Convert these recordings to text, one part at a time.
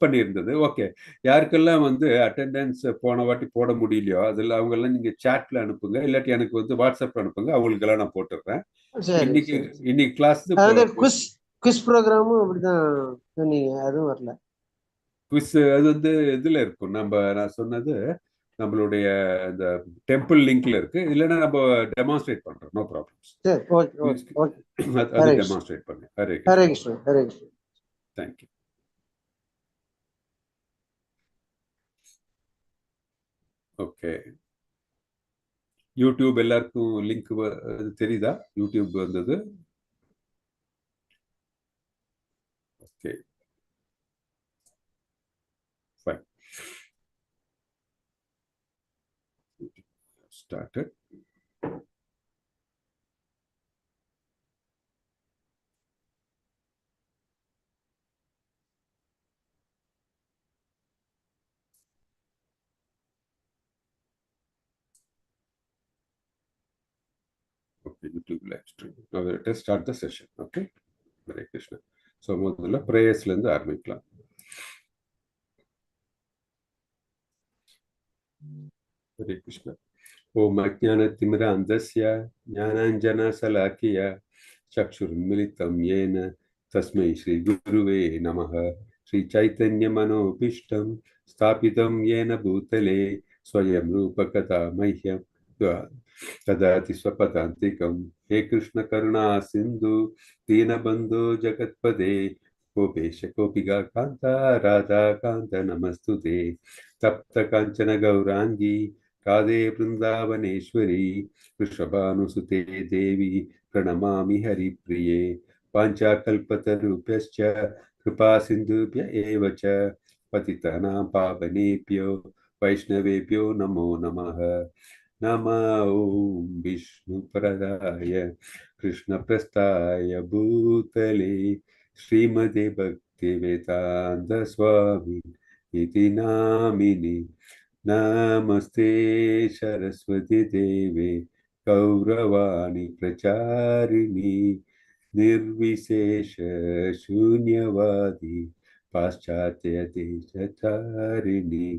பண்ணியிருந்தது. Okay, யாருக்கெல்லாம் வந்து attendance போன வாட்டி போட முடியலையோ அதில் அவங்கெல்லாம் நீங்கள் சேட்டில் அனுப்புங்க, இல்லாட்டி எனக்கு வந்து வாட்ஸ்அப்பில் அனுப்புங்க, அவங்களுக்கெல்லாம் நான் போட்டுடுறேன். இன்னைக்கு கிளாஸ் குவிஸ் ப்ரோக்ராமும் அப்படிதான் சொன்னீங்க, அதுவும் வரல. குவிஸ் அது வந்து இதில் இருக்கும், நான் சொன்னது நம்மளுடைய இந்த டெம்பிள் லிங்க்ல இருக்கு, இல்லைன்னா நம்ம டெமான்ஸ்ட்ரேட் பண்றோம், நோ ப்ராப்ளம்ஸ். அது டெமான்ஸ்ட்ரேட் பண்ணு. Hare Krishna. Hare Krishna. Thank you. Okay, YouTube எல்லாருக்கும் லிங்க் தெரியுதா? யூடியூப் வந்தது. Okay, fine. Started. Okay, YouTube live stream. Now let us start the session. Okay, Hare Krishna. So முதல்ல பிரேயர்ஸ்ல இருந்து ஆரம்பிக்கலாம். Hare Krishna. ஓம் அஜ்ஞானதிமிராந்தஸ்ய ஞானாஞ்சனசலாக்கிய சக்ஷுர்மிலிதம் येन तस्मै श्रीगुरुवे नमः. श्रीचैतन्यमनोभीष्टं स्थापितं येन भूतले स्वयं रूपकथा मह्यं ददाति स्वपदान्तिकं. हे कृष्णकरुणा सिन्धु दीनबन्धो जगत्पदे गोपेश गोपिकान्त राधाकान्त नमस्तुते. तप्त काञ्चन गौराङ्गी राधे वृन्दावनेश्वरी वृषभानुसुते देवी प्रणमामि हरिप्रिये. वाञ्छाकल्पतरुभ्यश्च कृपा सिन्धुभ्य एव च पतितानां पावनेभ्यो वैष्णवेभ्यो नमो नमः. नमः ॐ विष्णुपरदाय कृष्णप्रस्थाय भूतले श्रीमते भक्तिवेदान्त स्वामी इति नामिनि. नमस्ते सरस्वती देवे गौरवाणी प्रचारिणी निर्विशेष शून्यवादी पाश्चात्य देशतारिणी.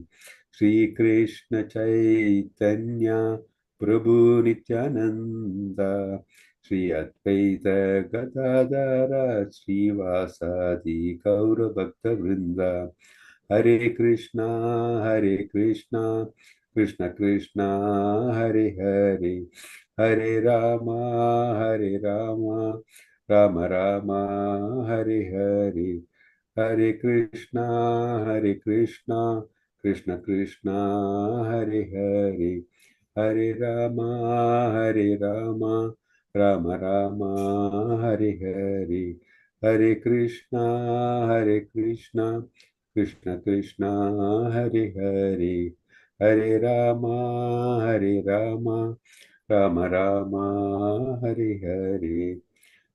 श्री कृष्ण चैतन्य प्रभु नित्यानंद श्री अद्वैत गदाधर श्रीवासादि गौर भक्त वृंद. हरे कृष्णा कृष्ण कृष्णा हरे हरे, हरे राम राम राम हरे हरे. हरे कृष्णा कृष्ण कृष्णा हरे हरे, हरे राम राम राम हरे हरे. हरे कृष्णा कृष्ण कृष्णा हरे हरे, हरे राम राम राम हरे हरे.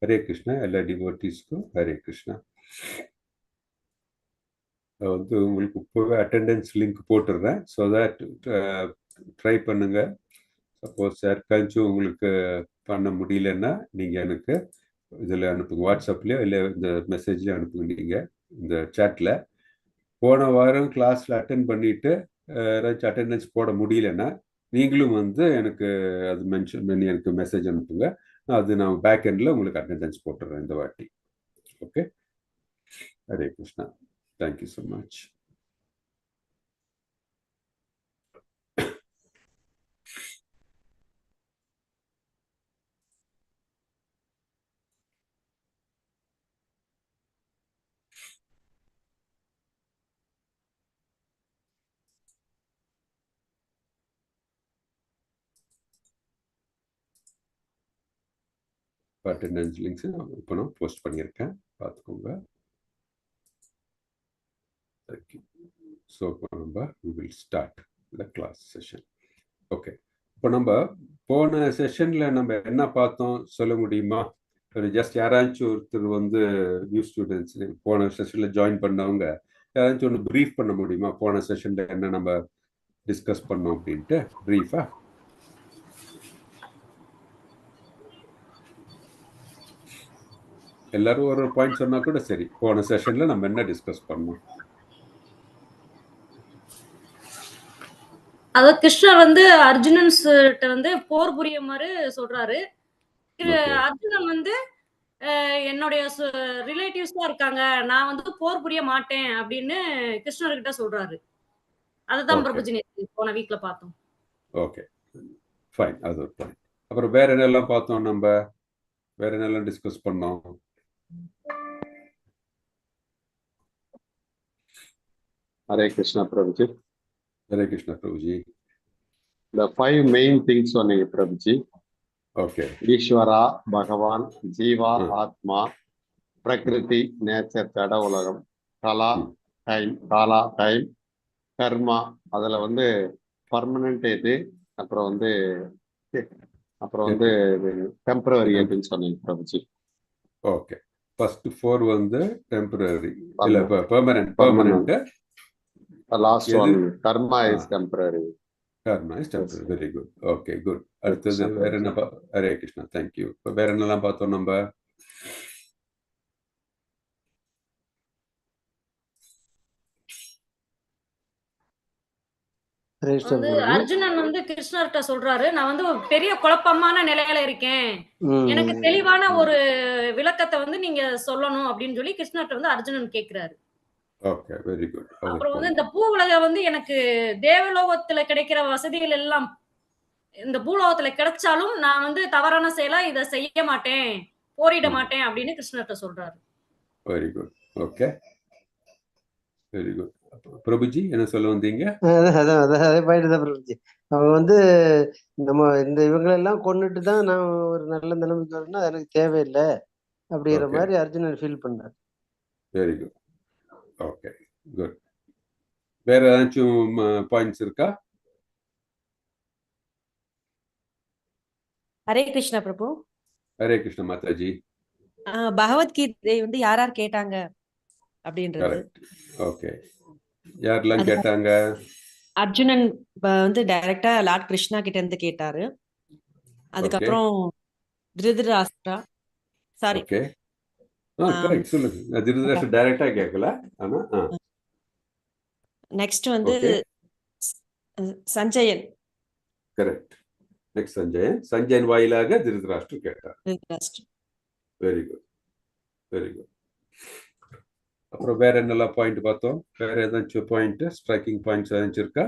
हरे कृष्णा. எல்லா டிவோட்டீஸ்க்கும் ஹரே கிருஷ்ணா. வந்து உங்களுக்கு இப்போவே அட்டெண்டன்ஸ் லிங்க் போட்டுடுறேன். ஸோ தட் ட்ரை பண்ணுங்க. சப்போஸ் யாருக்காச்சும் உங்களுக்கு பண்ண முடியலன்னா நீங்கள் எனக்கு இதில் அனுப்புங்க, வாட்ஸ்அப்லேயோ இல்லை இந்த மெசேஜ்லேயோ அனுப்புங்க. நீங்கள் இந்த சேட்டில் போன வாரம் கிளாஸில் அட்டென்ட் பண்ணிவிட்டு ஏதாச்சும் அட்டெண்டன்ஸ் போட முடியலன்னா நீங்களும் வந்து எனக்கு அது மென்ஷன் பண்ணி எனக்கு மெசேஜ் அனுப்புங்க. அது நான் பேக் எண்டில் உங்களுக்கு அட்டெண்டன்ஸ் போட்டுடுறேன் இந்த வாட்டி. Okay, Hare Krishna. Thank you so much. Attendance links இப்போ நான் போஸ்ட் பண்ணியிருக்கேன், பார்த்துக்கோங்க. ஸோ இப்போ நம்ம we will start the class session. Okay, இப்போ நம்ம போன செஷனில் நம்ம என்ன பார்த்தோம் சொல்ல முடியுமா? ஜஸ்ட் யாராச்சும் ஒருத்தர் வந்து நியூ ஸ்டூடெண்ட்ஸ் போன செஷனில் ஜாயின் பண்ணவங்க யாராச்சும் ஒன்று ப்ரீஃப் பண்ண முடியுமா? போன செஷனில் என்ன நம்ம டிஸ்கஸ் பண்ணோம் அப்படின்ட்டு ப்ரீஃபா எல்லாரும் ஒரு பாயிண்ட் சொன்னா கூட சரி. போன செஷன்ல நம்ம என்ன டிஸ்கஸ் பண்ணோம்? அதாவது கிருஷ்ணர் வந்து அர்ஜுனன் வந்து போர் புரியுமாறு சொல்றாரு. ஓகே அர்ஜுனன் வந்து என்னுடைய ரிலேட்டிவ்ஸ் தான் இருக்காங்க, நான் வந்து போர் புரிய மாட்டேன் அப்படின்னு கிருஷ்ணர்கிட்ட சொல்றாரு. அதுதான் ஓகே பிரபுஜி நேத்து போன வீக்ல பார்த்தோம். ஓகே ஃபைன், அது ஒரு பாயிண்ட். அப்புறம் வேற என்னெல்லாம் பார்த்தோம் நம்ம? வேற என்னெல்லாம் டிஸ்கஸ் பண்ணோம்? Hare Krishna Prabhuji. Hare Krishna Prabhuji. The 5 main things சொன்னீங்க Prabhuji. ஓகே ஈஸ்வரா, பகவான், ஜீவா, ம். ஆத்மா, பிரகிருதி, நேச்சர், ஜட உலகம், கலா, ம். டைம், கர்மா. அதுல வந்து பர்மனன்ட் எது, அப்புறம் வந்து டெம்பரரி எதுன்னு சொன்னீங்க Prabhuji. ஓகே ஃபர்ஸ்ட் 4 வந்து டெம்பரரி இல்ல Permanent. பெர்மனன்ட். லாஸ்ட் எது? One karma is temporary. Karma is temporary. Very good. Okay good. அடுத்தது Krishna வேற என்ன? ஹரே கிருஷ்ணா, தேங்க்யூ. இப்போ வேற என்னெல்லாம் பார்த்தோம் நம்ம? வந்து அர்ஜுனன் வந்து கிருஷ்ணர்கிட்ட சொல்றாரு, நான் வந்து ஒரு பெரிய குழப்பமான நிலையில இருக்கேன், எனக்கு தெளிவான ஒரு விளக்கத்தை வந்து நீங்க சொல்லணும் அப்படின்னு சொல்லி கிருஷ்ணர்கிட்ட வந்து அர்ஜுனன் கேட்கிறாரு. Okay very good. அப்புறம் வந்து இந்த பூ உலக வந்து எனக்கு தேவலோகத்துல கிடைக்கிற வசதிகள் எல்லாம் இந்த பூலோகத்துல கிடைச்சாலும் நான் வந்து தவறான செயலா இதை செய்ய மாட்டேன், போரிட மாட்டேன் அப்படின்னு கிருஷ்ணர்கிட்ட சொல்றாரு. Very good. Okay very good. Prabhuji என்ன சொல்ல வந்தீங்க? அதான் அதே பாயிண்ட் தான் பிரபுஜி. அவங்க வந்து நம்ம இந்த இவங்களெல்லாம் கொண்டுட்டு தான் நான் ஒரு நல்ல நிலைமைக்கு வரணும்னா எனக்கு தேவையில்லை அப்படிங்கிற Okay. மாதிரி அர்ஜுனன் ஃபீல் பண்றாரு. Very good. Okay good. வேற ஏதாச்சும் பாயிண்ட்ஸ் இருக்கா? ஹரே கிருஷ்ணா பிரபு. ஹரே கிருஷ்ண மாதாஜி. பகவத்கீதை வந்து யார் யார் கேட்டாங்க அப்படின்றது. கரெக்ட். ஓகே யாரெல்லாம் அது கேட்டாங்க? அர்ஜுனன் வந்து டைரக்டா லார்ட் கிருஷ்ணா கிட்ட இருந்து கேட்டாரு. அதுக்கப்புறம் திருதராஷ்டிரா, சாரி ஓகே கரெக்ட் சொல்லுங்க. நான் திருதராஷ்டிரா டைரக்டா கேட்கல. ஆனா நெக்ஸ்ட் வந்து okay Sanjayan. Correct. Next Sanjayan வாயிலாக திருதராஷ்டிரா கேட்டார். Very good very good. அப்புறம் வேற என்னெல்லாம் பாயிண்ட் பார்த்தோம்? வேற ஏதாச்சும் பாயிண்ட் ஸ்ட்ரைக்கிங் பாயிண்ட்ஸ் ஏதாச்சும் இருக்கா?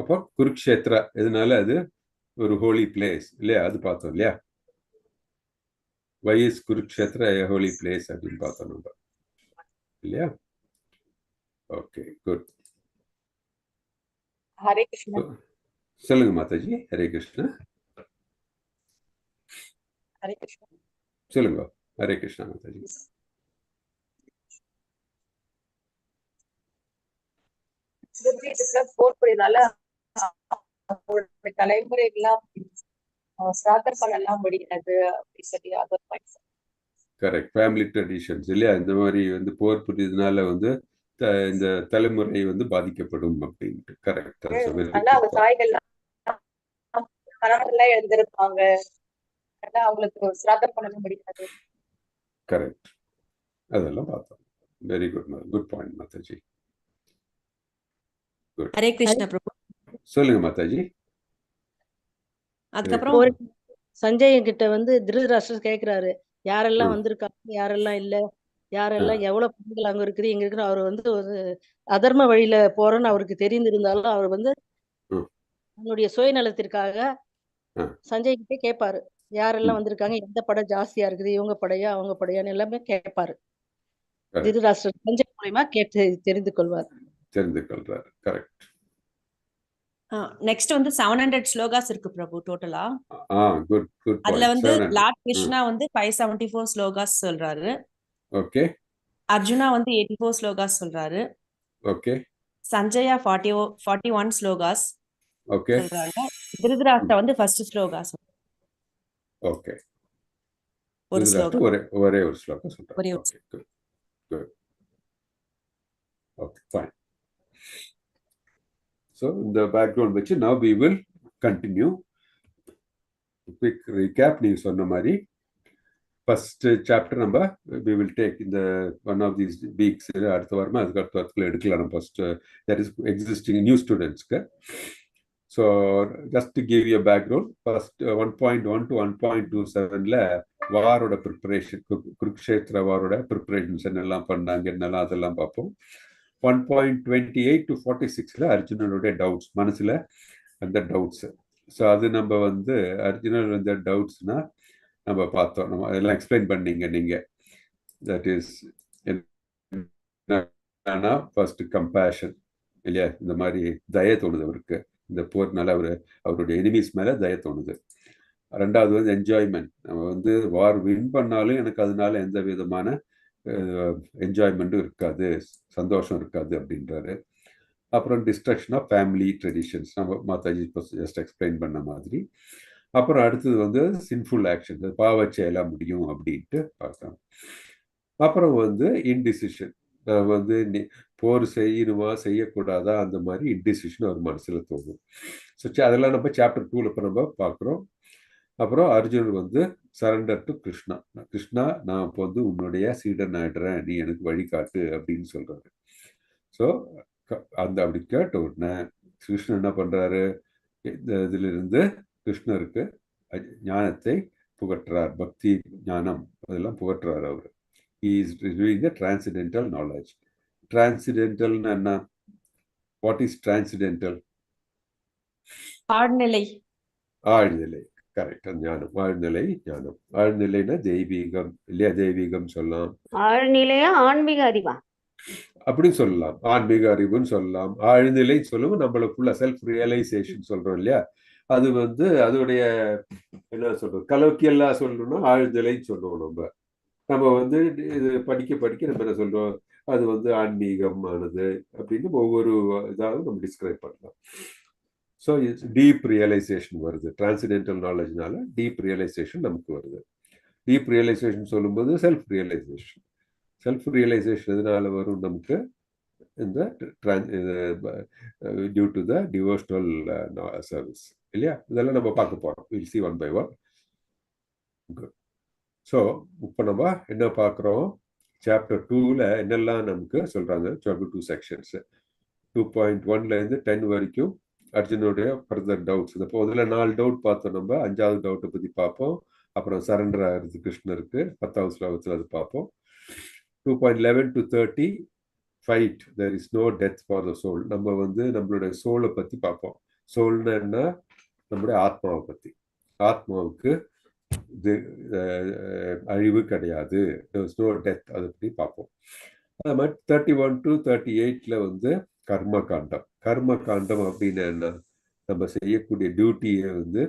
அப்போ குருக்ஷேத்ரா எதனால அது ஒரு ஹோலி பிளேஸ் இல்லையா? அது பார்த்தோம் இல்லையா? Why is Kurukshetra a holy place அப்படின்னு பார்த்தோம் நம்ம இல்லையா? Okay good. ஹரே கிருஷ்ணா. சொல்லுங்க மாதாஜி. ஹரே கிருஷ்ணா. ஹரே கிருஷ்ணா. சொல்லுங்க. ஹரே கிருஷ்ணா மாதாஜி. போர் புரியனால தலைமுறைகள்லாம் ஸ்ராத்தம் பண்ணலாம் முடியாது அப்படின்னு சொல்லி அது கரெக்ட். ஃபேமிலி ட்ரெடிஷன்ஸ் இல்லையா? இந்த மாதிரி வந்து போர் புரியுதுனால வந்து இந்த தலைமுறை வந்து பாதிக்கப்படும் அப்படின்ட்டு. கரெக்ட். அவங்க தாய்கள்லாம் கணவன்லாம் எழுந்திருப்பாங்க, அவங்களுக்கு ஸ்ராத்தம் பண்ண முடியாது. கரெக்ட். அதெல்லாம் பார்த்தோம். Very good. Good point mataji. Hare Krishna prabhu. சொல்லுங்க மாதாஜி. அதுக்கப்புறம் சஞ்சய் கிட்ட வந்து திருதராஷ்டிரர் கேக்குறாரு, யாரெல்லாம் வந்திருக்காங்க, யாரெல்லாம் இல்ல, யாரெல்லாம் எவ்வளவு பெண்கள் அங்க இருக்குது இங்க இருக்குது. அவர் வந்து ஒரு அதர்ம வழியில போறோன்னு அவருக்கு தெரிந்திருந்தாலும் அவர் வந்து தன்னுடைய சுயநலத்திற்காக சஞ்சய் கிட்ட கேட்பாரு, யாரெல்லாம் வந்திருக்காங்க, எந்த படம் ஜாஸ்தியா இருக்குது, இவங்க படையா அவங்க படையான்னு எல்லாமே கேட்பாரு. திருதராஷ்டிரர் சஞ்சய் மூலமா கேட்டு தெரிந்து கொள்வார். கரெக்ட். நெக்ஸ்ட் வந்து 700 ஸ்லோகாஸ் இருக்கு பிரபு டோட்டலா. Good good. அதுல வந்து லார்ட் கிருஷ்ணா வந்து 574 ஸ்லோகாஸ் சொல்றாரு. ஓகே. அர்ஜுனா வந்து 84 ஸ்லோகாஸ் சொல்றாரு. ஓகே. சஞ்சயா 41 ஸ்லோகாஸ் ஓகே சொல்றாங்க. திருதராஷ்டிரா வந்து ஃபர்ஸ்ட் ஸ்லோகாஸ். ஓகே. ஒரு ஸ்லோகம் ஒரே ஒரு ஸ்லோகம் சொல்றாங்க. ஒரே okay good good. Okay fine. So in the background which now we will continue. Quick recap. நீங்க சொன்ன மாதிரி ஃபர்ஸ்ட் சாப்டர் நம்ம வி வில் டேக் இந்த ஒன் ஆஃப் தீஸ் வீக்ஸ், அடுத்த வாரமா அதுக்கு அடுத்த வாரத்தில் எடுக்கலாம். நம்ம first that is existing new ஸ்டூடெண்ட்ஸ்க்கு. So just to give you background, first 1.1 to 1.27ல வாரோட ப்ரிப்பரேஷன், குருக்ஷேத்திர வாரோட ப்ரிப்பரேஷன்ஸ் என்னெல்லாம் பண்ணாங்க என்னெல்லாம் அதெல்லாம் பார்ப்போம். 1.28 to 46ல அர்ஜுனனுடைய டவுட்ஸ், மனசுல அந்த டவுட்ஸ். ஸோ அது நம்ம வந்து அர்ஜுனன் வந்த டவுட்ஸ்னா நம்ம பார்த்தோம், நம்ம அதெல்லாம் எக்ஸ்பிளைன் பண்ணீங்க நீங்க. தட் இஸ் என்னன்னா ஃபர்ஸ்ட் கம்பேஷன் இல்லையா, இந்த மாதிரி தய தோணுது அவருக்கு, இந்த போர்னால அவருடைய எனிமீஸ் மேல தய தோணுது. ரெண்டாவது வந்து என்ஜாய்மெண்ட், நம்ம வந்து வார் வின் பண்ணாலும் எனக்கு அதனால எந்த விதமான என்ஜாய்மெண்ட்டும் இருக்காது, சந்தோஷம் இருக்காது அப்படின்றாரு. அப்புறம் டிஸ்ட்ரக்ஷன் ஆஃப் ஃபேமிலி ட்ரெடிஷன்ஸ், நம்ம மாதாஜி ஜஸ்ட் எக்ஸ்பிளைன் பண்ண மாதிரி. அப்புறம் அடுத்தது வந்து சின்ஃபுல் ஆக்ஷன், பாவ செயலா முடியும் அப்படின்ட்டு பார்த்தோம். அப்புறம் வந்து இன்டிசிஷன், வந்து போர் செய்யணுமா செய்யக்கூடாதா அந்த மாதிரி இன்டிசிஷன் அவர் மனசுல தோணும். ஸோ அதெல்லாம் நம்ம சாப்டர் 2ல இப்போ நம்ம பார்க்குறோம். அப்புறம் அர்ஜுனன் வந்து சரண்டர் டு கிருஷ்ணா, கிருஷ்ணா நான் இப்போ வந்து உன்னுடைய சீடன் ஆயிடுறேன், நீ எனக்கு வழிகாட்டு அப்படின்னு சொல்றாரு. ஸோ அந்த அப்படி கேட்ட உடனே கிருஷ்ணன் என்ன பண்றாரு, இதுல இருந்து கிருஷ்ணருக்கு ஞானத்தை புகட்டுறார், பக்தி ஞானம் அதெல்லாம் புகட்டுறார் அவர். He is doing the transcendental knowledge. Transcendental என்ன? What is transcendental? ஆழ்நிலை. ஆழ்நிலை, கரெக்ட். ஞானம், ஆழ்நிலை ஞானம். ஆழ்நிலைன்னா தெய்வீகம் இல்லையா, தெய்வீகம் சொல்லலாம். ஆழ்நிலையா ஆன்மீக அறிவா அப்படின்னு சொல்லலாம், ஆன்மீக அறிவுன்னு சொல்லலாம். ஆழ்நிலை சொல்லுவோம், நம்மளுக்குள்ள செல்ஃப் ரியலைசேஷன் சொல்றோம் இல்லையா, அது வந்து அதோடைய என்ன சொல்றது, கலோக்கியெல்லாம் சொல்லணும்னா ஆழ்நிலைன்னு சொல்லுவோம். நம்ம வந்து இது படிக்க படிக்க நம்ம என்ன சொல்றோம், அது வந்து ஆன்மீகமானது அப்படின்னு ஒவ்வொரு இதாவது நம்ம டிஸ்கிரைப் பண்ணலாம். ஸோ டீப் ரியலைசேஷன் வருது, டிரான்சிடென்டல் நாலேஜ்னால டீப் ரியலைசேஷன் நமக்கு வருது. டீப் ரியலைசேஷன் சொல்லும்போது செல்ஃப் ரியலைசேஷன், செல்ஃப் ரியலைசேஷன் எதனால வரும் நமக்கு, இந்த due to the devotional service இல்லையா. இதெல்லாம் நம்ம பார்க்க போறோம், will see one by one. Good. So இப்போ நம்ம என்ன பார்க்குறோம், சாப்டர் 2ல என்னெல்லாம் நமக்கு சொல்றாங்க, சாப்டர் 2 செக்ஷன்ஸ் 2.1லேருந்து 10 வரைக்கும் அர்ஜுனுடைய ஃபர்தர் டவுட்ஸ். இப்போ முதல்ல 4 டவுட் பார்த்தோம், நம்ம 5வது டவுட்டை பற்றி பார்ப்போம். அப்புறம் சரண்டர் ஆகிறது கிருஷ்ணருக்கு 10வது ஸ்லோகத்தில் அது பார்ப்போம். 2.11 to 30 fight, there is no death for the soul. நம்ம வந்து நம்மளுடைய சோலை பற்றி பார்ப்போம். சோல்னா என்ன, நம்மளுடைய ஆத்மாவை பற்றி. ஆத்மாவுக்கு இது அழிவு கிடையாது, நோ டெத், அதை பற்றி பார்ப்போம். அது மாதிரி 31 to 38ல வந்து கர்ம காண்டம். கர்ம காண்டம் அப்படின்னு என்ன, நம்ம செய்யக்கூடிய டியூட்டியை வந்து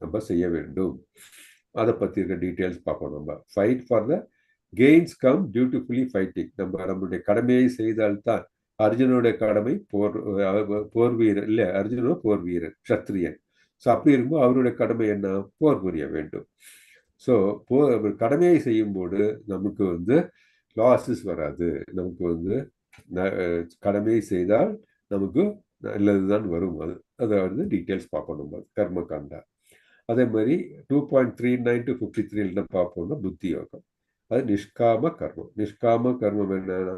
நம்ம செய்ய வேண்டும், அதை பற்றி இருக்க டீட்டெயில்ஸ் பார்ப்போம். நம்ம fight for the gains come dutifully fighting, நம்மளுடைய கடமையை செய்தால்தான். அர்ஜுனுடைய கடமை போர் வீரர் இல்லை, அர்ஜுனோ போர் வீரர், க்ஷத்ரியன். ஸோ அப்படி இருக்கும்போது அவருடைய கடமை என்ன, போர் புரிய வேண்டும். ஸோ கடமையை செய்யும்போது நமக்கு வந்து லாஸஸ் வராது, நமக்கு வந்து கடமையை செய்தால் நமக்கு நல்லதுதான் வரும். அதை வந்து டீட்டெயில்ஸ் பார்ப்போம் நம்ம கர்ம காண்டா. அதே மாதிரி 2.39 to 53 என்ன பார்ப்போம்னா புத்தி யோகம், அது நிஷ்காம கர்மம். நிஷ்காம கர்மம் என்னன்னா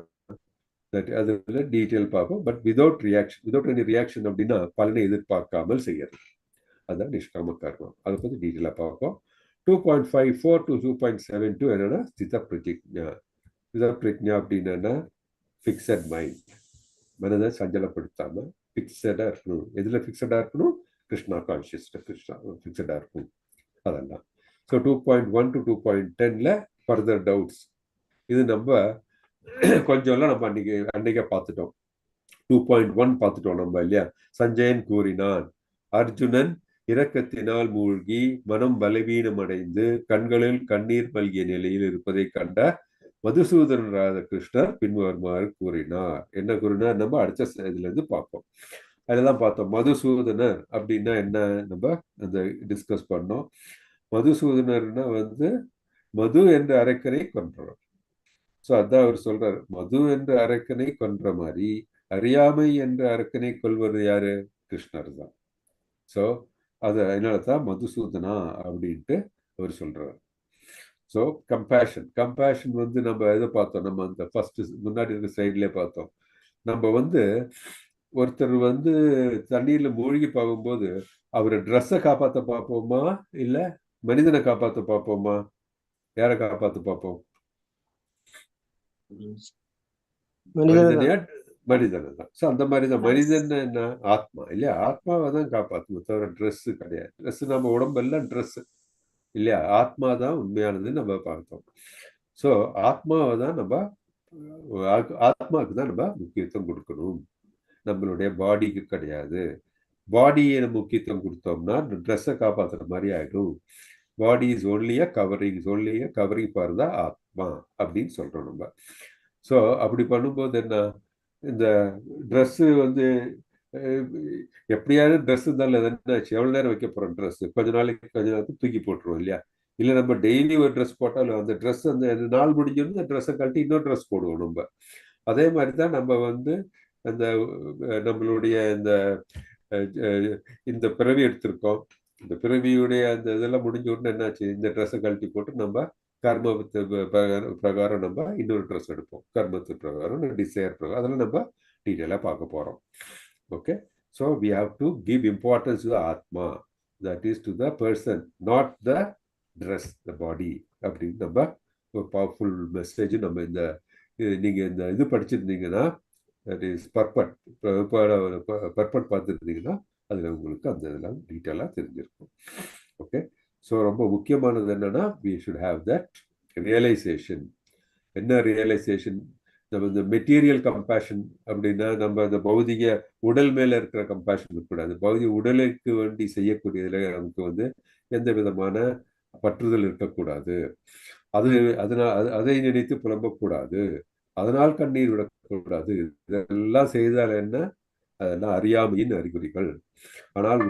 அது டீட்டெயில் பார்ப்போம். But without reaction, without any reaction அப்படின்னா பலனை எதிர்பார்க்காமல் செய்யறது, அதுதான் நிஷ்காம கர்மம். அதை பற்றி டீட்டெயிலாக பார்ப்போம். 2.54 to 2.72 என்னன்னா ஸ்தித பிரஜிக்ஞா. ஸ்தித பிரஜ்ஞா அப்படின்னா ஃபிக்ஸட் மைண்ட், மனதை சஞ்சலப்படுத்தாம ஃபிக்ஸடா இருக்கணும். எதுல ஃபிக்ஸடா இருக்கணும், கிருஷ்ணா கான்சியஸ்ல கிருஷ்ணா ஃபிக்ஸடா இருக்கும், அதெல்லாம். ஸோ 2.1 to 2.10ல ஃபர்தர் டவுட்ஸ். இது நம்ம கொஞ்சம்லாம் நம்ம அன்னைக்கே பார்த்துட்டோம். 2.1 பார்த்துட்டோம் நம்ம இல்லையா. சஞ்சயன் கூறினான், அர்ஜுனன் இரக்கத்தினால் மூழ்கி மனம் பலவீனம் அடைந்து கண்களில் கண்ணீர் மல்கிய நிலையில் இருப்பதை கண்ட மதுசூதனன் ராதாகிருஷ்ணர் பின்வருமாறு கூறினார். என்ன கூறினார் நம்ம அடுத்த இதுல இருந்து பார்ப்போம். அதெல்லாம் பார்த்தோம். மதுசூதனர் அப்படின்னா என்ன நம்ம அந்த டிஸ்கஸ் பண்ணோம். மதுசூதனர்னா வந்து மது என்ற அரக்கனை கொன்றவர். ஸோ அதான் அவர் சொல்றாரு, மது என்ற அரக்கனை கொன்ற மாதிரி அறியாமை என்ற அரக்கனை கொல்வது யாரு, கிருஷ்ணர் தான். ஸோ அது அதனால தான் மதுசூதனா அப்படின்ட்டு அவர் சொல்றாரு. ஸோ கம்பேஷன் வந்து நம்ம எதை பார்த்தோம், நம்ம அந்த ஃபர்ஸ்ட் முன்னாடி இருக்க சைட்லேயே பார்த்தோம். நம்ம வந்து ஒருத்தர் வந்து தண்ணீர்ல மூழ்கி பார்க்கும்போது அவர் ட்ரெஸ்ஸை காப்பாற்ற பார்ப்போமா இல்லை மனிதனை காப்பாற்ற பார்ப்போமா? யாரை காப்பாற்ற பார்ப்போம்? மனிதனையா? மனிதனை தான். ஸோ அந்த மாதிரி தான் மனிதன் என்ன ஆத்மா இல்லையா? ஆத்மாவை தான் காப்பாற்றணும், தவிர ட்ரெஸ்ஸு கிடையாது. ட்ரெஸ் நம்ம உடம்பெல்லாம் ட்ரெஸ்ஸு இல்லையா? ஆத்மா தான் உண்மையானது நம்ம பார்த்தோம். ஸோ ஆத்மாவை தான் நம்ம ஆத்மாவுக்கு தான் நம்ம முக்கியத்துவம் கொடுக்கணும், நம்மளுடைய பாடிக்கு கிடையாது. பாடியை நம்ம முக்கியத்துவம் கொடுத்தோம்னா ட்ரெஸ்ஸை காப்பாற்றுற மாதிரி ஆகிடும். Body is only a covering for the ஆத்மா அப்படின்னு சொல்கிறோம் நம்ம. ஸோ அப்படி பண்ணும்போது என்ன, இந்த ட்ரெஸ்ஸு வந்து எப்படியாவது ட்ரெஸ் இருந்தாலும் என்னாச்சு, எவ்வளோ நேரம் வைக்க போகிறோம் ட்ரெஸ்ஸு? கொஞ்ச நாளைக்கு தூக்கி போட்டுருவோம் இல்லையா? இல்லை நம்ம டெய்லி ஒரு ட்ரெஸ் போட்டாலும் அந்த ட்ரெஸ் அந்த நாள் முடிஞ்சோன்னு அந்த ட்ரெஸ்ஸை கழட்டி இன்னொரு ட்ரெஸ் போடுவோம் நம்ம. அதே மாதிரி தான் நம்ம வந்து அந்த நம்மளுடைய இந்த பிறவி எடுத்திருக்கோம். இந்த பிறவியுடைய அந்த இதெல்லாம் முடிஞ்ச உடனே என்னாச்சு, இந்த ட்ரெஸ்ஸை கழட்டி போட்டு நம்ம கர்மத்து பிரகாரம் நம்ம இன்னொரு ட்ரெஸ் எடுப்போம். கர்மத்து பிரகாரம், டிசைர் பிரகாரம், அதெல்லாம் நம்ம டீட்டெயிலாக பார்க்க போகிறோம். Okay, so we have to give importance to the ஆத்மா, that is to the person, not the dress, the body அப்படின்னு நம்ம ஒரு பவர்ஃபுல் மெசேஜ். நம்ம நீங்கள் இந்த இது படிச்சிருந்தீங்கன்னா, தட் இஸ் பர்பட் பார்த்துருந்தீங்கன்னா அதில் உங்களுக்கு அந்த இதெல்லாம் டீட்டெயிலாக தெரிஞ்சிருக்கும். ஓகே, ஸோ ரொம்ப முக்கியமானது என்னன்னா, we should have that realisation. என்ன ரியலைசேஷன்? நம்ம இந்த மெட்டீரியல் கம்பேஷன் அப்படின்னா நம்ம இந்த பௌதிக உடல் மேலே இருக்கிற கம்பேஷன் இருக்கக்கூடாது. பௌதிக உடலுக்கு வேண்டி செய்யக்கூடியதில் நமக்கு வந்து எந்த விதமான பற்றுதல் இருக்கக்கூடாது. அதை நினைத்து புலம்பக்கூடாது, அதனால் கண்ணீர் விடக்கூடாது. இதெல்லாம் செய்தால் என்ன, அதெல்லாம் அறியாமையின் அறிகுறிகள். ஆனால்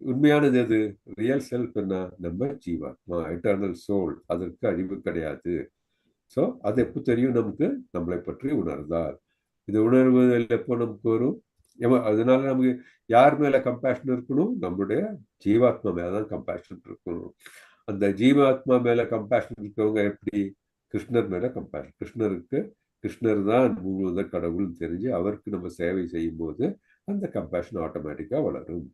உண்மையானது எது? ரியல் செல்ஃப் என்ன? நம்ம ஜீவாத்மா, எட்டர்னல் சோல். அதற்கு அழிவு கிடையாது. ஸோ அது எப்போ தெரியும் நமக்கு? நம்மளை பற்றி உணர்ந்தால். இது உணர்வுகள் எப்போ நமக்கு வரும்? அதனால நமக்கு யார் மேல கம்பேஷன் இருக்கணும்? நம்மளுடைய ஜீவாத்மா மேலதான் கம்பேஷன் இருக்கணும். அந்த ஜீவாத்மா மேல கம்பேஷன் இருக்கவங்க எப்படி? கிருஷ்ணர் மேல கம்பேஷன். கிருஷ்ணர் தான் முழுவத கடவுள்னு தெரிஞ்சு அவருக்கு நம்ம சேவை செய்யும் போது அந்த கம்பேஷன் ஆட்டோமேட்டிக்கா வளரும்.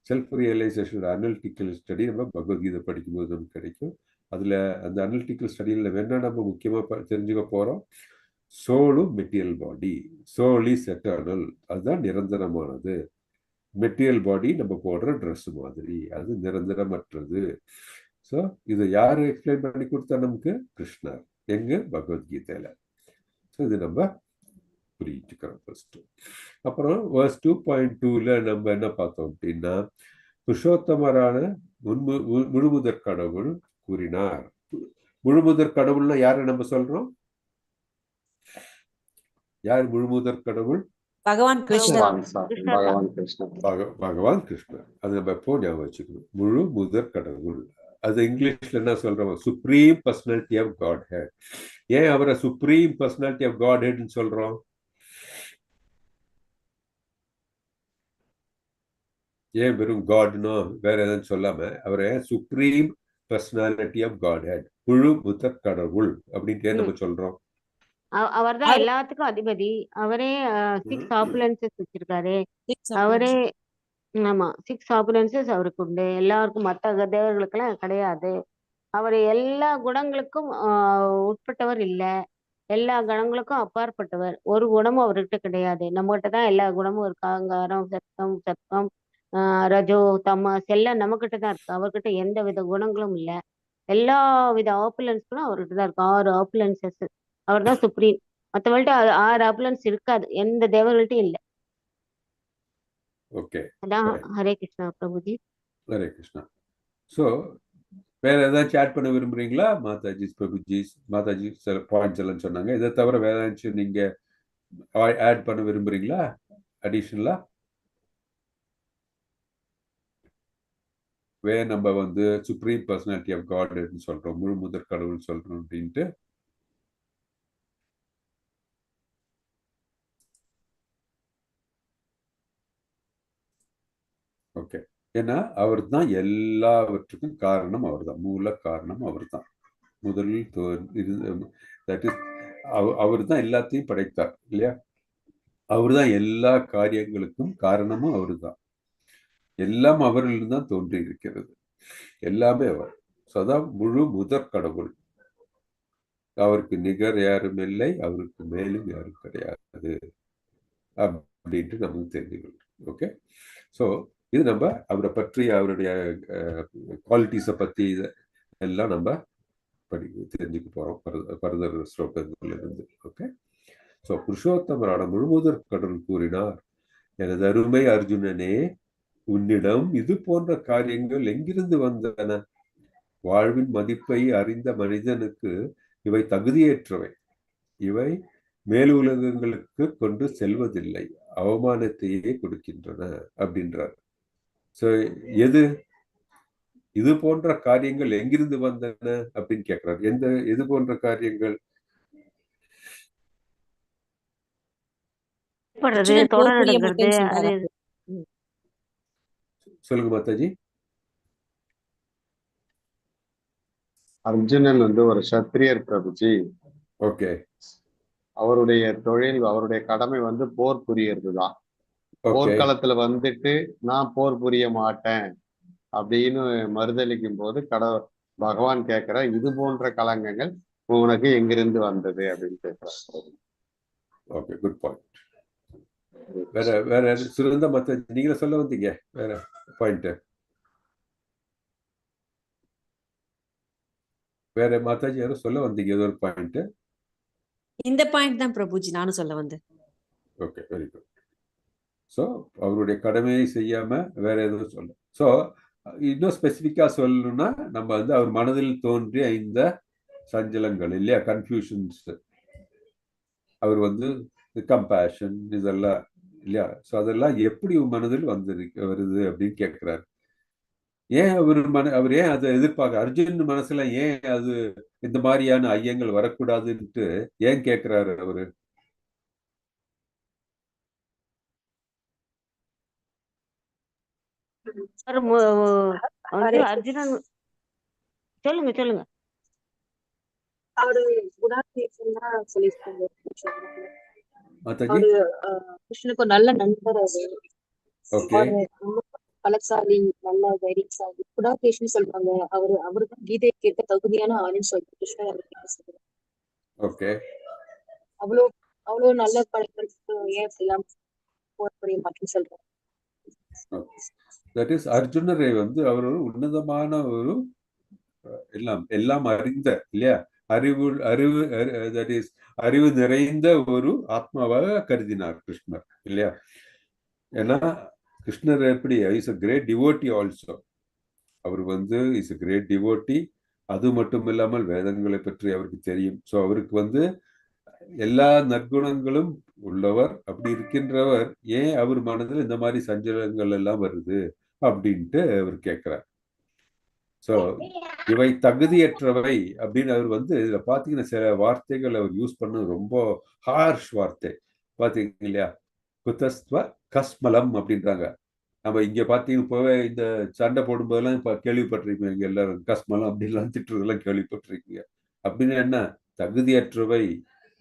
செல்ஃப் ரியலைசேஷன் அனலிட்டிக்கல் ஸ்டடி நம்ம பகவத்கீதை படிக்கும்போது நமக்கு கிடைக்கும். அதில் அந்த அனலிட்டிக்கல் ஸ்டடியில் என்ன நம்ம முக்கியமாக தெரிஞ்சுக்க போகிறோம்? சோலும் material body. Soul is eternal, அதுதான் நிரந்தரமானது. மெட்டீரியல் பாடி நம்ம போடுற ட்ரெஸ் மாதிரி, அது நிரந்தரமற்றது. ஸோ இதை யார் எக்ஸ்பிளைன் பண்ணி கொடுத்தா நமக்கு? கிருஷ்ணர். எங்க? பகவத்கீதையில. ஸோ இது நம்ம புரிஞ்சுக்கிறோம் ஃபர்ஸ்ட். அப்புறம் verse 2.2ல நம்ம என்ன பார்த்தோம் அப்படின்னா, புருஷோத்தமரான முழுமுதற் கடவுள் கூறினார். முழுமுதற் கடவுள்னா யாரை நம்ம சொல்றோம்? யார் முழுமுதற் கடவுள்? பகவான் கிருஷ்ணர். பகவான் கிருஷ்ணர். அது நம்ம எப்போ ஞாபகம் வச்சுக்கணும். முழு முதற் கடவுள். அது இங்கிலீஷ்ல என்ன சொல்றோம்? Supreme personality of Godhead. ஏன் அவரை சுப்ரீம் பர்சனாலிட்டி ஆஃப் காட் ஹெட்னு சொல்றோம்? ஏன் வெறும் காட்னோ வேற எதுவும் சொல்லாம அவரை supreme personality of Godhead, முழு முதற் கடவுள் அப்படின்ட்டு நம்ம சொல்றோம்? அவர்தான் எல்லாத்துக்கும் அதிபதி. அவரே 6 ஆப்புலன்சஸ் வச்சிருக்காரு. அவரே ஆமா 6 ஆப்புலன்சஸ் அவருக்கு உண்டு. எல்லாருக்கும் மற்ற தேவர்களுக்கெல்லாம் கிடையாது. அவர் எல்லா குணங்களுக்கும் உட்பட்டவர் இல்ல. எல்லா குணங்களுக்கும் அப்பாற்பட்டவர். ஒரு குணமும் அவர்கிட்ட கிடையாது. நம்ம கிட்ட தான் எல்லா குணமும் இருக்கு. அகங்காரம், சத்தம், ரஜோ, தமஸ் எல்லாம் நம்ம கிட்ட தான் இருக்கு. அவர்கிட்ட எந்த வித குணங்களும் இல்ல. எல்லா வித ஆப்புலன்ஸ்களும் அவர்கிட்ட தான் இருக்கு. 6 ஆப்புலன்சஸ். அவர் தான் சுப்ரீம். மற்றவங்கள்ட்ட 6 ஆப்புலன்ஸ் இருக்காது, எந்த தேவர்கள்ட்டையும் இல்ல. ஓகே, அதான். ஹரே கிருஷ்ணா பிரபுஜி. ஹரே கிருஷ்ணா. ஸோ வேற ஏதாச்சும் ஆட் பண்ண விரும்புறீங்களா மாதாஜி? பிரபுஜி மாதாஜி சில பாயிண்ட்ஸ் எல்லாம் சொன்னாங்க. இதை தவிர வேற ஏதாச்சும் நீங்க ஆட் பண்ண விரும்புறீங்களா அடிஷனலா? நம்ம வந்து சுப்ரீம் பர்சனாலிட்டி ஆஃப் காட் சொல்றோம், முழு முதற் கடவுள் சொல்றோம் அப்படின்ட்டு. ஓகே, ஏன்னா அவர் தான் எல்லாவற்றுக்கும் காரணம், அவர் தான் மூல காரணம், அவர் தான். முதலில் தட் இஸ் அவர் தான் எல்லாத்தையும் படைத்தார் இல்லையா? அவர் தான் எல்லா காரியங்களுக்கும் காரணமும் அவர் தான். எல்லாம் அவரில் தான் தோன்றி இருக்கிறது. எல்லாமே அவர். அதான் முழு முதற் கடவுள். அவருக்கு நிகர் யாரும் இல்லை, அவருக்கு மேலும் யாரும் கிடையாது அப்படின்ட்டு நமக்கு தெரிஞ்சுக்கணும். ஓகே, ஸோ இது நம்ம அவரை பற்றி, அவருடைய குவாலிட்டிஸை பற்றி எல்லாம் நம்ம தெரிஞ்சுக்க போறோம் பரதர் ஸ்லோகங்களிலிருந்து. ஓகே, ஸோ புருஷோத்தமரான முழுமுதற் கடவுள் கூறினார், எனது அருமை அர்ஜுனனே, உன்னிடம் இது போன்ற காரியங்கள் எங்கிருந்து வந்தன? வாழ்வின் மதிப்பை அறிந்த மனிதனுக்கு இவை தகுதியேற்றவை. இவை மேலுலகங்களுக்கு கொண்டு செல்வதில்லை, அவமானத்தையே கொடுக்கின்றன அப்படின்றார். ஸோ இது போன்ற காரியங்கள் எங்கிருந்து வந்தன அப்படின்னு கேட்கிறார். எது போன்ற காரியங்கள்? சொல்லுங்க மாதாஜி. அர்ஜுனன் ஒரு சத்திரியர் பிரபுஜி. ஓகே. அவருடைய தொழில், அவருடைய கடமை போர் புரியறதுதான். போர்க்களத்துல வந்துட்டு நான் போர் புரிய மாட்டேன் அப்படின்னு மறுதளிக்கும் போது பகவான் கேட்கிற, இது போன்ற கலங்கங்கள் உனக்கு எங்கிருந்து வந்தது அப்படின்னு கேட்கிறார். Okay, good point. வேற சுரந்த மத்த நீங்க சொல்ல வந்தீங்க வேற பாயிண்ட்? வேற மாதாஜி யாரும் சொல்ல வந்தீங்க ஏதோ ஒரு பாயிண்ட்? இந்த பாயிண்ட் தான் பிரபுஜி நானும் சொல்ல வந்தேன். Okay, very good. ஸோ அவருடைய கடமையை செய்யாம வேற எதுவும் சொல்ல. ஸோ இன்னும் ஸ்பெசிஃபிக்கா சொல்லணும்னா நம்ம அவர் மனதில் தோன்றிய இந்த சஞ்சலங்கள் இல்லையா, கன்ஃபியூஷன்ஸ், அவர் கம்பேஷன் இதெல்லாம் இல்லையா, ஸோ அதெல்லாம் எப்படி மனதில் வருது அப்படின்னு கேட்கிறாரு. ஏன் அவர் ஏன் அதை எதிர்பார்க்க, அர்ஜுன் மனசுல ஏன் அது இந்த மாதிரியான ஐயங்கள் வரக்கூடாதுன்ட்டு ஏன் கேட்கிறாரு அவரு? அர்ஜுனன் சொல்லுங்க. அவரு குணாதிசயம் தான் சொல்லியிருக்காங்க. கிருஷ்ணனுக்கு நல்ல நண்பர். அவரு பலசாலி, நல்ல தைரியசாலி, குணாதிசயம் சொல்றாங்க. அவருக்கு கீதை கேட்க தகுதியான ஆளுன்னு சொல்லிட்டு கிருஷ்ணன் சொல்றாங்க. ஓகே, அவ்வளவு நல்ல பழக்கத்துக்கு ஏன் எல்லாம் போர் புரிய மாட்டேன்னு சொல்றாங்க. தட் இஸ் அர்ஜுனரை அவர் ஒரு உன்னதமான ஒரு எல்லாம் அறிந்த இல்லையா, அறிவு நிறைந்த ஒரு ஆத்மாவாக கருதினார் கிருஷ்ணர் இல்லையா. ஏன்னா கிருஷ்ணர் எப்படி is a great devotee also. அவர் இஸ் a great devotee. அது மட்டும் இல்லாமல் வேதங்களை பற்றி அவருக்கு தெரியும். ஸோ அவருக்கு எல்லா நற்குணங்களும் உள்ளவர். அப்படி இருக்கின்றவர் ஏன் அவர் மனதில் இந்த மாதிரி சஞ்சலங்கள் எல்லாம் வருது அப்படின்ட்டு அவர் கேட்கிறார். ஸோ இவை தகுதியற்றவை அப்படின்னு அவர் இதுல பாத்தீங்கன்னா சில வார்த்தைகள் அவர் யூஸ் பண்ண ரொம்ப ஹார்ஷ் வார்த்தை பாத்தீங்க இல்லையா. குதஸ்துவ கஸ்மலம் அப்படின்றாங்க. நம்ம இங்க பாத்தீங்கன்னா போவே இந்த சண்டை போடும்போதெல்லாம் இப்ப கேள்விப்பட்டிருக்கீங்க, இங்க எல்லாரும் கஸ்மலம் அப்படின்லாம் திட்டுறதெல்லாம் கேள்விப்பட்டிருக்கீங்க. அப்படின்னு என்ன, தகுதியற்றவை,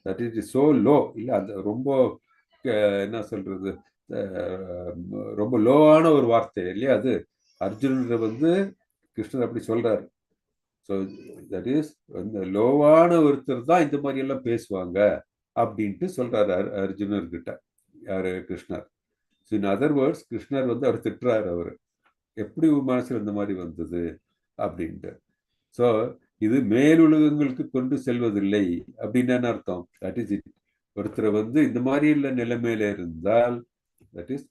தட் இஸ் சோ லோ இல்லை, அது ரொம்ப என்ன சொல்றது, ரொம்ப லோவான ஒரு வார்த்தை இல்லையா. அது அர்ஜுனர் கிருஷ்ணர் அப்படி சொல்றாரு. ஸோ தட் இஸ் லோவான ஒருத்தர் தான் இந்த மாதிரி எல்லாம் பேசுவாங்க அப்படின்ட்டு சொல்றாரு அர்ஜுனர்கிட்ட யாரு, கிருஷ்ணர். ஸோ இன் அதர் வேர்ட்ஸ் கிருஷ்ணர் அவர் திட்டுறாரு, அவர் எப்படி மனசுல இந்த மாதிரி வந்தது அப்படின்ட்டு. ஸோ இது மேலுலகங்களுக்கு கொண்டு செல்வதில்லை அப்படின்னு என்ன அர்த்தம்? That is it. ஒருத்தர் இந்த மாதிரி உள்ள நிலைமையில இருந்தால் that is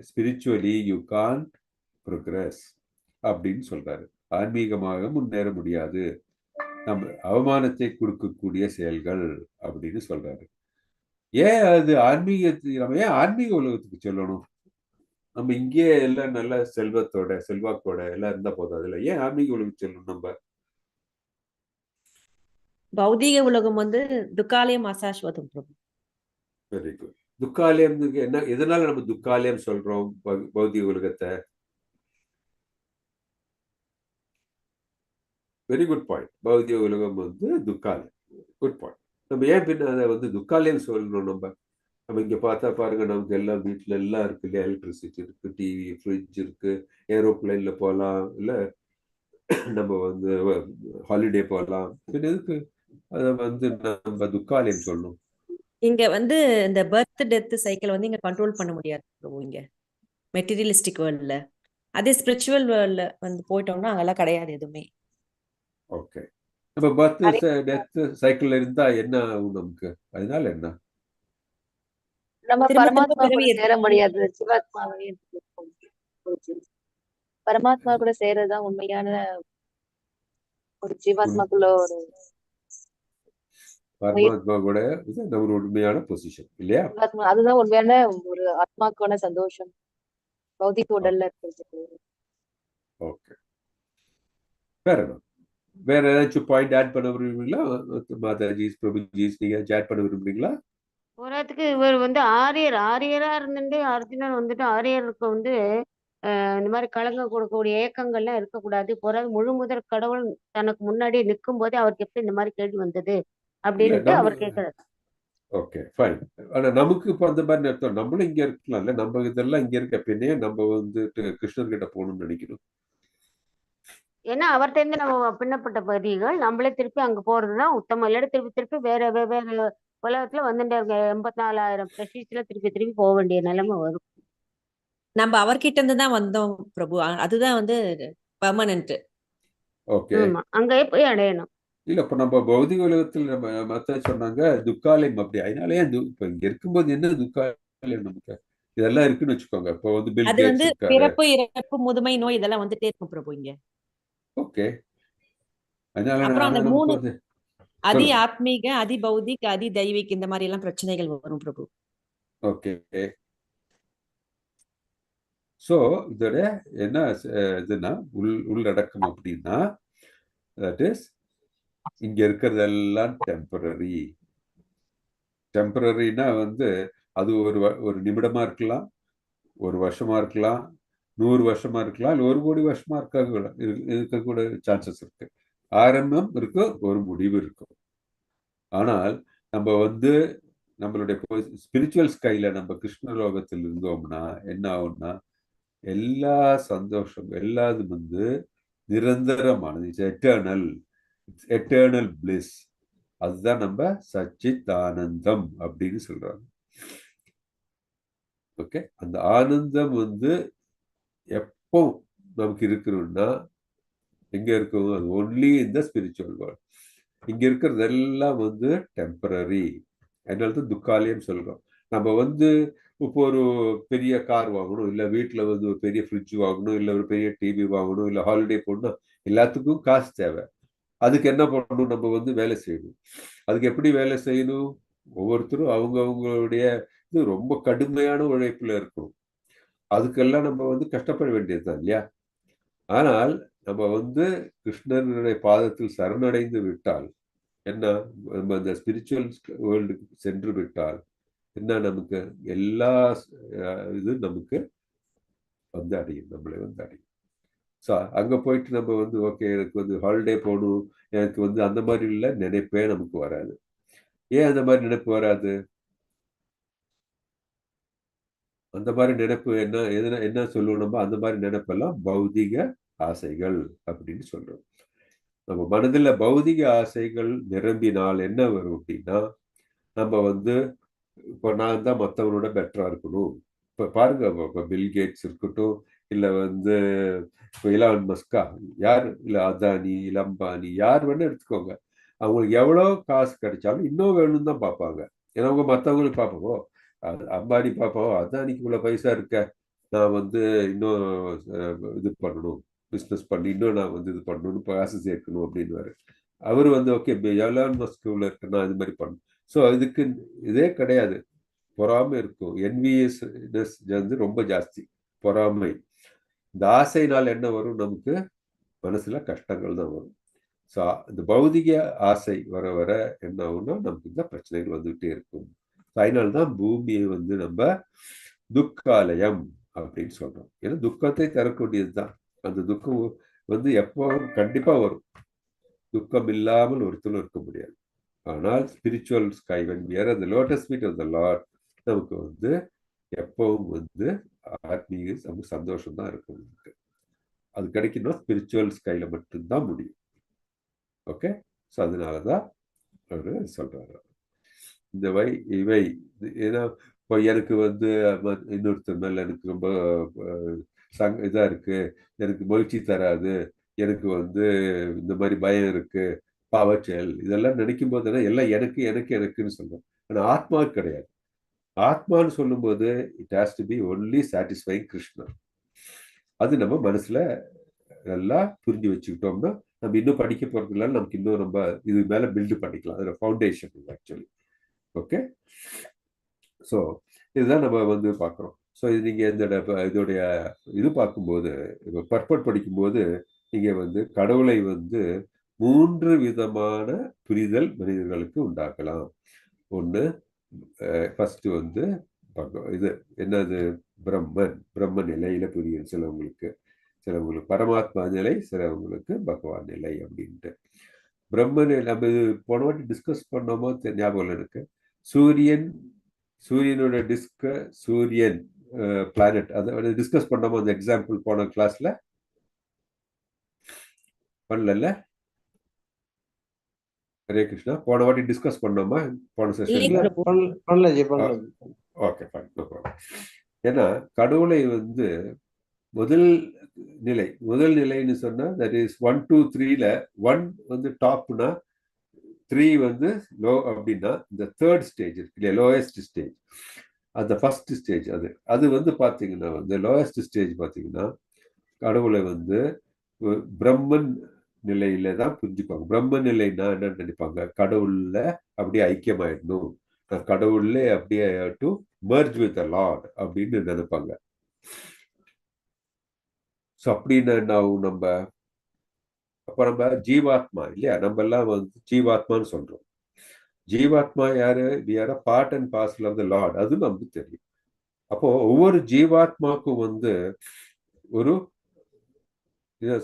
spiritually you can't progress அப்படின்னு சொல்றாரு. ஆன்மீகமாக முன்னேற முடியாது, நம்ம அவமானத்தை கொடுக்கக்கூடிய செயல்கள் அப்படின்னு சொல்றாரு. ஏன் அது நம்ம ஏன் ஆன்மீக உலகத்துக்கு சொல்லணும்? நம்ம இங்கே எல்லாம் நல்ல செல்வத்தோட செல்வாக்கோட எல்லாம் இருந்தா போதும். அதுல ஏன் ஆன்மீக உலகம் சொல்லணும்? நம்ம பௌதீக உலகம் துக்காலயம் அசாஸ்வதம். Very good. துக்காலயம் என்ன, எதனால நம்ம துக்காலயம் சொல்றோம் பௌதீக உலகத்தை? Very good point. பௌதிக உலகம் வந்து துக்காலயம். Good point. நம்ம ஏன் பின்ன அதை வந்து துக்காலயம் சொல்லணும்? நம்ம இங்க பார்த்தா பாருங்க, நமக்கு எல்லாம் வீட்டுல எல்லாம் இருக்கு இல்லையா? எலக்ட்ரிசிட்டி இருக்கு, டிவி, ஃப்ரிட்ஜ் இருக்கு, ஏரோப்ளைன்ல போகலாம், இல்ல நம்ம வந்து ஹாலிடே போகலாம். பின்ன எதுக்கு அதை வந்து நம்ம துக்காலயம் சொல்லணும்? இங்க வந்து இந்த பர்த் டெத் சைக்கிள் வந்து இங்க கண்ட்ரோல் பண்ண முடியாது பிரபு. இங்க மெட்டீரியலிஸ்டிக் வேர்ல்ட்ல. அதே ஸ்பிரிச்சுவல் வேர்ல்ட்ல வந்து போயிட்டோம்னா அங்கெல்லாம் கிடையாது எதுவுமே. ஓகே. நம்ம பர்த் டெத் சைக்கிள் இருந்தா என்ன ஆகும் நமக்கு? அதனால என்ன? நம்ம திரும்ப திரும்ப பரமாத்மா பிறவி கூட சேர முடியாது. ஜீவாத்மாவே இருக்கும். பரமாத்மா கூட சேர்றதுதான் உண்மையான ஒரு ஜீவாத்மாக்குள்ள ஒரு பரமாத்மா கூட ஒரு உண்மையான பொசிஷன் இல்லையா? ஜீவாத்மா அதுதான் உண்மையான ஒரு ஆத்மாக்கான சந்தோஷம் பௌதிக உடல்ல இருக்கிறது. ஓகே. வேற என்ன? வேற ஏதாச்சும் பாயிண்ட் ஆட் பண்ண விரும்புறீங்களா? மாதாஜி, பிரபுஜி, நீங்க ஆட் பண்ண விரும்புறீங்களா? போராத்துக்கு இவர் வந்து ஆரியரா இருந்துட்டு அர்ஜுனன் வந்துட்டு ஆரியருக்கு வந்து இந்த மாதிரி கலங்க கொடுக்கக்கூடிய ஏக்கங்கள்லாம் இருக்கக்கூடாது. போராது முழு முதற் கடவுள் தனக்கு முன்னாடி நிற்கும் போதே அவருக்கு எப்படி இந்த மாதிரி கேள்வி வந்தது இல்ல அப்படின்னுட்டு நம்ம அவர் கேட்கிறார். Okay fine. ஆனா நமக்கு இப்போ அந்த மாதிரி அர்த்தம், நம்மளும் இங்க இருக்கலாம்ல. நம்ம இதெல்லாம் இங்க இருக்க பின்னே நம்ம வந்துட்டு கிருஷ்ணர் கிட்ட போகணும்னு நினைக்கணும். ஏன்னா அவர்கிட்ட இருந்து நம்ம பின்னப்பட்ட பதிகள் நம்மளே திருப்பி அங்க போறதுதான் உத்தமம். இல்லாட்டி திருப்பி திருப்பி வேற வெவ்வேறு உலகத்துல வந்துட்டே இருக்க 84,000 பிரசிஸ்ல திருப்பி திருப்பி போக வேண்டிய நிலைமை வரும். நம்ம அவர்கிட்ட இருந்து தான் வந்தோம் பிரபு. அதுதான் வந்து பெர்மனன்ட். ஓகே. ஆமா, அங்கேயே போய் அடையணும். இல்ல இப்ப நம்ம பௌதிக உலகத்தில் நம்ம மத்த சொன்னாங்க துக்காலயம் அப்படி. அதனால ஏன் இப்ப இங்க இருக்கும்போது என்ன துக்காலயம் நமக்கு? இதெல்லாம் இருக்குன்னு வச்சுக்கோங்க. இப்போ வந்து பில் அது வந்து கேட்ஸ் இருக்காரு. பிறப்பு, இறப்பு, முதுமை, நோய் இதெல்லாம் வந்துட்டே இருக்கும் பிரபு இங்க. ஓகே. அதனால அப்புறம் அந்த நமக்கு 3 வந்து அதி சொல்லுங்க. ஆத்மீக, அதி பௌதிக், அதி தெய்வீக் இந்த மாதிரி எல்லாம் பிரச்சனைகள் வரும் பிரபு. ஓகே. ஸோ இதோட என்ன இதுன்னா உள்ளடக்கம் அப்படின்னா, தட் இஸ் இங்க இருக்கிறதெல்லாம் டெம்பரரி. டெம்பரரினா வந்து அது ஒரு நிமிடமா இருக்கலாம், ஒரு வருஷமா இருக்கலாம், 100 வருஷமா இருக்கலாம், இல்லை 1 கோடி வருஷமா இருக்கக்கூட சான்சஸ் இருக்கு. ஆரம்பம் இருக்கும், ஒரு முடிவு இருக்கும். ஆனால் நம்ம வந்து நம்மளுடைய ஸ்பிரிச்சுவல் ஸ்கைல நம்ம கிருஷ்ண லோகத்தில் இருந்தோம்னா என்ன ஆகும்னா, எல்லா சந்தோஷம் எல்லாதும் வந்து நிரந்தரமானது. Eternal bliss. அதுதான் நம்ம சச்சித் ஆனந்தம் அப்படின்னு சொல்றாங்க. ஓகே. அந்த ஆனந்தம் வந்து எப்போ நமக்கு இருக்கணும்னா எங்க இருக்கும்? அது ஒன்லி இந்த ஸ்பிரிச்சுவல் வேர்ல்ட். இங்க இருக்கிறதெல்லாம் வந்து டெம்பரரி. அதனால துக்காலயம் சொல்றோம். நம்ம வந்து இப்போ ஒரு பெரிய கார் வாங்கணும், இல்லை வீட்டில் வந்து ஒரு பெரிய ஃப்ரிட்ஜ் வாங்கணும், இல்லை ஒரு பெரிய டிவி வாங்கணும், இல்லை ஹாலிடே போகணும், எல்லாத்துக்கும் காசு தேவை. அதுக்கு என்ன பண்ணணும்? நம்ம வந்து வேலை செய்யணும். அதுக்கு எப்படி வேலை செய்யணும்? ஒவ்வொருத்தரும் அவங்களுடைய இது ரொம்ப கடுமையான உழைப்புல இருக்கணும். அதுக்கெல்லாம் நம்ம வந்து கஷ்டப்பட வேண்டியதுதான் இல்லையா? ஆனால் நம்ம வந்து கிருஷ்ணனுடைய பாதத்தில் சரணடைந்து விட்டால் என்ன, நம்ம அந்த ஸ்பிரிச்சுவல் வேர்ல்டுக்கு சென்று விட்டால் என்ன, நமக்கு எல்லா இது நமக்கு வந்து அடையும், நம்மளை வந்து அடையும். ஸோ அங்கே போயிட்டு நம்ம வந்து ஓகே எனக்கு வந்து ஹாலிடே போகணும், எனக்கு வந்து அந்த மாதிரி இல்லை நினைப்பே நமக்கு வராது. ஏன் அந்த மாதிரி நினைப்பு வராது? அந்த மாதிரி நினைப்பு என்ன சொல்லுவோம் நம்ம? அந்த மாதிரி நினைப்பெல்லாம் பௌதிக ஆசைகள் அப்படின்னு சொல்றோம். நம்ம மனதில் பௌதிக ஆசைகள் நிரம்பினால் என்ன வரும் அப்படின்னா, நம்ம வந்து இப்போ நான் தான் மற்றவனோட பெட்டரா இருக்கணும். இப்போ பாருங்க, இப்போ பில்கேட்ஸ் இருக்கட்டும், இல்லை வந்து இப்போ இலான் மஸ்கா, யார், இல்லை அதானி, இல்லை அம்பானி, யார் வேணா எடுத்துக்கோங்க. அவங்களுக்கு எவ்வளோ காசு கிடைச்சாலும் இன்னும் வேணும்னு தான் பார்ப்பாங்க. ஏன்னா அவங்க மற்றவங்களுக்கு பார்ப்போம், அம்பானி பார்ப்போம், அதானிக்கு இவ்வளோ பைசா இருக்க, நான் வந்து இன்னும் இது பண்ணணும், பிஸ்னஸ் பண்ணி இன்னும் நான் வந்து இது பண்ணணும்னு காசு சேர்க்கணும் அப்படின்னு. அவர் வந்து ஓகே எலான் மஸ்க் உள்ள இருக்கு, நான் இது மாதிரி பண்ணணும். ஸோ இதுக்கு இதே கிடையாது, பொறாமை இருக்கும். என்விஎஸ்னஸ் வந்து ரொம்ப ஜாஸ்தி, பொறாமை. இந்த ஆசைனால் என்ன வரும்? நமக்கு மனசுல கஷ்டங்கள் தான் வரும். ஸோ இந்த பௌதிக ஆசை வர வர என்ன ஆகும்னா நமக்கு இந்த பிரச்சனைகள் வந்துகிட்டே இருக்கும். அதனால்தான் பூமியை வந்து நம்ம துக்காலயம் அப்படின்னு சொல்றோம். ஏன்னா துக்கத்தை தரக்கூடியது தான். அந்த துக்கம் வந்து எப்போ கண்டிப்பா வரும். துக்கம் இல்லாமல் ஒருத்தரும் இருக்க முடியாது. ஆனால் spiritual sky when we are at the lotus feet of the Lord, நமக்கு வந்து எப்பவும் வந்து ஆத்மீக சந்தோஷம் தான் இருக்கும். அது கிடைக்கணும் ஸ்பிரிச்சுவல் ஸ்கைல மட்டும்தான் முடியும். ஓகே, ஸோ அதனாலதான் அவரு சொல்றாரு இந்த இவை. ஏன்னா இப்போ எனக்கு வந்து இன்னொருத்தர் மேல எனக்கு ரொம்ப இதா இருக்கு, எனக்கு மகிழ்ச்சி தராது, எனக்கு வந்து இந்த மாதிரி பயம் இருக்கு, பாவச்செயல், இதெல்லாம் நினைக்கும் போது எல்லாம் எனக்கு எனக்கு எனக்குன்னு சொல்றோம். ஆனா ஆத்மாவுக்கு கிடையாது. ஆத்மான்னு சொல்லும்போது it has to be only satisfying Krishna. அது நம்ம மனசுல நல்லா புரிஞ்சு வச்சுக்கிட்டோம்னா நம்ம இன்னும் படிக்க போறதுனால நமக்கு இன்னும் ரொம்ப இது மேல பில்டு பண்ணிக்கலாம். அதோட ஃபவுண்டேஷன் ஆக்சுவலி. ஓகே, ஸோ இதுதான் நம்ம வந்து பார்க்குறோம். ஸோ இது நீங்கள் இதோடைய இது பார்க்கும்போது, இப்போ பர்பட் படிக்கும்போது நீங்கள் வந்து கடவுளை வந்து 3 விதமான புரிதல் மனிதர்களுக்கு உண்டாக்கலாம். ஒன்று, ஃபர்ஸ்ட் வந்து இது என்னது, பிரம்ம நிலையில புரியும் சிலவங்களுக்கு, சிலவங்களுக்கு பரமாத்மா நிலை, சிலவங்களுக்கு பகவான் நிலை அப்படின்ட்டு. பிரம்ம நிலை நம்ம போன வாட்டி டிஸ்கஸ் பண்ணோமோ ஞாபகம் எனக்கு. சூரியனோட டிஸ்க், சூரியன் பிளானட், அதை டிஸ்கஸ் பண்ணோமோ அந்த எக்ஸாம்பிள் போன கிளாஸ்ல பண்ணல. ஹரே கிருஷ்ணா, போன வாட்டி டிஸ்கஸ் பண்ணோமா போன செஷன்ல? Okay, fine, no problem. ஏன்னா கடவுளை வந்து முதல் நிலைன்னு சொன்னா தட் இஸ் 1 2 3ல 1 வந்து டாப்னா 3 வந்து லோ அப்படின்னா இந்த தேர்ட் ஸ்டேஜ் இருக்கு இல்லையா, லோயஸ்ட் ஸ்டேஜ், அந்த ஃபர்ஸ்ட் ஸ்டேஜ். அது வந்து பார்த்தீங்கன்னா வந்து லோயஸ்ட் ஸ்டேஜ் பார்த்தீங்கன்னா கடவுளை வந்து பிரம்மன் நிலையில தான் புரிஞ்சுப்பாங்க. பிரம்ம நிலைன்னா என்ன நினைப்பாங்க, கடவுள்ல அப்படியே ஐக்கியமாயிடணும், கடவுள்ல அப்படியே to merge with the lord அப்படின்னு நினைப்பாங்க. ஸோ அப்படின்னு நம்ம அப்ப நம்ம ஜீவாத்மா இல்லையா, நம்ம எல்லாம் வந்து ஜீவாத்மான்னு சொல்றோம். ஜீவாத்மா யாரு? we are a part and parcel of the Lord. அது நமக்கு தெரியும். அப்போ ஒவ்வொரு ஜீவாத்மாக்கும் வந்து ஒரு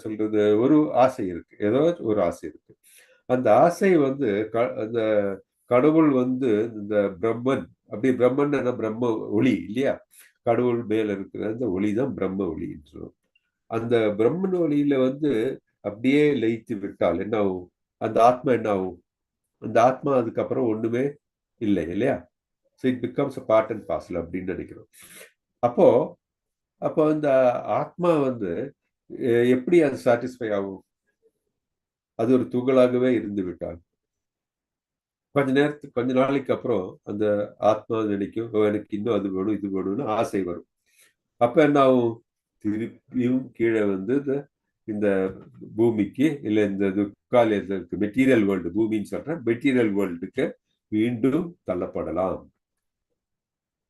சொல்றது ஒரு ஆசை இருக்கு, ஏதோ ஒரு ஆசை இருக்கு. அந்த ஆசை வந்து அந்த கடவுள் வந்து இந்த பிரம்மன், அப்படி பிரம்மன் பிரம்ம ஒளி இல்லையா, கடவுள் மேல இருக்கிற அந்த ஒளி தான் பிரம்ம ஒளி என்றோம். அந்த பிரம்மன் ஒளியில வந்து அப்படியே லயித்து விட்டால் என்ன ஆகும், அந்த ஆத்மா என்ன ஆகும், அந்த ஆத்மா அதுக்கப்புறம் ஒண்ணுமே இல்லை இல்லையா. So it becomes a part and parcel அப்படின்னு நினைக்கிறோம். அப்போ அந்த ஆத்மா வந்து எப்படி அது சாட்டிஸ்ஃபை ஆகும்? அது ஒரு துகளாகவே இருந்து விட்டால் கொஞ்ச நாளைக்கு அப்புறம் அந்த ஆத்மா நினைக்கும், எனக்கு இன்னும் அது வேணும் இது வேணும்னு ஆசை வரும். அப்ப என்ன ஆகும், திருப்பியும் கீழே வந்து இந்த பூமிக்கு இல்லை இந்த துக்காலயத்திற்கு, மெட்டீரியல் வேர்ல்டு, பூமின்னு சொல்றேன், மெட்டீரியல் வேர்ல்டுக்கு மீண்டும் தள்ளப்படலாம்.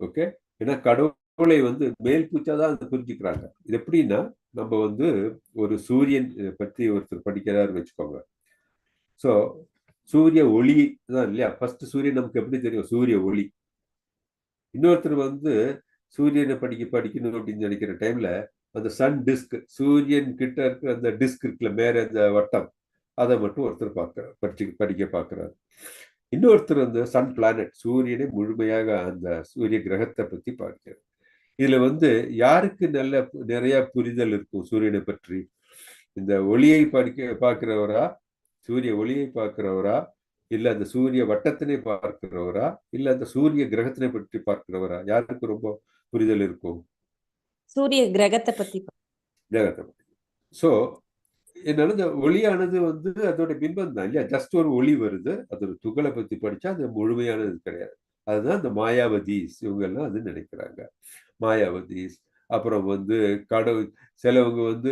ஓகே, ஏன்னா கடவுளை வந்து மேல் பூச்சாதான் அதை புரிஞ்சுக்கிறாங்க. இது எப்படின்னா, நம்ம வந்து ஒரு சூரியன் பற்றி ஒருத்தர் படிக்கிறாருன்னு வச்சுக்கோங்க. ஸோ சூரிய ஒளி தான் இல்லையா, ஃபர்ஸ்ட் சூரியன் நமக்கு எப்படி தெரியும், சூரிய ஒளி. இன்னொருத்தர் வந்து சூரியனை படிக்கணும் அப்படின்னு நினைக்கிற டைம்ல அந்த சன் டிஸ்க், சூரியன் கிட்ட இருக்கிற அந்த டிஸ்க் இருக்குல்ல, மேல அந்த வட்டம், அதை மட்டும் ஒருத்தர் படிக்க பார்க்கிறார். இன்னொருத்தர் அந்த சன் பிளானட், சூரியனை முழுமையாக அந்த சூரிய கிரகத்தை பத்தி பார்க்கிறார். இதுல வந்து யாருக்கு நிறைய புரிதல் இருக்கும் சூரியனை பற்றி? இந்த ஒளியை பார்க்கிறவரா, சூரிய ஒளியை பார்க்கிறவரா, இல்ல அந்த சூரிய வட்டத்தினை பார்க்கிறவரா, இல்ல அந்த சூரிய கிரகத்தினை பற்றி பார்க்கிறவரா? யாருக்கு ரொம்ப புரிதல் இருக்கும்? சூரிய கிரகத்தை பத்தி. ஸோ என்னன்னா இந்த ஒளியானது வந்து அதோட பிம்பம் தான் இல்லையா, ஜஸ்ட் ஒரு ஒளி வருது, அது ஒரு துகளை பத்தி படிச்சா அது முழுமையானது கிடையாது. அதுதான் இந்த மாயாவதீஸ் இவங்க எல்லாம் அது நினைக்கிறாங்க, மாயாவதீஸ். அப்புறம் வந்து கடவுள், சிலவங்க வந்து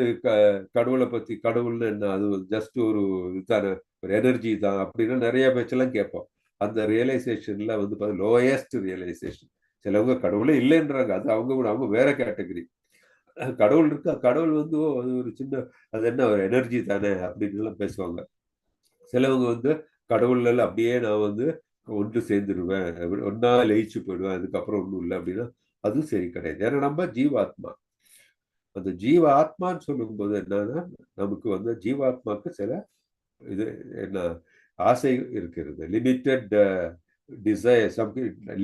கடவுளை பத்தி, கடவுள்னு என்ன, அது ஜஸ்ட் ஒரு இதுதான, ஒரு எனர்ஜி தான் அப்படின்னு நிறைய பேச்செல்லாம் கேட்போம். அந்த ரியலைசேஷன்ல வந்து லோயஸ்ட் ரியலைசேஷன். சிலவங்க கடவுளே இல்லைன்றாங்க, அது அவங்க வேற கேட்டகரி. கடவுள் இருக்கா, கடவுள் வந்து அது ஒரு சின்ன, அது என்ன ஒரு எனர்ஜி தானே அப்படின்னு எல்லாம் பேசுவாங்க. சிலவங்க வந்து கடவுள்ல அப்படியே நான் வந்து ஒன்று சேர்ந்துருவேன், ஒன்னா லயிச்சு போயிடுவேன், அதுக்கப்புறம் ஒன்றும் இல்லை அப்படின்னா அதுவும் சரி கிடையாது. ஏன்னா நம்ம ஜீவாத்மா, அந்த ஜீவ ஆத்மான்னு சொல்லும்போது என்னன்னா, நமக்கு வந்து ஜீவாத்மாவுக்கு சில இது என்ன ஆசை இருக்கிறது, லிமிட்டட் டிசைர்,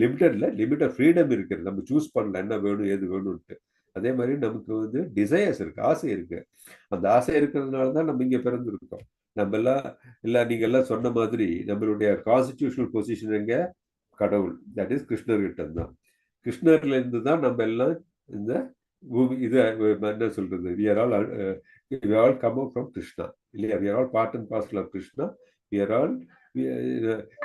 லிமிட்டட் ஃப்ரீடம் இருக்கிறது. நம்ம சூஸ் பண்ணல என்ன வேணும் ஏது வேணும்ட்டு. அதே மாதிரி நமக்கு வந்து டிசைர்ஸ் இருக்கு, ஆசை இருக்கு. அந்த ஆசை இருக்கிறதுனால தான் நம்ம இங்க பிறந்திருக்கோம். நம்ம எல்லாம் நீங்க எல்லாம் சொன்ன மாதிரி நம்மளுடைய கான்ஸ்டிடியூஷனல் பொசிஷன் எங்க? கடவுள், தட் இஸ் கிருஷ்ணர்கிட்ட தான். கிருஷ்ணர்ல இருந்து தான் நம்ம எல்லாம் இந்த பூமி இது என்ன சொல்றது, we are all come out from Krishna இல்லையா? we are all part and parcel of Krishna. we are all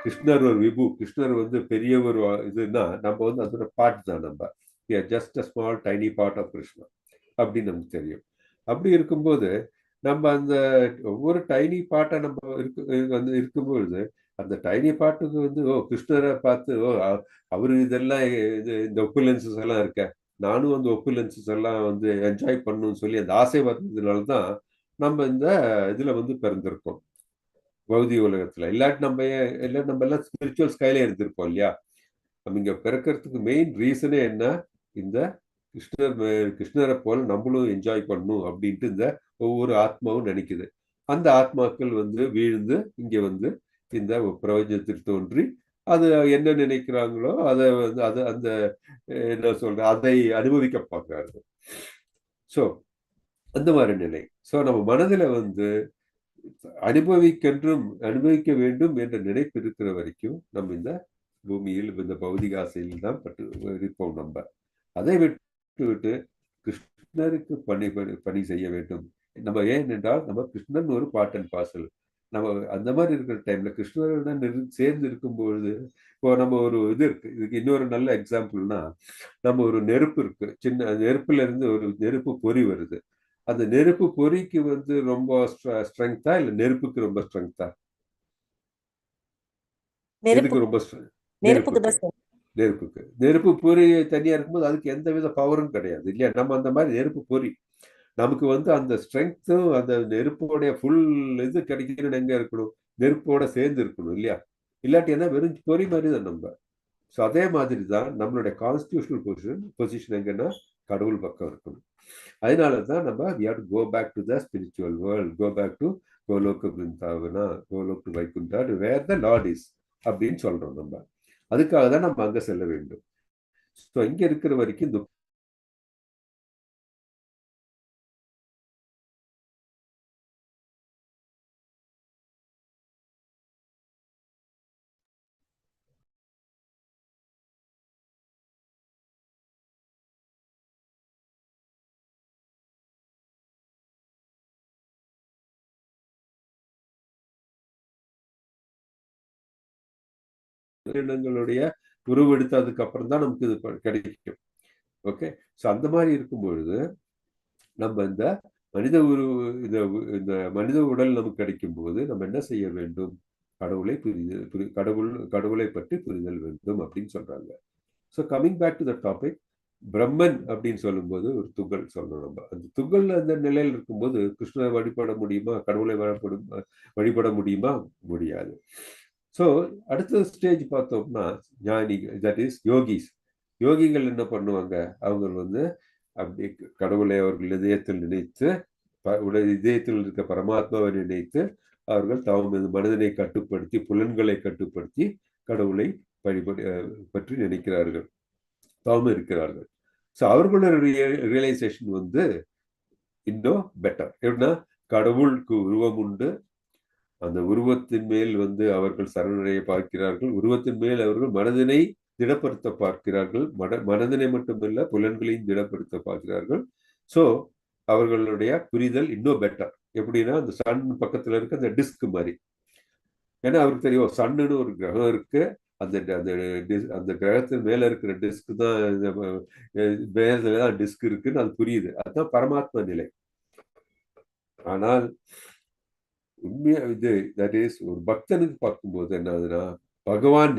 கிருஷ்ணர் ஒரு விபு, கிருஷ்ணர் வந்து பெரிய ஒரு இதுன்னா நம்ம வந்து அதோட பார்ட் தான். நம்ம we are just a small tiny part of Krishna அப்படின்னு நமக்கு தெரியும். அப்படி இருக்கும்போது நம்ம அந்த ஒவ்வொரு டைனி பார்ட்டை நம்ம இருக்கும்பொழுது அந்த டைனி பார்ட்டுக்கு வந்து கிருஷ்ணரை பார்த்து அவரு இதெல்லாம் இந்த ஒப்புலன்சஸ் எல்லாம் இருக்க, நானும் அந்த ஒப்புலன்சஸ் எல்லாம் வந்து என்ஜாய் பண்ணணும்னு சொல்லி அந்த ஆசை வர்றதுனால தான் நம்ம இந்த இதுல வந்து பிறந்திருக்கோம் பௌதிக உலகத்துல. இல்லாட்டி நம்ம எல்லாம் ஸ்பிரிச்சுவல் ஸ்கைல இருந்திருப்போம் இல்லையா? நம்ம இங்க பிறக்கிறதுக்கு மெயின் ரீசனே என்ன? இந்த கிருஷ்ணரை போல நம்மளும் என்ஜாய் பண்ணணும் அப்படின்ட்டு இந்த ஒவ்வொரு ஆத்மாவும் நினைக்குது. அந்த ஆத்மாக்கள் வந்து வீழ்ந்து இங்க வந்து இந்த பிரபஞ்சத்தில் தோன்றி அது என்ன நினைக்கிறாங்களோ அதை வந்து அந்த என்ன சொல்ற அதை அனுபவிக்க பார்க்கிறார்கள். ஸோ அந்த மாதிரி நிலை. ஸோ நம்ம மனதில் வந்து அனுபவிக்க வேண்டும் என்ற நினைப்பு இருக்கிற வரைக்கும் நம்ம இந்த பூமியில் இந்த பௌதிக ஆசையில் தான் இருப்போம். நம்ம அதை விட்டு கிருஷ்ணருக்கு பணி செய்ய வேண்டும். நம்ம ஏன் என்றால் நம்ம கிருஷ்ணன் ஒரு பார்ட் அண்ட் பார்சல். நம்ம அந்த மாதிரி இருக்கிற டைம்ல கிருஷ்ணருடன் சேர்ந்து இருக்கும்பொழுது இப்போ நம்ம ஒரு இது இருக்கு. இதுக்கு இன்னொரு நல்ல எக்ஸாம்பிள்னா, நம்ம ஒரு நெருப்பு இருக்கு, சின்ன நெருப்புல இருந்து ஒரு நெருப்பு பொறி வருது. அந்த நெருப்பு பொறிக்கு வந்து ரொம்ப ஸ்ட்ரெங்தா இல்ல நெருப்புக்கு ரொம்ப ஸ்ட்ரெங்தா? எதுக்கு ரொம்ப நெருப்புக்கு. நெருப்பு பொறி தனியா இருக்கும்போது அதுக்கு எந்த வித பவரும் கிடையாது இல்லையா? நம்ம அந்த மாதிரி நெருப்பு பொறி நமக்கு வந்து அந்த ஸ்ட்ரெங்த்தும் அந்த நெருப்போடைய ஃபுல் இது கிடைக்கணும்னு எங்க இருக்கணும்? நெருப்போட சேர்ந்து இருக்கணும் இல்லையா? இல்லாட்டி என்ன வெறும் பொறி மாதிரி தான் நம்ம. ஸோ அதே மாதிரி தான் நம்மளுடைய கான்ஸ்டிடியூஷனல் பொசிஷன் எங்கன்னா கடவுள் பக்கம் இருக்கணும். அதனால தான் நம்ம we have to go back to the spiritual world, go back to கோலோக பிருந்தாவனா, கோலோக Vaikuntha, where the Lord is அப்படின்னு சொல்றோம். நம்ம அதுக்காக தான் நம்ம அங்க செல்ல வேண்டும். ஸோ இங்க இருக்கிற வரைக்கும் இந்த எண்ணங்களுடைய உருவெடுத்ததுக்கு அப்புறம் தான் நமக்கு இது கிடைக்கும். ஓகே, ஸோ அந்த மாதிரி இருக்கும் பொழுது நம்ம இந்த மனித உடல் நமக்கு கிடைக்கும் போது நம்ம என்ன செய்ய வேண்டும்? கடவுளை பற்றி புரிதல் வேண்டும் அப்படின்னு சொல்றாங்க. So coming back to the topic, பிரம்மன் அப்படின்னு சொல்லும்போது ஒரு துகள் சொல்லணும். நம்ம அந்த துகள் அந்த நிலையில் இருக்கும்போது கிருஷ்ணரை வழிபட முடியுமா? கடவுளை வழிபட முடியுமா? முடியாது. ஸோ அடுத்த ஸ்டேஜ் பார்த்தோம்னா ஞானிகள், தட் இஸ் யோகிகள் என்ன பண்ணுவாங்க? அவங்க வந்து அப்படி கடவுளை அவர்கள் இதயத்தில் நினைத்து, இதயத்தில் இருக்க பரமாத்மாவை நினைத்து அவர்கள் மனதினை கட்டுப்படுத்தி, புலன்களை கட்டுப்படுத்தி கடவுளை பற்றி நினைக்கிறார்கள், தாமும் இருக்கிறார்கள். ஸோ அவர்களுடைய ரியலைசேஷன் வந்து இன்னும் பெட்டர். எப்படின்னா, கடவுளுக்கு உருவம் உண்டு, அந்த உருவத்தின் மேல் வந்து அவர்கள் சரணடைய பார்க்கிறார்கள், உருவத்தின் மேல் அவர்கள் மனதினை திடப்படுத்த பார்க்கிறார்கள், மனதினை மட்டுமல்ல புலன்களையும் திடப்படுத்த பார்க்கிறார்கள். ஸோ அவர்களுடைய புரிதல் இன்னும் பெட்டர். எப்படின்னா, அந்த சன் பக்கத்துல இருக்க அந்த டிஸ்க் மாதிரி. ஏன்னா அவருக்கு தெரியும் சன்னுன்னு ஒரு கிரகம் இருக்கு, அந்த கிரகத்தின் மேல இருக்கிற டிஸ்க் தான் மேலதான் டிஸ்க் இருக்குன்னு அது புரியுது. அதுதான் பரமாத்மா நிலை. ஆனால் உண்மையா இது தட் இஸ் ஒரு பக்தனுக்கு பார்க்கும்போது என்ன ஆகுதுன்னா பகவான்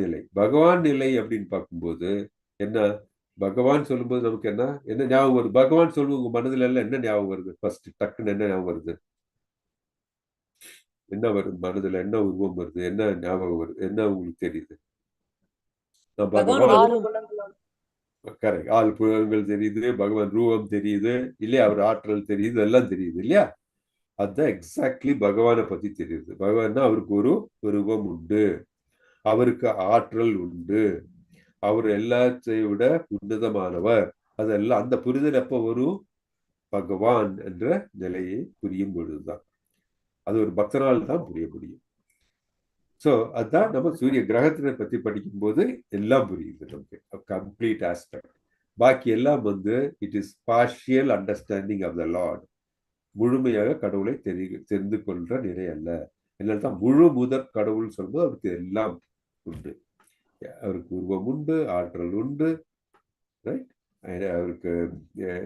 நிலை அப்படின்னு பார்க்கும்போது என்ன, பகவான் சொல்லும்போது நமக்கு என்ன ஞாபகம் வருது? பகவான் சொல்லுவோம் உங்க மனதுல எல்லாம் என்ன ஞாபகம் வருது? ஃபர்ஸ்ட் டக்குன்னு என்ன ஞாபகம் வருது? என்ன வருது மனதுல? என்ன உருவம் வருது? என்ன ஞாபகம் வருது? என்ன உங்களுக்கு தெரியுது? கரெக்ட், ஆள் புலன்கள் தெரியுது, பகவான் ரூபம் தெரியுது இல்லையா, அவர் ஆற்றல் தெரியுது, எல்லாம் தெரியுது இல்லையா? அதுதான் எக்ஸாக்ட்லி பகவானை பத்தி தெரியுது. பகவான்னா அவருக்கு ஒரு உருவம் உண்டு, அவருக்கு ஆற்றல் உண்டு, அவர் எல்லாத்தையும் விட உன்னதமானவர். அதெல்லாம் அந்த புரிதல் எப்ப வரும்? பகவான் என்ற நிலையை புரியும் பொழுதுதான். அது ஒரு பக்தனால் தான் புரிய முடியும். ஸோ அதுதான் நம்ம சூரிய கிரகத்தினை பத்தி படிக்கும் போது எல்லாம் புரியுது நமக்கு, கம்ப்ளீட் ஆஸ்பெக்ட். பாக்கி எல்லாம் வந்து it is partial understanding of the lord. முழுமையாக கடவுளை தெரிந்து கொள்ற நிலை அல்ல. என்னால் தான் முழு முதற் கடவுள் சொல்லும்போது அவருக்கு எல்லாம் உண்டு. அவருக்கு உருவம் உண்டு, ஆற்றல் உண்டு, ரைட்? அவருக்கு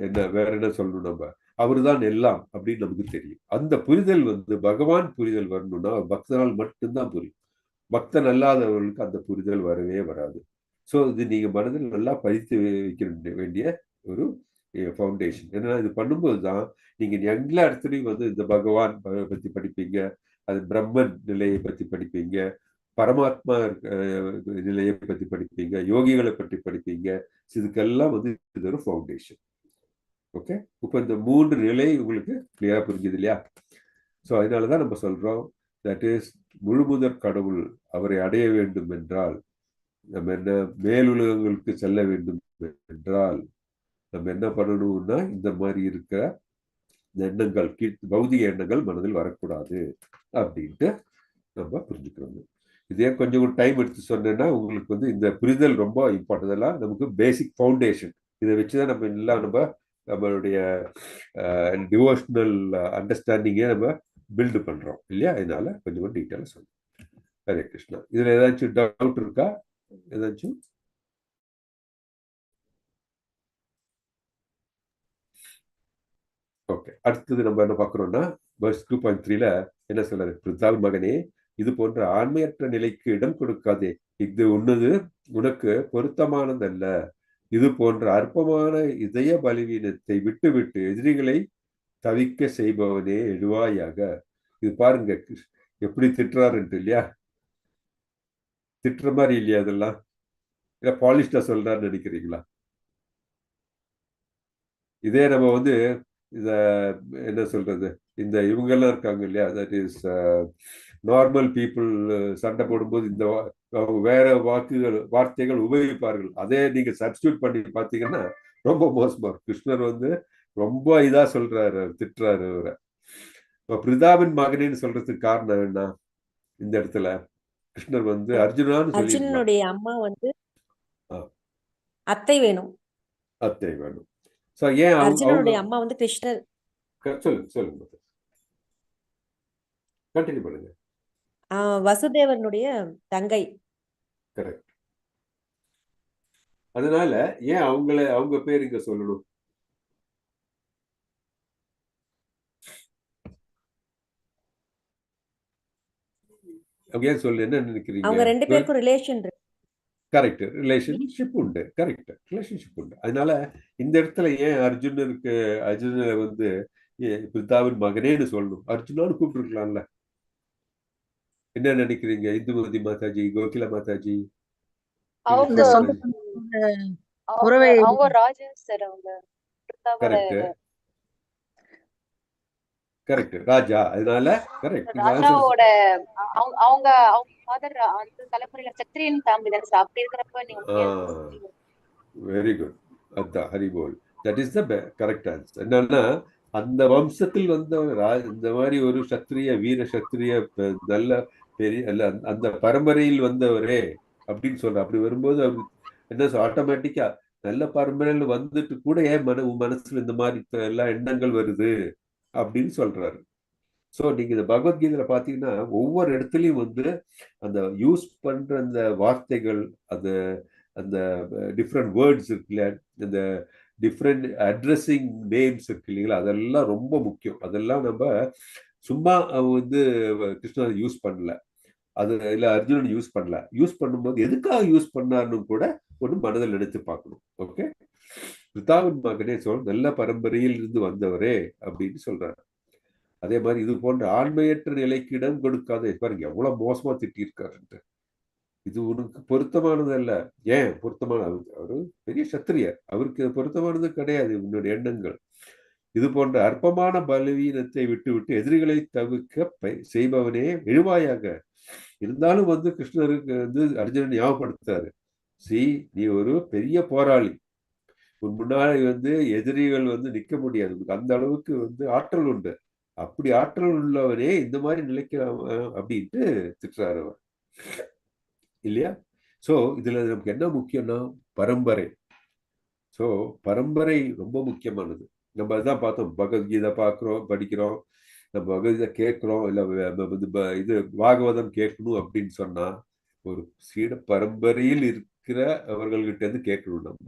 என்ன வேற என்ன சொல்லணும், நம்ம அவரு தான் எல்லாம் அப்படின்னு நமக்கு தெரியும். அந்த புரிதல் வந்து பகவான் புரிதல் வரணும்னா பக்தனால் மட்டும்தான் புரியும். பக்தன் அல்லாதவர்களுக்கு அந்த புரிதல் வரவே வராது. ஸோ இது நீங்க மனதில் நல்லா பதித்து வைக்க வேண்டிய ஒரு ஃபவுண்டேஷன். ஏன்னா இது பண்ணும்போது தான் நீங்க எல்லா இடத்துலையும் வந்து இந்த பகவான் பத்தி படிப்பீங்க, அது பிரம்மன் நிலையை பத்தி படிப்பீங்க, பரமாத்மா நிலையை பற்றி படிப்பீங்க, யோகிகளை பற்றி படிப்பீங்க. இதுக்கெல்லாம் வந்து இது ஒரு ஃபவுண்டேஷன். ஓகே, இப்போ இந்த 3 நிலை உங்களுக்கு கிளியரா புரிஞ்சுது இல்லையா? ஸோ அதனாலதான் நம்ம சொல்றோம், தட் இஸ் முழுமுதற் கடவுள் அவரை அடைய வேண்டும் என்றால் நம்ம என்ன மேலுலகங்களுக்கு செல்ல வேண்டும் என்றால் நம்ம என்ன பண்ணணும்னா இந்த மாதிரி இருக்கிற எண்ணங்கள், பௌதிக எண்ணங்கள் மனதில் வரக்கூடாது அப்படின்ட்டு நம்ம புரிஞ்சுக்கிறோம். இதே கொஞ்சம் டைம் எடுத்து சொன்னேன்னா உங்களுக்கு வந்து இந்த புரிதல் ரொம்ப இம்பார்ட்டன்ட். இதெல்லாம் நமக்கு பேசிக் ஃபவுண்டேஷன். இதை வச்சுதான் நம்ம எல்லாம் நம்மளுடைய டிவோஷனல் அண்டர்ஸ்டாண்டிங்கே நம்ம பில்டு பண்றோம் இல்லையா? இதனால கொஞ்சம் டீட்டெயிலாக சொல்லுங்க. ஹரே கிருஷ்ணா. இதுல ஏதாச்சும் டவுட் இருக்கா? ஏதாச்சும்? ஓகே, அடுத்தது நம்ம என்ன பார்க்குறோம்னா verse 2.3ல என்ன சொல்றாரு? பிதாவின் மகனே, இது போன்ற ஆண்மையற்ற நிலைக்கு இடம் கொடுக்காதே, இது உனக்கு பொருத்தமானதல்ல. இது போன்ற அற்பமான இதய பலவீனத்தை விட்டுவிட்டு எதிரிகளை தவிக்க செய்பவனே எழுவாயாக. இது பாருங்க எப்படி திட்டுறாருன்ட்டு இல்லையா? திட்டுற மாதிரி இல்லையா? அதெல்லாம் இல்ல பாலிஷ்டா சொல்றாருன்னு நினைக்கிறீங்களா? இதே நம்ம வந்து இத என்ன சொல்றது, இந்த இவங்கெல்லாம் இருக்காங்க இல்லையா, தட் இஸ் நார்மல் பீப்புள் சண்டை போடும்போது இந்த வேற வார்த்தைகள் உபயோகிப்பார்கள். அதே நீங்க சப்ஸ்டியூட் பண்ணி பார்த்தீங்கன்னா ரொம்ப மோசமா இருக்கும். கிருஷ்ணர் வந்து ரொம்ப இதா சொல்றாரு, திட்டுறாரு அவரை. பிரிதாவின் மகனேன்னு சொல்றதுக்கு காரணம் என்ன? இந்த இடத்துல கிருஷ்ணர் வந்து அர்ஜுனான்னு சொல்லி, அர்ஜுனனுடைய அம்மா வந்து அத்தை வேணும். அத்தை வேணும். சோ ஏன் அர்ஜுனனுடைய அம்மா வந்து கிருஷ்ணர். சொல்லுங்க கண்டினியூ பண்ணுங்க. வசுதேவனுடைய தங்கை. கரெக்ட். அதனால ஏன் அவங்க பேர் இங்க சொல்லணும்? ஏன் சொல்லு, என்ன நினைக்கிறீங்க? அவங்க 2 பேருக்கும் ரிலேஷன் இருக்கு. கரெக்ட், ரிலேஷன்ஷிப் உண்டு. கரெக்ட், ரிலேஷன்ஷிப் உண்டு. அதனால இந்த இடத்துல ஏன் அர்ஜுனனை வந்து பிதாவின் மகனேன்னு சொல்லணும்? அர்ஜுனான்னு கூப்பிட்டுருக்கலாம்ல. என்ன நினைக்கிறீங்க இந்துமதி மாதாஜி, கோகிலா மாதாஜி? அவங்க ராஜன் சார், அவங்க கரெக்ட் ராஜா. அதனால கரெக்ட், ராஜாவோட அவங்க ஃாதர் அந்த தலைமுறையில சத்திரியன் ஃபேமிலி தான் சார். அப்படி இருக்கிறப்ப நீங்க வெரி குட். அதான் Haribol, that is the correct answer. என்னன்னா அந்த வம்சத்தில் வந்தவர் இந்த மாதிரி ஒரு சத்திரிய வீர சத்திரிய நல்ல பெரிய அல்ல அந்த பரம்பரையில் வந்தவரே அப்படின்னு சொல்ற. அப்படி வரும்போது அவர் என்ன ஆட்டோமேட்டிக்கா நல்ல பரம்பரையில் வந்துட்டு கூட ஏன் மனசுல இந்த மாதிரி எல்லா எண்ணங்கள் வருது அப்படின்னு சொல்றாரு. ஸோ நீங்க இந்த பகவத்கீதையில பாத்தீங்கன்னா ஒவ்வொரு இடத்துலையும் வந்து அந்த யூஸ் பண்ற அந்த வார்த்தைகள், அந்த டிஃப்ரெண்ட் வேர்ட்ஸ் இருக்குல்ல, இந்த டிஃப்ரெண்ட் அட்ரஸிங் நேம்ஸ் இருக்கு இல்லைங்களா, அதெல்லாம் ரொம்ப முக்கியம். அதெல்லாம் நம்ம சும்மா வந்து கிருஷ்ணர் யூஸ் பண்ணல, அது இல்லை அர்ஜுனன் யூஸ் பண்ணல. யூஸ் பண்ணும்போது எதுக்காக யூஸ் பண்ணாருன்னு கூட ஒன்று மனதில் நினைத்து பார்க்கணும். ஓகே, பிதாவின் மகனே நல்ல பரம்பரையில் இருந்து வந்தவரே அப்படின்னு சொல்றாரு. அதே மாதிரி இது போன்ற ஆண்மையற்ற நிலைக்கு இடம் கொடுக்காத, பாருங்க எவ்வளவு மோசமா திட்டியிருக்காருன்ட்டு. இது உனக்கு பொருத்தமானது அல்ல. ஏன் பொருத்தமான? அவரு பெரிய சத்திரியர், அவருக்கு பொருத்தமானது கிடையாது உன்னுடைய எண்ணங்கள். இது போன்ற அற்பமான பலவீனத்தை விட்டு எதிரிகளை தவிர்க்க செய்பவனே எழுவாயாக. இருந்தாலும் வந்து கிருஷ்ணருக்கு வந்து அர்ஜுனன் ஞாபகப்படுத்தாரு, நீ ஒரு பெரிய போராளி, உன் முன்னாடி வந்து எதிரிகள் வந்து நிக்க முடியாது, அந்த அளவுக்கு வந்து ஆற்றல் உண்டு, அப்படி ஆற்றல் உள்ளவனே இந்த மாதிரி நிலைக்கிறான் அப்படின்ட்டு திட்டுறாரு அவர் இல்லையா. ஸோ இதுல நமக்கு என்ன முக்கியம்னா பரம்பரை. ஸோ பரம்பரை ரொம்ப முக்கியமானது. நம்ம அதுதான் பார்த்தோம், பகவத்கீதை படிக்கிறோம், நம்ம பகவத்கீதை கேட்கிறோம், இல்லை இது பாகவதம் கேட்கணும் அப்படின்னு சொன்னா ஒரு சீட பரம்பரையில் இருக்கிற அவர்கள்கிட்ட இருந்து கேட்கணும்.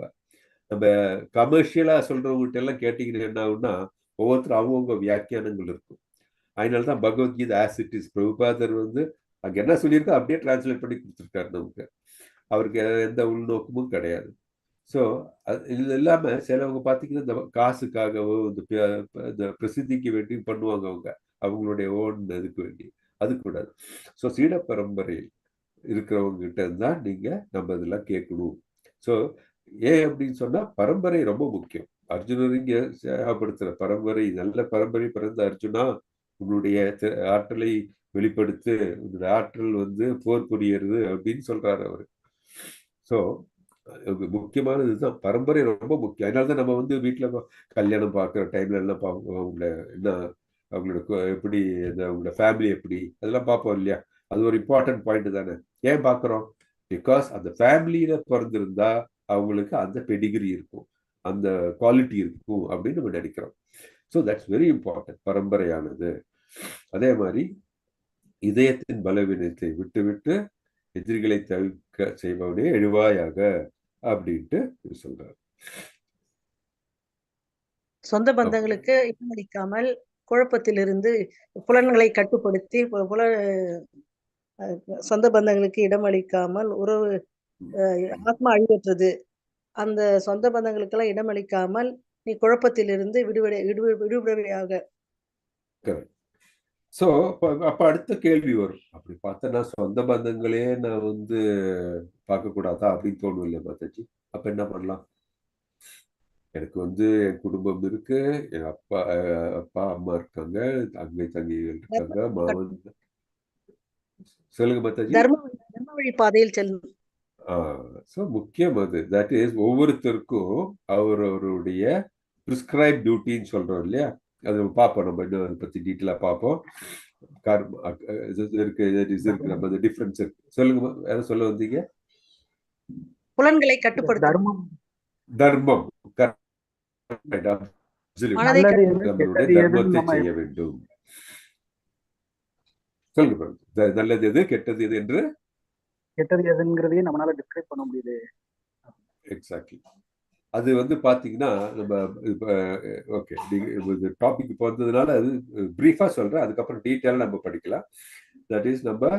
நம்ம கமர்ஷியலா சொல்றவங்ககிட்ட எல்லாம் கேட்டீங்கன்னா என்ன ஆகும்னா ஒவ்வொருத்தரும் அவங்கவுங்க வியாக்கியானங்கள் இருக்கும். அதனாலதான் பகவத்கீதை ஆஸ் இட் இஸ் பிரபுபாதர் வந்து அங்க என்ன சொல்லியிருக்கோ அப்படியே டிரான்ஸ்லேட் பண்ணி கொடுத்துருக்காரு நமக்கு. அவருக்கு எந்த உள்நோக்கமும் கிடையாது. ஸோ இது இல்லாம சிலவங்க பார்த்தீங்கன்னா இந்த காசுக்காகவோ இந்த பிரசித்திக்கு வேண்டி பண்ணுவாங்க, அவங்களுடைய ஓன் இதுக்கு வேண்டி, அது கூடாது. ஸோ சீட பரம்பரையில் இருக்கிறவங்க கிட்ட இருந்தா நீங்க நம்ம இதெல்லாம் கேட்கணும். ஸோ ஏன் அப்படின்னு சொன்னா பரம்பரை ரொம்ப முக்கியம். அர்ஜுனர் இங்க சேகப்படுத்துற பரம்பரை, நல்ல பரம்பரை பிறந்த அர்ஜுனா, உன்னுடைய ஆற்றலை வெளிப்படுத்து, உன்னுடைய ஆற்றல் வந்து போர் புரியுறது அப்படின்னு சொல்றாரு அவரு. ஸோ முக்கியமானது இதுதான், பரம்பரை ரொம்ப முக்கியம். அதனாலதான் நம்ம வந்து வீட்டுல கல்யாணம் பார்க்குற டைம்ல எல்லாம் பார்ப்போம், அவங்கள என்ன அவங்களோட எப்படி அவங்களோட ஃபேமிலி எப்படி அதெல்லாம் பார்ப்போம் இல்லையா. அது ஒரு இம்பார்ட்டன்ட் பாயிண்ட் தானே. ஏன் பார்க்குறோம்? பிகாஸ் அந்த ஃபேமிலியில பிறந்திருந்தா அவங்களுக்கு அந்த பெடிகிரி இருக்கும், அந்த குவாலிட்டி இருக்கும் அப்படின்னு நம்ம நினைக்கிறோம். ஸோ தட்ஸ் வெரி இம்பார்ட்டன்ட் பரம்பரையானது. அதே மாதிரி இதயத்தின் பலவீனத்தை விட்டு எதிரிகளை தவிர்க்க செய்பவனே எழுவாயாக அப்படின்ட்டு சொல்றாரு. சொந்த பந்தங்களுக்கு இடமளிக்காமல், குழப்பத்திலிருந்து புலன்களை கட்டுப்படுத்தி சொந்த பந்தங்களுக்கு இடமளிக்காமல் உறவு ஆத்மா அழிவற்றது. அந்த சொந்த பந்தங்களுக்கெல்லாம் இடமளிக்காமல் நீ குழப்பத்திலிருந்து விடுபடுவையாக. ஸோ அப்ப அடுத்த கேள்வி வரும், அப்படி பார்த்தா சொந்த பந்தங்களே நான் வந்து பார்க்க கூடாதா அப்படின்னு தோணும் இல்லையா மாதாஜி? அப்ப என்ன பண்ணலாம்? எனக்கு வந்து என் குடும்பம் இருக்கு, என் அப்பா அம்மா இருக்காங்க, தங்கைகள் இருக்காங்க, மாமன். சொல்லுங்க மாதாஜி. தர்ம வழி பாதையில் செல்லும். ஸோ முக்கியம் அது. தட் இஸ் ஒவ்வொருத்தருக்கும் அவருடைய பிரிஸ்கிரைப் டியூட்டின்னு சொல்றோம் இல்லையா, அது பார்ப்போம். நம்ம இன்னும் அதை பத்தி டீட்டெயிலாக பார்ப்போம். இருக்கு நம்ம டிஃபரன்ஸ் இருக்கு. சொல்லுங்க, யார சொல்ல வந்தீங்க? புலன்களை கட்டுப்படுத்த தர்மம் நம்மளுடைய தர்மத்தை செய்ய வேண்டும். சொல்லுங்க, நல்லது எது கெட்டது எது என்று கெட்டது எதுங்கிறதையும் நம்மளால டிஸ்கிரைப் பண்ண முடியுது. எக்ஸாக்ட்லி. அது வந்து பாத்தீங்கன்னா நம்ம ஓகே டாபிக் இப்போ வந்ததுனால அது பிரீஃபா சொல்றேன், அதுக்கப்புறம் டீட்டெயிலாக நம்ம படிக்கலாம். தட் இஸ் நம்ம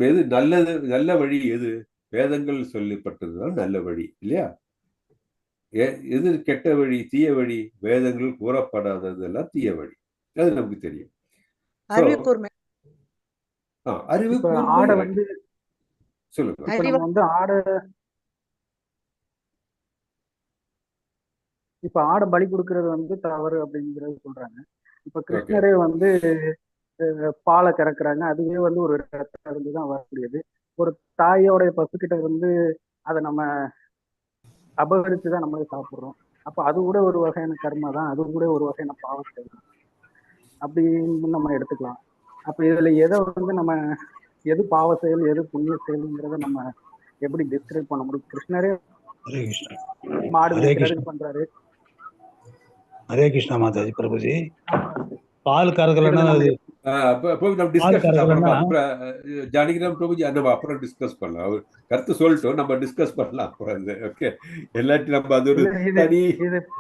எது நல்லது, நல்ல வழி எது? வேதங்கள் சொல்லப்பட்டதுனால நல்ல வழி இல்லையா. எது கெட்ட வழி, தீய வழி? வேதங்கள் கூறப்படாததெல்லாம் தீய வழி, அது நமக்கு தெரியும். அறிவு ஆடை வந்து சொல்லுங்க. இப்ப ஆடை பலி கொடுக்கறது வந்து தவறு அப்படிங்கறது சொல்றாங்க. இப்ப கிருஷ்ணரே வந்து பாலை கறக்குறாங்க, அதுவே வந்து ஒரு ரத்தம் இருந்துதான் வரக்கூடியது. ஒரு தாயோடைய பசுக்கிட்ட வந்து அதை நம்ம அபகரிச்சுதான் நம்மளே சாப்பிடுறோம். அப்ப அது கூட ஒரு வகையான கர்மா தான், அது கூட ஒரு வகையான பாவத்தை அப்படின்னு நம்ம எடுத்துக்கலாம். அப்ப இதுல எதை வந்து நம்ம எது பாவ செயல் எது புண்ணிய செயல்ங்கிறத நம்ம எப்படி டிஸ்கிரைப் பண்ண முடியும்? கிருஷ்ணரே மாடு பண்றாரு. ஹரே கிருஷ்ணா மாதாஜி. பிரபுஜி, பால் கறக்கலன்னா ஜானகிராம் பிரபுஜி நம்ம அப்புறம் டிஸ்கஸ் பண்ணலாம். அவர் கருத்து சொல்லிட்டோம், நம்ம டிஸ்கஸ் பண்ணலாம் அப்புறம். ஓகே, எல்லாத்தையும் நம்ம அது ஒரு தனி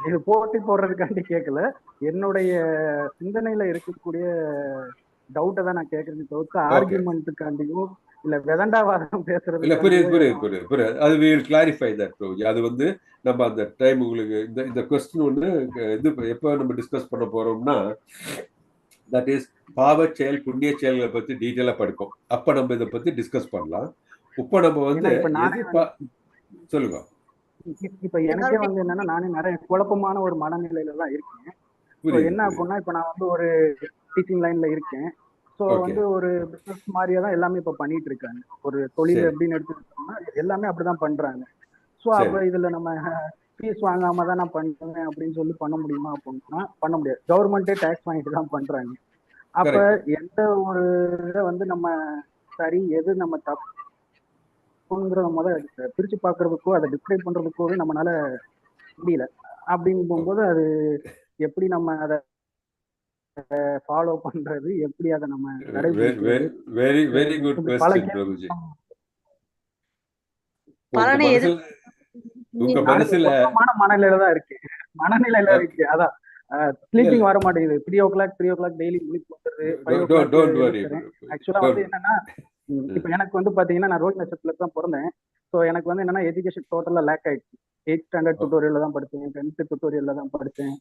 இது போட்டி போடுறதுக்காண்டி கேட்கல, என்னுடைய சிந்தனையில இருக்கக்கூடிய டவுட்டை தான் நான் கேட்கறேன் தவிர்த்து ஆர்குமெண்ட்டுக்காண்டியும் இல்ல வெதண்டாவாதம் பேசுறது இல்ல. புரியுது. அது வில் கிளாரிஃபை தட் பிரபுஜி. அது வந்து நம்ம அந்த டைம் உங்களுக்கு இந்த கொஸ்டின் ஒன்று இது எப்போ நம்ம டிஸ்கஸ் பண்ண போறோம்னா, தட் இஸ் பாவ செயல் புண்ணிய செயல்களை பத்தி டீட்டெயிலா படிப்போம். அப்ப நம்ம இதை பத்தி டிஸ்கஸ் பண்ணலாம். இப்போ நம்ம வந்து சொல்லுங்க. இப்ப எனக்கே வந்து என்னன்னா, நானே நிறைய குழப்பமான ஒரு மனநிலையில தான் இருக்கேன். ஸோ என்ன அப்படின்னா, இப்ப நான் வந்து ஒரு டீச்சிங் லைன்ல இருக்கேன். ஸோ வந்து ஒரு பிசினஸ் மாதிரியே தான் எல்லாமே இப்ப பண்ணிட்டு இருக்காங்க. ஒரு தொழில் எப்படின்னு எடுத்துக்கிட்டோம்னா எல்லாமே அப்படிதான் பண்றாங்க. ஸோ அப்ப இதுல நம்ம ஃபீஸ் வாங்காம தான் நான் பண்ணுவேன் அப்படின்னு சொல்லி பண்ண முடியுமா அப்படின்னா பண்ண முடியாது. கவர்மெண்டே டேக்ஸ் வாங்கிட்டு தான் பண்றாங்க. அப்ப எந்த ஒரு இதை வந்து நம்ம சரி எது நம்ம தப்புங்கிறத முதல்ல பிரிச்சு பாக்குறதுக்கோ அதை டிஸ்கிரைப் பண்றதுக்கோ நம்மளால முடியல. அப்படின்னு போகும்போது அது எப்படி நம்ம அதை ஃபாலோ பண்றது, எப்படி அதை நம்ம கடைபிடிக்கிறது? Very good question prabhuji. பலனை உங்க மனசுல மனநிலையில தான் இருக்கு. மனநிலையில இருக்கு. அதான் ஸ்லீப்பிங் வர மாட்டேங்குது. 3 o'clock டெய்லி முழிப்பு வந்துருது. 5 o'clock ஆக்சுவலா வந்து என்னன்னா, இப்ப எனக்கு வந்து பாத்தீங்கன்னா நான் ரோஹிணி நட்சத்திரத்துல தான் பிறந்தேன். ஸோ எனக்கு வந்து என்னன்னா எஜுகேஷன் டோட்டலா லேக் ஆயிடுச்சு. 8th standard டுட்டோரியல்ல தான் படிச்சேன், 10th டுட்டோரியல்ல தான் படிச்சேன்.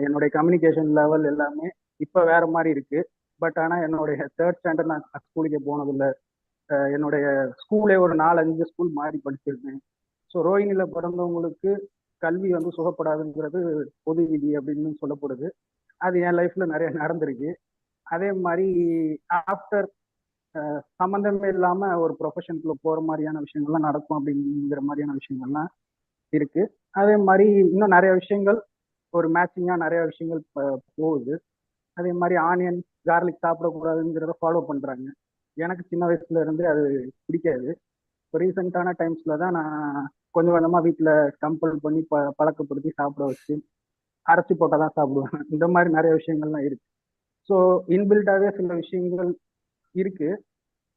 என்னுடைய கம்யூனிகேஷன் லெவல் எல்லாமே இப்ப வேற மாதிரி இருக்கு. பட் ஆனா என்னுடைய 3rd standard நான் ஸ்கூலுக்கே போனதில்லை. என்னுடைய ஸ்கூலே ஒரு 4-5 ஸ்கூல் மாறி படிச்சிருக்கேன். ஸோ ரோஹிணியில பிறந்தவங்களுக்கு கல்வி வந்து சுகப்படாதுங்கிறது பொது விதி அப்படின்னு சொல்லப்படுது. அது என் லைஃப்ல நிறைய நடந்திருக்கு. அதே மாதிரி ஆஃப்டர் சம்மந்தமே இல்லாம ஒரு ப்ரொஃபஷனுக்குள்ள போற மாதிரியான விஷயங்கள்லாம் நடக்கும் அப்படிங்கிற மாதிரியான விஷயங்கள்லாம் இருக்கு. அதே மாதிரி இன்னும் நிறைய விஷயங்கள் ஒரு மேட்சிங்கா நிறைய விஷயங்கள் போகுது. அதே மாதிரி ஆனியன் கார்லிக் சாப்பிடக்கூடாதுங்கிறத ஃபாலோ பண்றாங்க. எனக்கு சின்ன வயசுல இருந்து அது பிடிக்காது. இப்போ ரீசெண்டான டைம்ஸ்ல தான் நான் கொஞ்சம் கொஞ்சமா வீட்டுல கம்பல் பண்ணி பழக்கப்படுத்தி சாப்பிட வச்சு அரைச்சி போட்டாதான் சாப்பிடுவேன். இந்த மாதிரி நிறைய விஷயங்கள்லாம் இருக்கு. ஸோ இன்பில்டாவே சில விஷயங்கள் இருக்கு.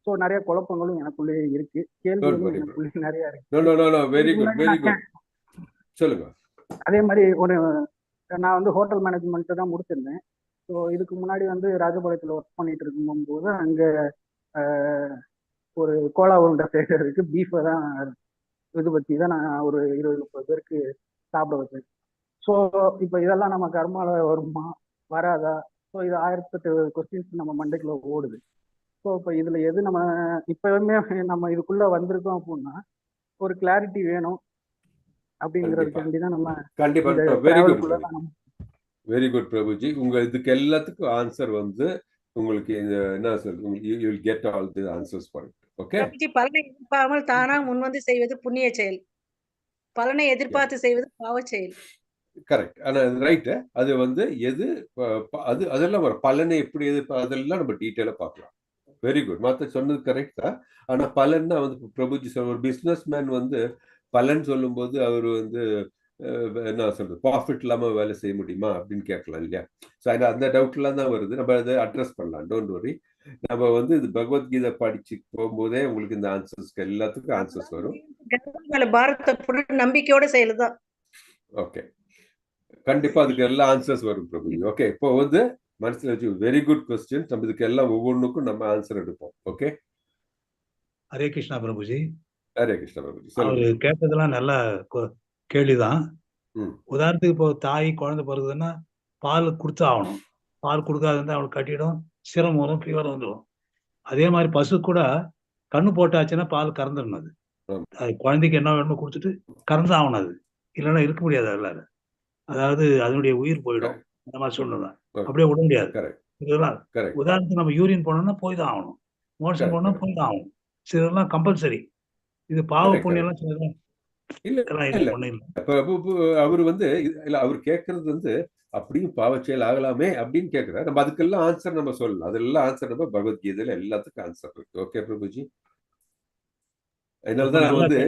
ஸோ நிறைய குழப்பங்களும் எனக்குள்ளேயே இருக்கு, கேள்விகளும் எனக்குள்ளே நிறைய இருக்கு. சொல்லுங்க. அதே மாதிரி நான் வந்து ஹோட்டல் மேனேஜ்மெண்ட் தான் முடிச்சிருந்தேன். ஸோ இதுக்கு முன்னாடி வந்து ராஜபாளையத்தில் ஒர்க் பண்ணிட்டு இருக்கும்போது அங்க ஒரு கோலா உருண்டை செய்யறதுக்கு பீஃபை தான் இது பற்றி தான் நான் ஒரு 20-30 பேருக்கு சாப்பிட வச்சேன். ஸோ இப்போ இதெல்லாம் நம்ம கர்மால வருமா வராதா? ஸோ இது 1008 கொஸ்டின்ஸ் நம்ம மண்டைக்குள்ள ஓடுது. ஸோ இப்போ இதுல எது நம்ம இப்பவுமே நம்ம இதுக்குள்ள வந்திருக்கோம் அப்படின்னா ஒரு கிளாரிட்டி வேணும் அப்படிங்கிறதுக்காண்டி தான் நம்ம கண்டிப்பா. Very good Prabhuji. உங்க இதுக்கு எல்லாத்துக்கும் ஆன்சர் வந்து உங்களுக்கு என்ன சொல்றது, you will get all the answers for it. Okay. பலனை எதிர்பார்க்காமல் தானா முன்வந்து செய்வது புண்ணிய செயல், பலனை எதிர்பார்த்து செய்வது பாவ செயல். கரெக்ட். ஆனா ரைட். அது வந்து எது அதெல்லாம் ஒரு பலனை எப்படி அதெல்லாம் நம்ம டீட்டெயிலா பார்க்கலாம். Very good. மற்ற சொன்னது கரெக்ட் தான். ஆனா பலன்னா வந்து பிரபுஜி சொல்ற ஒரு பிசினஸ் மேன் வந்து பலன் சொல்லும் போது அவர் வந்து என்ன சொல்றது, ப்ராஃபிட் இல்லாம வேலை செய்ய முடியுமா அப்படின்னு கேட்கலாம் இல்லையா? ஸோ அந்த டவுட்லாம் தான் வருது. நம்ம அதை அட்ரஸ் பண்ணலாம். Don't worry. நம்ம வந்து இது பகவத்கீதை படிச்சு போகும்போதே உங்களுக்கு இந்த ஆன்சர்ஸ்க்கு எல்லாத்துக்கும் ஆன்சர்ஸ் வரும். பாரத நம்பிக்கையோட செயல்தான். ஓகே, கண்டிப்பா அதுக்கு எல்லா ஆன்சர்ஸ் வரும் பிரபுஜி. ஓகே, இப்போ வந்து மனசுல வச்சு வெரி குட் கொஸ்டின். நம்ம இதுக்கு எல்லாம் ஒவ்வொன்றுக்கும் நம்ம ஆன்சர் எடுப்போம். ஓகே. ஹரே கிருஷ்ணா பிரபுஜி. ஹரே கிருஷ்ணா பிரபுஜி. அவரு கேட்டதெல்லாம் நல்ல கேள்விதான். உதாரணத்துக்கு இப்போ தாய் குழந்தை பிறகுதுன்னா பால் கொடுத்து ஆகணும். பால் கொடுக்காதுன்னா அவளுக்கு கட்டிடும், சிரம் வரும், ஃபீவர் வந்துடும். அதே மாதிரி பசு கூட கண்ணு போட்டாச்சுன்னா பால் கறந்துடணும். அது குழந்தைக்கு என்ன வேணுமோ கொடுத்துட்டு கறந்து ஆகணும். அது இல்லைன்னா இருக்க முடியாது. அதில் அதாவது அதனுடைய உயிர் போயிடும். அந்த மாதிரி சொல்லணும். அப்படியே விட முடியாது. இதெல்லாம் உதாரணத்துக்கு நம்ம யூரின் போனோம்னா போய் தான் ஆகணும், மோஷன் போனா போய் தான் ஆகணும். இதெல்லாம் கம்பல்சரி. இது பாவ புண்ணியம் சொல்லலாம். அவர் வந்து அவர் கேட்கறது வந்து அப்படியும் பாவச்செயல் ஆகலாமே அப்படின்னு கேட்கிறார். நம்ம அதுக்கெல்லாம் ஆன்சர் நம்ம சொல்லலாம். அதெல்லாம் ஆன்சர் நம்ம பகவத்கீதையில எல்லாத்துக்கும் ஆன்சர் இருக்கு. ஓகே பிரபுஜி. அதனாலதான் நான் வந்து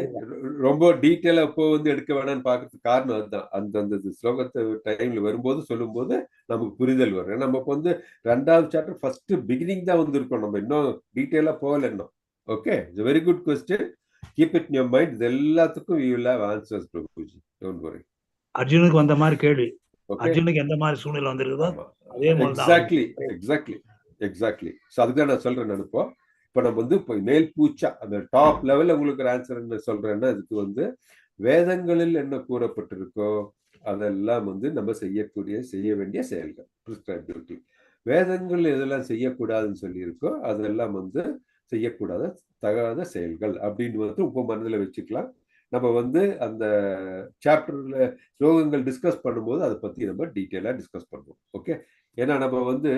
ரொம்ப டீட்டெயிலா இப்போ வந்து எடுக்க வேணாம்னு பாக்குறதுக்கு காரணம் அதுதான். அந்த ஸ்லோகத்தை டைம்ல வரும்போது சொல்லும் போது நமக்கு புரிதல் வரும். நம்ம இப்போ வந்து 2வது சாப்டர் ஃபர்ஸ்ட் பிகினிங் தான் வந்து இருக்கோம். நம்ம இன்னும் டீட்டெயிலா போகல இன்னும். Okay, very good question. Keep it in your mind. இது எல்லாத்துக்கும் you will have answers Prabhuji. Don't worry. அர்ஜுனுக்கு வந்த மாதிரி கேள்வி, அர்ஜுனுக்கு எந்த மாதிரி சூழ்நிலை வந்திருக்குதோ அதே மாதிரி எக்ஸாக்ட்லி. ஸோ அதுதான் நான் சொல்றேன். நான் இப்போ நம்ம வந்து இப்போ மேல் பூச்சா அந்த டாப் லெவல்ல உங்களுக்கு ஒரு ஆன்சர் என்ன சொல்றேன்னா, இதுக்கு வந்து வேதங்களில் என்ன கூறப்பட்டிருக்கோ அதெல்லாம் வந்து நம்ம செய்ய வேண்டிய செயல்கள், பிரிஸ்கிரைப்ட் டியூட்டி. வேதங்கள் எதெல்லாம் செய்யக்கூடாதுன்னு சொல்லியிருக்கோ அதெல்லாம் வந்து செய்யக்கூடாத தகாத செயல்கள் அப்படின்னு வந்து உங்க மனதில் வச்சுக்கலாம். நம்ம வந்து அந்த சாப்டர்ல ஸ்லோகங்கள் டிஸ்கஸ் பண்ணும்போது அதை பத்தி நம்ம டீட்டெயிலா டிஸ்கஸ் பண்ணுவோம். ஓகே, ஏன்னா நம்ம வந்து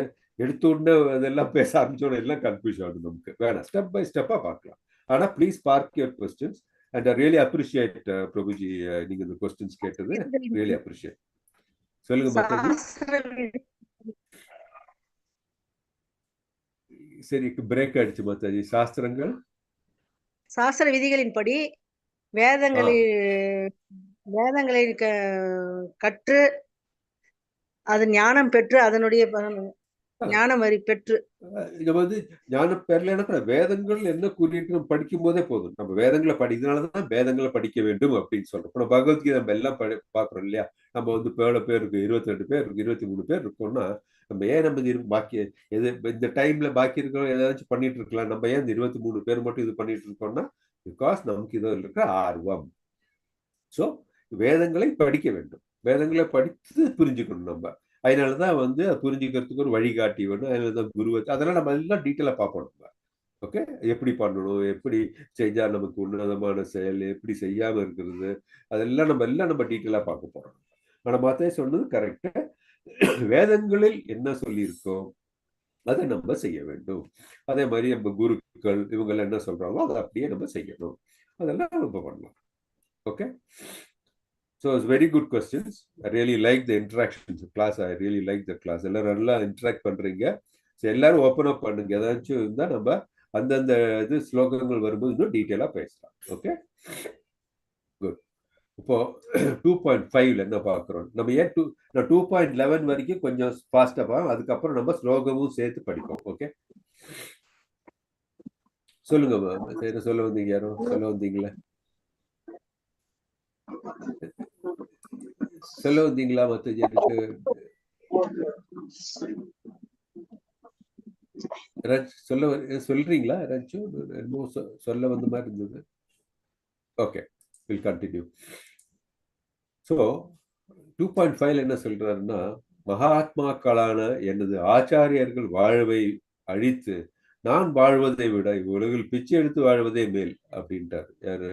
எடுத்த உடனே அதெல்லாம் பேச ஆரம்பிச்சோட எல்லாம் கன்ஃபியூஷன் ஆகும் நமக்கு. வேணாம், ஸ்டெப் பை ஸ்டெப்பா பார்க்கலாம். ஆனா please park your questions and I really appreciate Prabhuji, நீங்க இந்த கொஸ்டின்ஸ் கேட்டது ரியலி அப்ரிஷியேட். சொல்லுங்க மாதாஜி. சரி, பிரேக் ஆயிடுச்சு மாதாஜி. சாஸ்திர விதிகளின்படி வேதங்களை கற்று அது ஞானம் பெற்று அதனுடைய ஞானம் வரி பெற்று இங்க வந்து ஞானம் பெறலைன்னா கூட வேதங்கள் என்ன கூறிட்டு படிக்கும் போதே போதும். நம்ம வேதங்களை இதனாலதான் வேதங்களை படிக்க வேண்டும் அப்படின்னு சொல்றோம். இப்போ பகவத்கீதை நம்ம எல்லாம் பாக்குறோம் இல்லையா? நம்ம வந்து எவ்வளவு பேர் இருக்கு, 22 பேர் இருக்கு, 23 பேர் இருக்கோம்னா நம்ம ஏன் நம்ம பாக்கி எது இந்த டைம்ல பாக்கி இருக்கிறோம் ஏதாச்சும் பண்ணிட்டு இருக்கலாம். நம்ம ஏன் இந்த 23 பேர் மட்டும் இது பண்ணிட்டு இருக்கோம்னா பிகாஸ் நமக்கு இது இருக்கிற ஆர்வம். ஸோ வேதங்களை படிக்க வேண்டும், வேதங்களை படித்து புரிஞ்சுக்கணும் நம்ம. அதனாலதான் வந்து புரிஞ்சுக்கிறதுக்கு ஒரு வழிகாட்டி வேணும். அதனாலதான் குருவை அதெல்லாம் நம்ம எல்லாம் டீட்டெயிலா பார்ப்போம் நம்ம. ஓகே, எப்படி பண்ணணும், எப்படி செஞ்சா நமக்கு உன்னதமான செயல், எப்படி செய்யாம இருக்கிறது, அதெல்லாம் நம்ம டீட்டெயிலா பார்க்க போறோம். ஆனா மாத்தே சொன்னது கரெக்டா. வேதங்களில் என்ன சொல்லியிருக்கோம் அதை நம்ம செய்ய வேண்டும். அதே மாதிரி நம்ம குருக்கள் இவங்க என்ன சொல்றாங்களோ அதை அப்படியே நம்ம செய்யணும். அதெல்லாம் நம்ம பண்ணலாம். Okay, so it's very good questions. I really like the interactions in class. I really like the class. எல்லாரும் நல்லா இன்டராக்ட் பண்றீங்க. எல்லாரும் ஓப்பன் அப் பண்ணுங்க. ஏதாச்சும் இருந்தா நம்ம அந்தந்த இது ஸ்லோகங்கள் வரும்போது இன்னும் டீட்டெயிலா பேசலாம். Okay, good. இப்போ 2.5ல என்ன பார்க்குறோம் நம்ம? ஏன் 2.11 வரைக்கும் கொஞ்சம் ஃபாஸ்டா பார்ப்போம். அதுக்கப்புறம் நம்ம ஸ்லோகமும் சேர்த்து படிப்போம். ஓகே, சொல்லுங்க மேம். என்ன சொல்ல வந்தீங்க? யாரும் சொல்ல வந்தீங்களா? சொல்ல வந்தீங்களா மத்தஜி? எனக்கு சொல்றீங்களா? ரஞ்சு என்னமோ சொல்ல வந்த மாதிரி இருந்தது. Okay, will continue. ஸோ 2.5 என்ன சொல்றாருன்னா, மகாத்மாக்களான எனது ஆச்சாரியர்கள் வாழ்வை அழித்து நான் வாழ்வதை விட உலகில் பிச்சை எடுத்து வாழ்வதே மேல் அப்படின்ட்டாரு.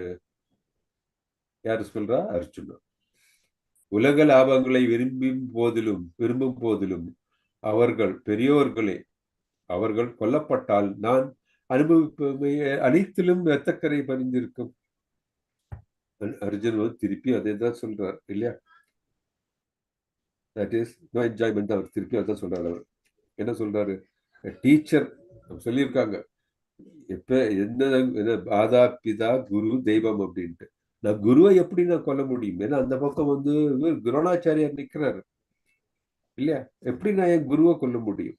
யாரு சொல்றா? அர்ஜுனா. உலக லாபங்களை விரும்பும் போதிலும் அவர்கள் பெரியோர்களே, அவர்கள் கொல்லப்பட்டால் நான் அனுபவிப்பவை அனைத்திலும் இரத்தக்கரை பறிந்திருக்கும். அர்ஜுன் திருப்பி அதே தான் சொல்றார் இல்லையா? That is no enjoyment. அவர் திருப்பி அதான் சொல்றாரு. அவர் என்ன சொல்றாரு? டீச்சர் சொல்லியிருக்காங்க எப்ப என்ன பாதா பிதா குரு தெய்வம் அப்படின்ட்டு. நான் குருவை எப்படி நான் கொல்ல முடியும்? ஏன்னா அந்த பக்கம் வந்து துரோணாச்சாரியார் நிக்கிறாரு இல்லையா? எப்படி நான் என் குருவை கொல்ல முடியும்?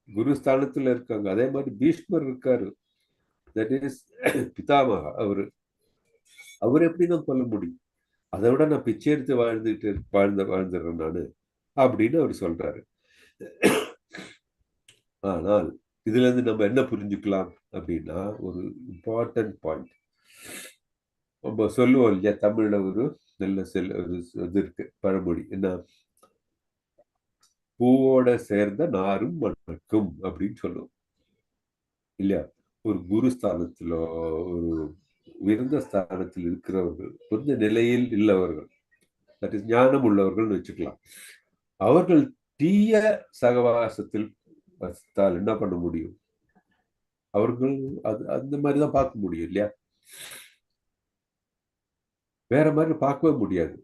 குரு ஸ்தானத்துல இருக்காங்க. அதே மாதிரி பீஷ்மர் இருக்காரு, தட் இஸ் பிதாமகா. அவர் எப்படி நான் கொல்ல முடியும்? அதை விட நான் பிச்சை எடுத்து வாழ்ந்துடுறேன் நானு அப்படின்னு அவர் சொல்றாரு. ஆனால் இதுல இருந்து நம்ம என்ன புரிஞ்சுக்கலாம் அப்படின்னா, ஒரு இம்பார்ட்டன்ட் பாயிண்ட் நம்ம சொல்லுவோம் இல்லையா? தமிழ்ல ஒரு நல்ல ஒரு இது இருக்கு, பழமொழி. என்ன? பூவோட சேர்ந்த நாரும் மணக்கும் அப்படின்னு சொல்லுவோம் இல்லையா? ஒரு குரு ஸ்தானத்திலோ ஒரு உயர்ந்த ஸ்தானத்தில் இருக்கிறவர்கள், கொஞ்ச நிலையில் இல்லவர்கள், தட் இஸ் ஞானம் உள்ளவர்கள் வச்சுக்கலாம். அவர்கள் தீய சகவாசத்தில் வசித்தால் என்ன பண்ண முடியும்? அவர்கள் அந்த மாதிரிதான் பார்க்க முடியும் இல்லையா? வேற மாதிரி பார்க்கவே முடியாது.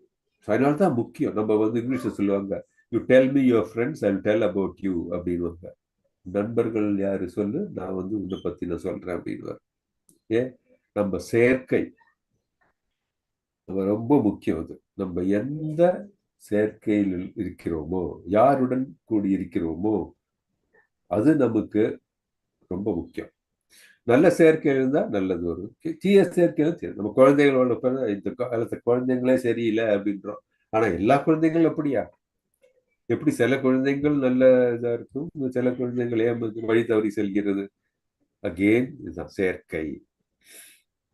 அதனால்தான் முக்கியம். நம்ம வந்து இங்கிலீஷ்ல சொல்லுவாங்க, you tell me your friends I tell about you அப்படின்வாங்க. நண்பர்கள் யாரு சொல்லு, நான் வந்து உன்னை பத்தி நான் சொல்றேன் அப்படின்வார். ஏன்? நம்ம சேர்க்கை நம்ம ரொம்ப முக்கியம். அது நம்ம எந்த சேர்க்கையில் இருக்கிறோமோ, யாருடன் கூடி இருக்கிறோமோ, அது நமக்கு ரொம்ப முக்கியம். நல்ல சேர்க்கை இருந்தா நல்லது வரும், தீய சேர்க்கையிலும் சரி. நம்ம குழந்தைகளோட இந்த காலத்து குழந்தைங்களே சரியில்லை அப்படின்றோம். ஆனா எல்லா குழந்தைங்களும் அப்படியா? எப்படி சில குழந்தைகள் நல்ல இதா இருக்கும், சில குழந்தைகள் வழி தவறி செல்கிறது. அகெயின் இதுதான் சேர்க்கை.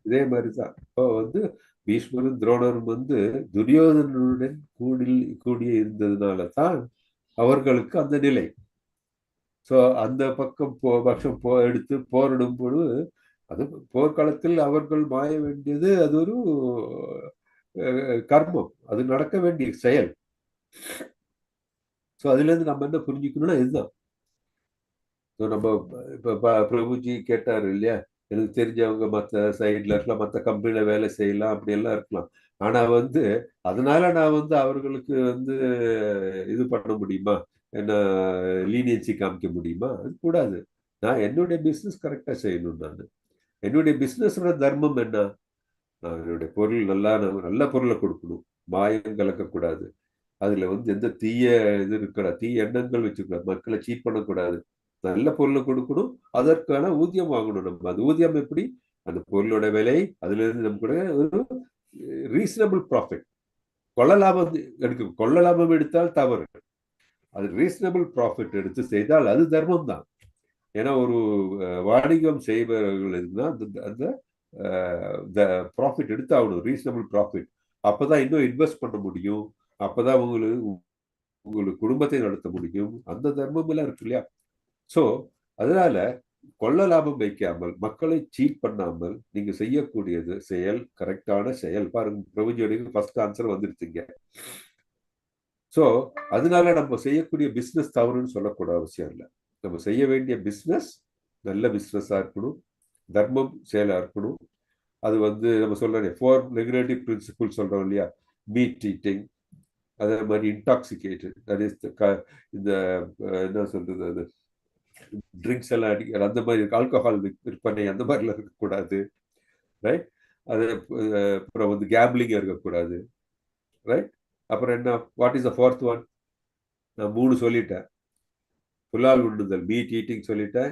இதே மாதிரிதான் இப்போ வந்து பீஷ்மரும் துரோணரும் வந்து துரியோதனுடன் கூடிய இருந்ததுனால தான் அவர்களுக்கு அந்த நிலை. ஸோ அந்த பக்கம் எடுத்து போரிடும் பொழுது அது போர்க்காலத்தில் அவர்கள் மாய வேண்டியது, அது ஒரு கர்மம், அது நடக்க வேண்டிய செயல். ஸோ அதுல இருந்து நம்ம என்ன புரிஞ்சுக்கணும்னா இதுதான். நம்ம இப்ப பிரபுஜி கேட்டாரு இல்லையா, எனக்கு தெரிஞ்சவங்க மற்ற சைட்ல இருக்கலாம், மற்ற கம்பெனில வேலை செய்யலாம், அப்படி எல்லாம் இருக்கலாம். ஆனா அதனால நான் அவர்களுக்கு இது பண்ண முடியுமா, என்ன லீனியன்சி காமிக்க முடியுமா? அது கூடாது. நான் என்னுடைய பிசினஸ் கரெக்டா செய்யணும். என்னுடைய பிசினஸோட தர்மம் என்ன? நான் என்னுடைய பொருள் நல்ல பொருளை கொடுக்கணும், மாயம் கலக்கக்கூடாது, அதுல எந்த தீய இது இருக்கக்கூடாது, தீய எண்ணங்கள் வச்சுக்கூடாது, மக்களை சீட் பண்ணக்கூடாது, நல்ல பொருளை கொடுக்கணும், அதற்கான ஊதியம் வாங்கணும். நம்ம அந்த ஊதியம் எப்படி? அந்த பொருளோட விலை, அதுல இருந்து நமக்கு ஒரு ரீசனபிள் ப்ராஃபிட். கொள்ள லாபம் எடுத்தால் தவறு. அது ரீசனபிள் ப்ராஃபிட் எடுத்து செய்தால் அது தர்மம் தான். ஏன்னா ஒரு வாணிகம் செய்பவர்கள் அந்த ப்ராஃபிட் எடுத்தாகணும், ரீசனபிள் ப்ராஃபிட். அப்பதான் இன்னும் இன்வெஸ்ட் பண்ண முடியும், அப்பதான் உங்களுக்கு குடும்பத்தை நடத்த முடியும். அந்த தர்மம் எல்லாம் இருக்கு இல்லையா? ஸோ அதனால கொள்ள லாபம் வைக்காமல், மக்களை சீட் பண்ணாமல் நீங்க செய்யக்கூடியது செயல் கரெக்டான செயல். பாருங்க, பிரபுஜியோட ஃபர்ஸ்ட் ஆன்சர் வந்துருச்சுங்க. ஸோ அதனால நம்ம செய்யக்கூடிய பிஸ்னஸ் தவறுன்னு சொல்லக்கூட அவசியம் இல்லை. நம்ம செய்ய வேண்டிய பிஸ்னஸ் நல்ல பிஸ்னஸா இருக்கணும், தர்மம் செயலா இருக்கணும். அது நம்ம சொல்றோம் 4 நெகட்டிவ் பிரின்சிபிள் சொல்றோம் இல்லையா, மீட் ஈட்டிங், அதே மாதிரி இன்டாக்சிகேட்டட், தட் இஸ் இந்த என்ன சொல்றது, அது ட்ரிங்க்ஸ் எல்லாம் அடிக்கிற அந்த மாதிரி ஆல்கஹால் விற்பனை அந்த மாதிரிலாம் இருக்கக்கூடாது, ரைட்? அது அப்புறம் கேம்பிளிங் இருக்கக்கூடாது, ரைட்? அப்புறம் என்ன, what is the 4th one? நான் 3 சொல்லிட்டேன். புலால் உண்ணுதல், மீட் ஈட்டிங் சொல்லிட்டேன்,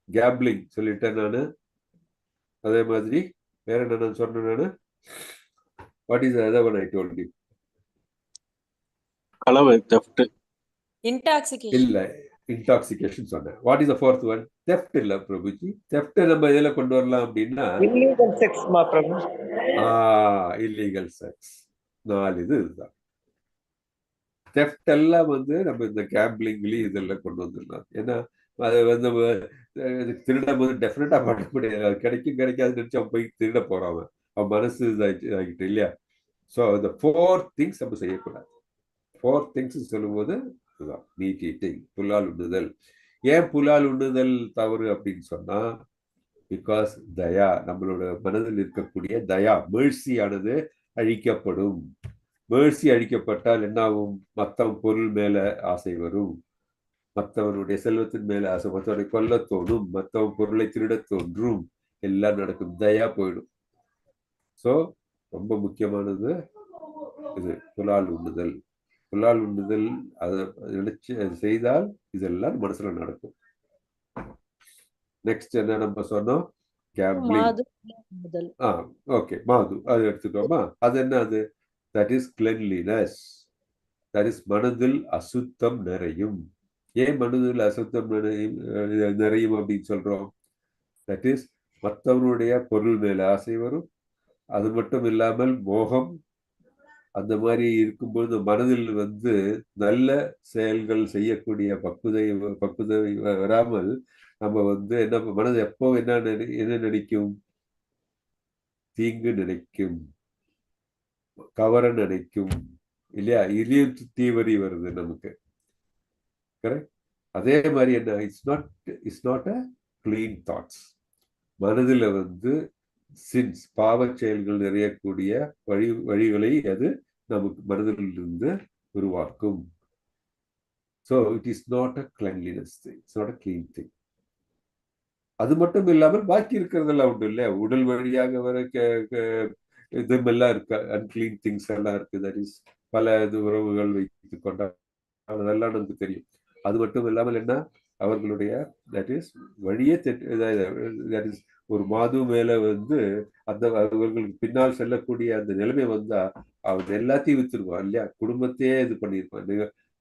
கேம்பிளிங் சொல்லிட்டேன் நான். அதே மாதிரி வேற என்ன நான் சொன்னேன் நான்? What is the other one I told you? களவு, theft. இன்டாக்சிகேஷன் இல்ல, இன்டாக்சிகேஷன் சொன்னேன். What is the 4th one? theft இல்ல பிரபுஜி. theft நம்ம எதுல கொண்டு வரலாம் அப்படின்னா, இல்லீகல் செக்ஸ் மா பிரபு. Illegal sex. 4 இதுதான். theft எல்லாம் நம்ம இந்த கேம்பிளிங்லயும் இதெல்லாம் கொண்டு வந்துடலாம். ஏன்னா அது திருடம் டெஃபினட்டா பண்ண முடியாது, கிடைக்கும் கிடைக்காது நினைச்சு அவன் போய் திருட போறான், அவன் மனசு இதாகிட்டு இல்லையா? ஸோ இந்த 4 திங்ஸ் நம்ம செய்யக்கூடாது. 4 திங்ஸ் சொல்லும்போது இதுதான், மீட் ஈட்டிங், புலால் உண்ணுதல். ஏன் புலால் உண்ணுதல் தவறு அப்படின்னு சொன்னா, பிகாஸ் தயா, நம்மளோட மனதில் இருக்கக்கூடிய தயா, மேர்சியானது அழிக்கப்படும். மேர்சி அழிக்கப்பட்டால் என்ன ஆகும்? மற்றவன் பொருள் மேல ஆசை வரும், மற்றவனுடைய செல்வத்தின் மேல ஆசை, மற்றவனை கொல்ல தோணும், மற்றவன் பொருளை திருட தோன்றும், எல்லாம் நடக்கும், தயா போயிடும். ஸோ ரொம்ப முக்கியமானது இது புலால் உண்ணுதல். புலால் உண்ணுதல் அதை நினைச்சு செய்தால் இதெல்லாம் மனசுல நடக்கும். நெக்ஸ்ட் என்ன நம்ம சொன்னோம்? கேம்பிளிங். ஓகே, மாது அது எடுத்துக்கோமா. அது என்ன? அது that is cleanliness, that is மனதில் அசுத்தம் நிறையும். ஏன் மனதில் அசுத்தம் நிறையும் அப்படின்னு சொல்றோம்? தட் இஸ் மற்றவனுடைய பொருள் மேல ஆசை வரும். அது மட்டும் இல்லாமல் மோகம், அந்த மாதிரி இருக்கும்போது மனதில் நல்ல செயல்கள் செய்யக்கூடிய பக்குதை வராமல் நம்ம என்ன மனது எப்போ என்ன நினைக்கும்? தீங்கு நினைக்கும், கவர நினைக்கும் இல்லையா? இதுலயும் தீவரி வருது நமக்கு, கரெக்ட்? அதே மாதிரி என்ன, it's not a clean thoughts. மனதில் சின்ஸ், பாவ செயல்கள் நிறையக்கூடிய வழிகளை அது நமக்கு மனதில் இருந்து உருவாக்கும். So it is not a cleanliness thing, it's not a clean thing. அது மட்டும் இல்லாமல் பாக்கி இருக்கிறதெல்லாம் உண்டு இல்லையா? உடல் வழியாக வர இதுமெல்லாம் இருக்கு, அன்கிளீன் திங்ஸ் எல்லாம் இருக்கு. தட் இஸ் பல உறவுகள் வைத்து கொண்டால் அதெல்லாம் நமக்கு தெரியும். அது மட்டும் இல்லாமல் என்ன, அவர்களுடைய தட் இஸ் வழியே தட் இஸ் ஒரு மாது மேல அந்த அவர்களுக்கு பின்னால் செல்லக்கூடிய அந்த நிலைமை வந்தா அவன் எல்லாத்தையும் வித்துருவான் இல்லையா? குடும்பத்தையே இது பண்ணியிருப்பான்.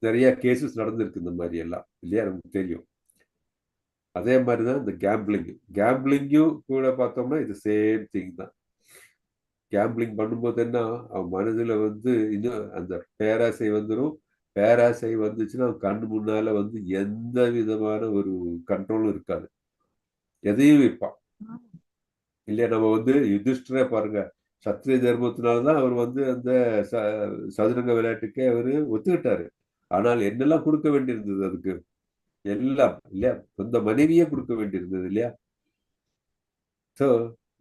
நிறைய கேசஸ் நடந்திருக்கு இந்த மாதிரி எல்லாம் இல்லையா? நமக்கு தெரியும். அதே மாதிரிதான் இந்த கேம்பிளிங்கும் கூட பார்த்தோம்னா இது சேம் திங் தான். கேம்பிளிங் பண்ணும்போது என்ன, அவன் மனதுல இன்னும் அந்த பேராசை வந்துடும். பேராசை வந்துச்சுன்னா அவன் கண்ணு முன்னால எந்த விதமான ஒரு கண்ட்ரோலும் இருக்காது, எதையும் வைப்பான். இல்லையா? நம்ம வந்து யுதிஷ்டரே பாருங்க, சத்திரிய தர்மத்தினால்தான் அவர் வந்து அந்த சதுரங்க விளையாட்டுக்கே அவரு ஒத்துக்கிட்டாரு. ஆனால் என்னெல்லாம் கொடுக்க வேண்டியிருந்தது அதுக்கு, எல்லாம் இல்லையா? சொந்த மனைவியே கொடுக்க வேண்டியிருந்தது இல்லையா? ஸோ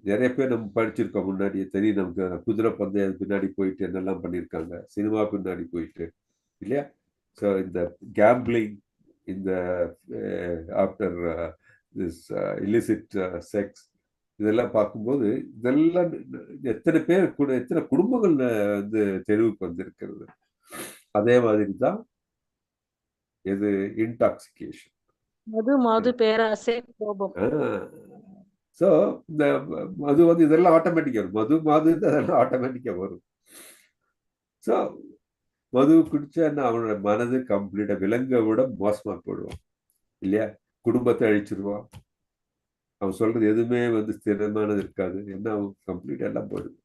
நிறைய பேர் நம்ம படிச்சிருக்கோம், முன்னாடியே தெரியும் நமக்கு. குதிரை பந்தயம் பின்னாடி போயிட்டு என்னெல்லாம் பண்ணியிருக்காங்க, சினிமா பின்னாடி போயிட்டு இல்லையா? ஸோ இந்த கேம்பிளிங், இந்த ஆஃப்டர் திஸ் illicit செக்ஸ், இதெல்லாம் பார்க்கும்போது இதெல்லாம் எத்தனை பேர் கூட, எத்தனை குடும்பங்கள் வந்து தெருவுக்கு வந்திருக்கிறது. அதே மாதிரி தான் இது இன்டாக்சிகேஷன், மது பேராசை, கோபம். ஸோ இந்த மது வந்து இதெல்லாம் ஆட்டோமேட்டிக்கா வரும். மது அதெல்லாம் ஆட்டோமேட்டிக்கா வரும். ஸோ மது குடிச்சா அவனோட மனது கம்ப்ளீட்டா விலங்கை விட மோசமா போயிடுவான் இல்லையா? குடும்பத்தை அழிச்சிருவான். அவன் சொல்றது எதுவுமே வந்து ஸ்திரமானது இருக்காது. என்ன, அவன் கம்ப்ளீட்டா எல்லாம் போயிடுது.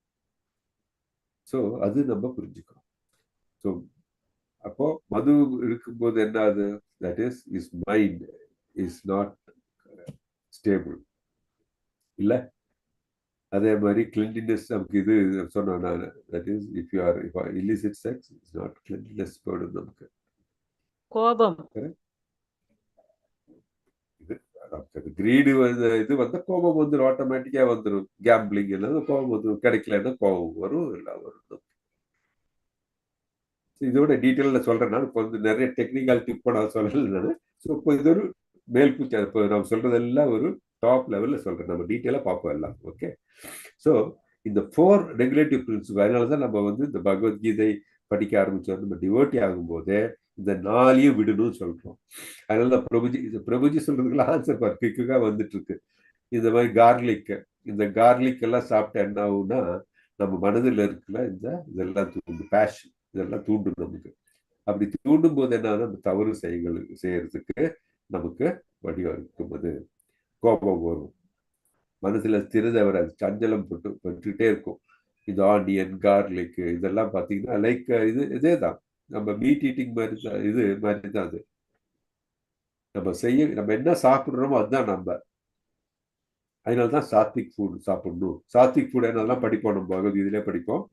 ஸோ அது நம்ம புரிஞ்சுக்கணும். ஸோ அப்போ மது இருக்கும்போது என்ன ஆகுது? That is mind is not stable இல்ல. அதே மாதிரி கிளீன்லினஸ், நமக்கு இது சொன்னேன் நான், that is if you are illicit sex is not cleanliness போயிடும் நமக்கு. கோபம், கிரீடு இது வந்து கோபம் வந்துடும், ஆட்டோமேட்டிக்கா வந்துடும். கேம்பிளிங் எல்லாம் கோபம் வந்துடும், கிடைக்கலன்னா கோபம் வரும், எல்லாம் வரும். இதோட டீட்டெயில சொல்றேன் நான். இப்போ வந்து நிறைய டெக்னிக்கல் டிப் நான் சொல்லலை நான். ஸோ இப்போ இது ஒரு மேல்பூச்சா, இப்போ நம்ம சொல்றதெல்லாம் ஒரு டாப் லெவல்ல சொல்றேன், நம்ம டீட்டெயிலா பார்ப்போம் எல்லாம். ஓகே. ஸோ இந்த 4 ரெகுலேட்டிவ் பிரின்சிபல், அதனாலதான் நம்ம வந்து இந்த பகவத்கீதை படிக்க ஆரம்பிச்சோம். நம்ம டிவோட்டி ஆகும்போதே இந்த 4ஐயும் விடணும்னு சொல்றோம். அதனாலதான் பிரபுஜி சொல்றதுக்குலாம் ஆன்சர் குயிக்கா வந்துட்டு இருக்கு. இந்த மாதிரி கார்லிக், இந்த கார்லிக் எல்லாம் சாப்பிட்டா என்ன ஆகும்னா, நம்ம மனதில் இருக்குல்ல இதெல்லாம் தூண்டு, பேஷன் இதெல்லாம் தூண்டும் நமக்கு. அப்படி தூண்டும் போது என்ன, நம்ம தவறு செய்யறதுக்கு நமக்கு வழிவகுக்கும். அது கோபம் வரும், மனசுல ஸ்திரதை வராது, சஞ்சலம் பட்டுட்டே இருக்கும். இந்த ஆனியன், கார்லிக் இதெல்லாம் பார்த்தீங்கன்னா லைக் இதே தான், நம்ம மீட் ஈட்டிங் மாதிரி தான், இது மாதிரி தான். அது நம்ம என்ன சாப்பிட்றோமோ அதுதான் நம்ம. அதனாலதான் சாத்விக் ஃபுட் சாப்பிடணும். சாத்விக் ஃபுட் என்னெல்லாம் படிப்போம், நம்ம பகவத்கீதையிலே படிப்போம்.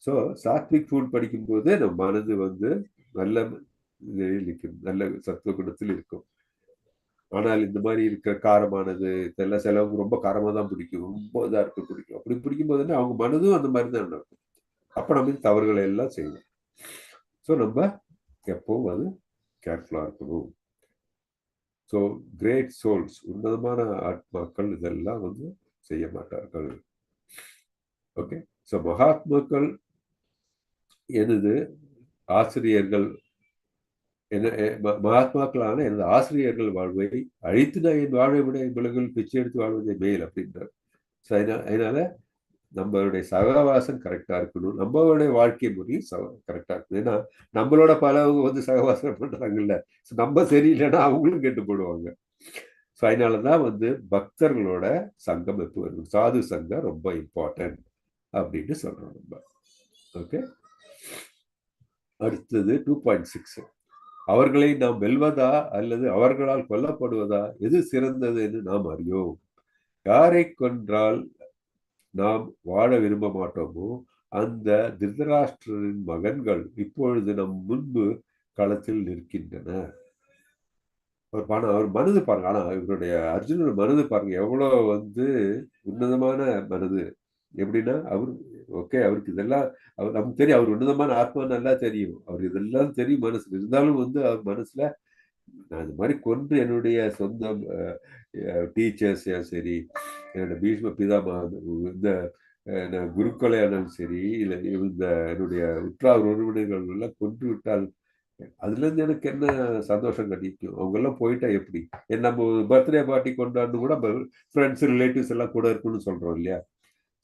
ஸோ சாத்விக் ஃபுட் படிக்கும்போது நம்ம மனது வந்து நல்ல நல்ல சத்துவ குணத்தில் இருக்கும். ஆனால் இந்த மாதிரி இருக்கிற காரமானது இதெல்லாம் சிலவங்க ரொம்ப காரமாக தான் பிடிக்கும், ரொம்ப இதாக இருக்க பிடிக்கும். அப்படி பிடிக்கும்போது அவங்க மனதும் அந்த மாதிரி தான் நடக்கும். அப்போ நம்ம தவறுகளை எல்லாம் செய்வோம். ஸோ நம்ம எப்பவும் அது கேர்ஃபுல்லாக இருக்கணும். ஸோ கிரேட் சோல்ஸ், உன்னதமான ஆத்மாக்கள் இதெல்லாம் வந்து செய்ய மாட்டார்கள். ஓகே. ஸோ மகாத்மாக்கள் எனது ஆசிரியர்கள், மகாத்மாக்களான எனது ஆசிரியர்கள் வாழ்வை அழித்து நான் என் வாழ்வை விட என் உலகில் பிச்சை எடுத்து வாழ்வதே மேல் அப்படின்றார். ஸோ அதனால நம்மளுடைய சகவாசம் கரெக்டா இருக்கணும், நம்மளுடைய வாழ்க்கை முறையும் கரெக்டா இருக்கணும். ஏன்னா நம்மளோட பலவங்க வந்து சகவாசம் பண்றாங்கல்ல, நம்ம சரியில்லைன்னா அவங்களும் கெட்டு போடுவாங்க. ஸோ அதனாலதான் வந்து பக்தர்களோட சங்கம் எப்போ வரும், சாது சங்கம் ரொம்ப இம்பார்ட்டன்ட் அப்படின்னு சொல்றோம் நம்ம. ஓகே. அடுத்தது 2.6, அவர்களை நாம் வெல்வதா அல்லது அவர்களால் கொல்லப்படுவதா, எது சிறந்தது என்று நாம் அறியோம். யாரை கொன்றால் நாம் வாழ விரும்ப மாட்டோமோ அந்த திருதராஷ்டிரரின் மகன்கள் இப்பொழுது நம் முன்பு களத்தில் நிற்கின்றனர். அவர் மனது பாருங்க. ஆனா இவருடைய அர்ஜுனோட மனது பாருங்க, எவ்வளவு வந்து உன்னதமான மனது. எப்படின்னா அவர் ஓகே, அவருக்கு இதெல்லாம் நமக்கு தெரியும், அவர் உன்னதமான ஆத்மா நல்லா தெரியும், அவர் இதெல்லாம் தெரியும் மனசுல. இருந்தாலும் வந்து அவர் மனசுல, நான் இந்த மாதிரி கொன்று என்னுடைய சொந்த டீச்சர்ஸ் சரி, என்னோட பீஷ்ம பிதாமா, இந்த குருக்களை ஆனாலும் சரி, இல்லை இந்த என்னுடைய உற்றார் உறவினர்கள் எல்லாம் கொன்று விட்டால் அதுல இருந்து எனக்கு என்ன சந்தோஷம் கிடைக்கும்? அவங்க எல்லாம் போயிட்டா எப்படி? நம்ம பர்த்டே பார்ட்டி கொண்டாடணும் கூட ஃப்ரெண்ட்ஸ் ரிலேட்டிவ்ஸ் எல்லாம் கூட இருக்குன்னு சொல்றோம் இல்லையா?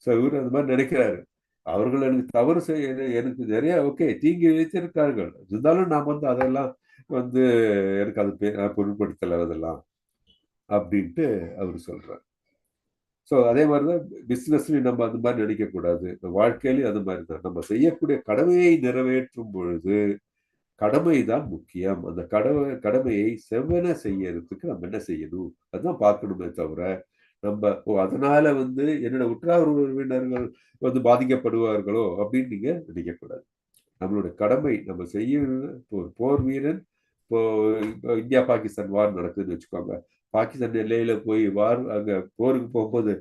ஸோ இவர் அந்த மாதிரி நினைக்கிறாரு. அவர்கள் எனக்கு தவறு செய்ய, எனக்கு நிறைய ஓகே தீங்கி வைத்திருக்கார்கள், இருந்தாலும் நான் வந்து அதெல்லாம் வந்து எனக்கு அது பொருட்படுத்தலை அதெல்லாம் அப்படின்ட்டு அவர் சொல்றாரு. ஸோ அதே மாதிரிதான் பிசினஸ்லயும் நம்ம அந்த மாதிரி நினைக்கக்கூடாது, வாழ்க்கையிலையும் அது மாதிரி தான். நம்ம செய்யக்கூடிய கடமையை நிறைவேற்றும் பொழுது கடமை தான் முக்கியம். அந்த கடமையை செவ்வன செய்யறதுக்கு நம்ம என்ன செய்யணும் அதுதான் பார்க்கணுமே தவிர, நம்ம அதனால வந்து என்னோட உற்றார் உறவினர்கள் வந்து பாதிக்கப்படுவார்களோ அப்படின்னு நீங்க நினைக்கக்கூடாது. நம்மளுடைய கடமை நம்ம செய்ய. ஒரு போர் வீரன், இப்போ இந்தியா பாகிஸ்தான் வார் நடக்குதுன்னு வச்சுக்கோங்க. பாகிஸ்தான் எல்லையில போய் வார் அங்க போருக்கு போகும்போது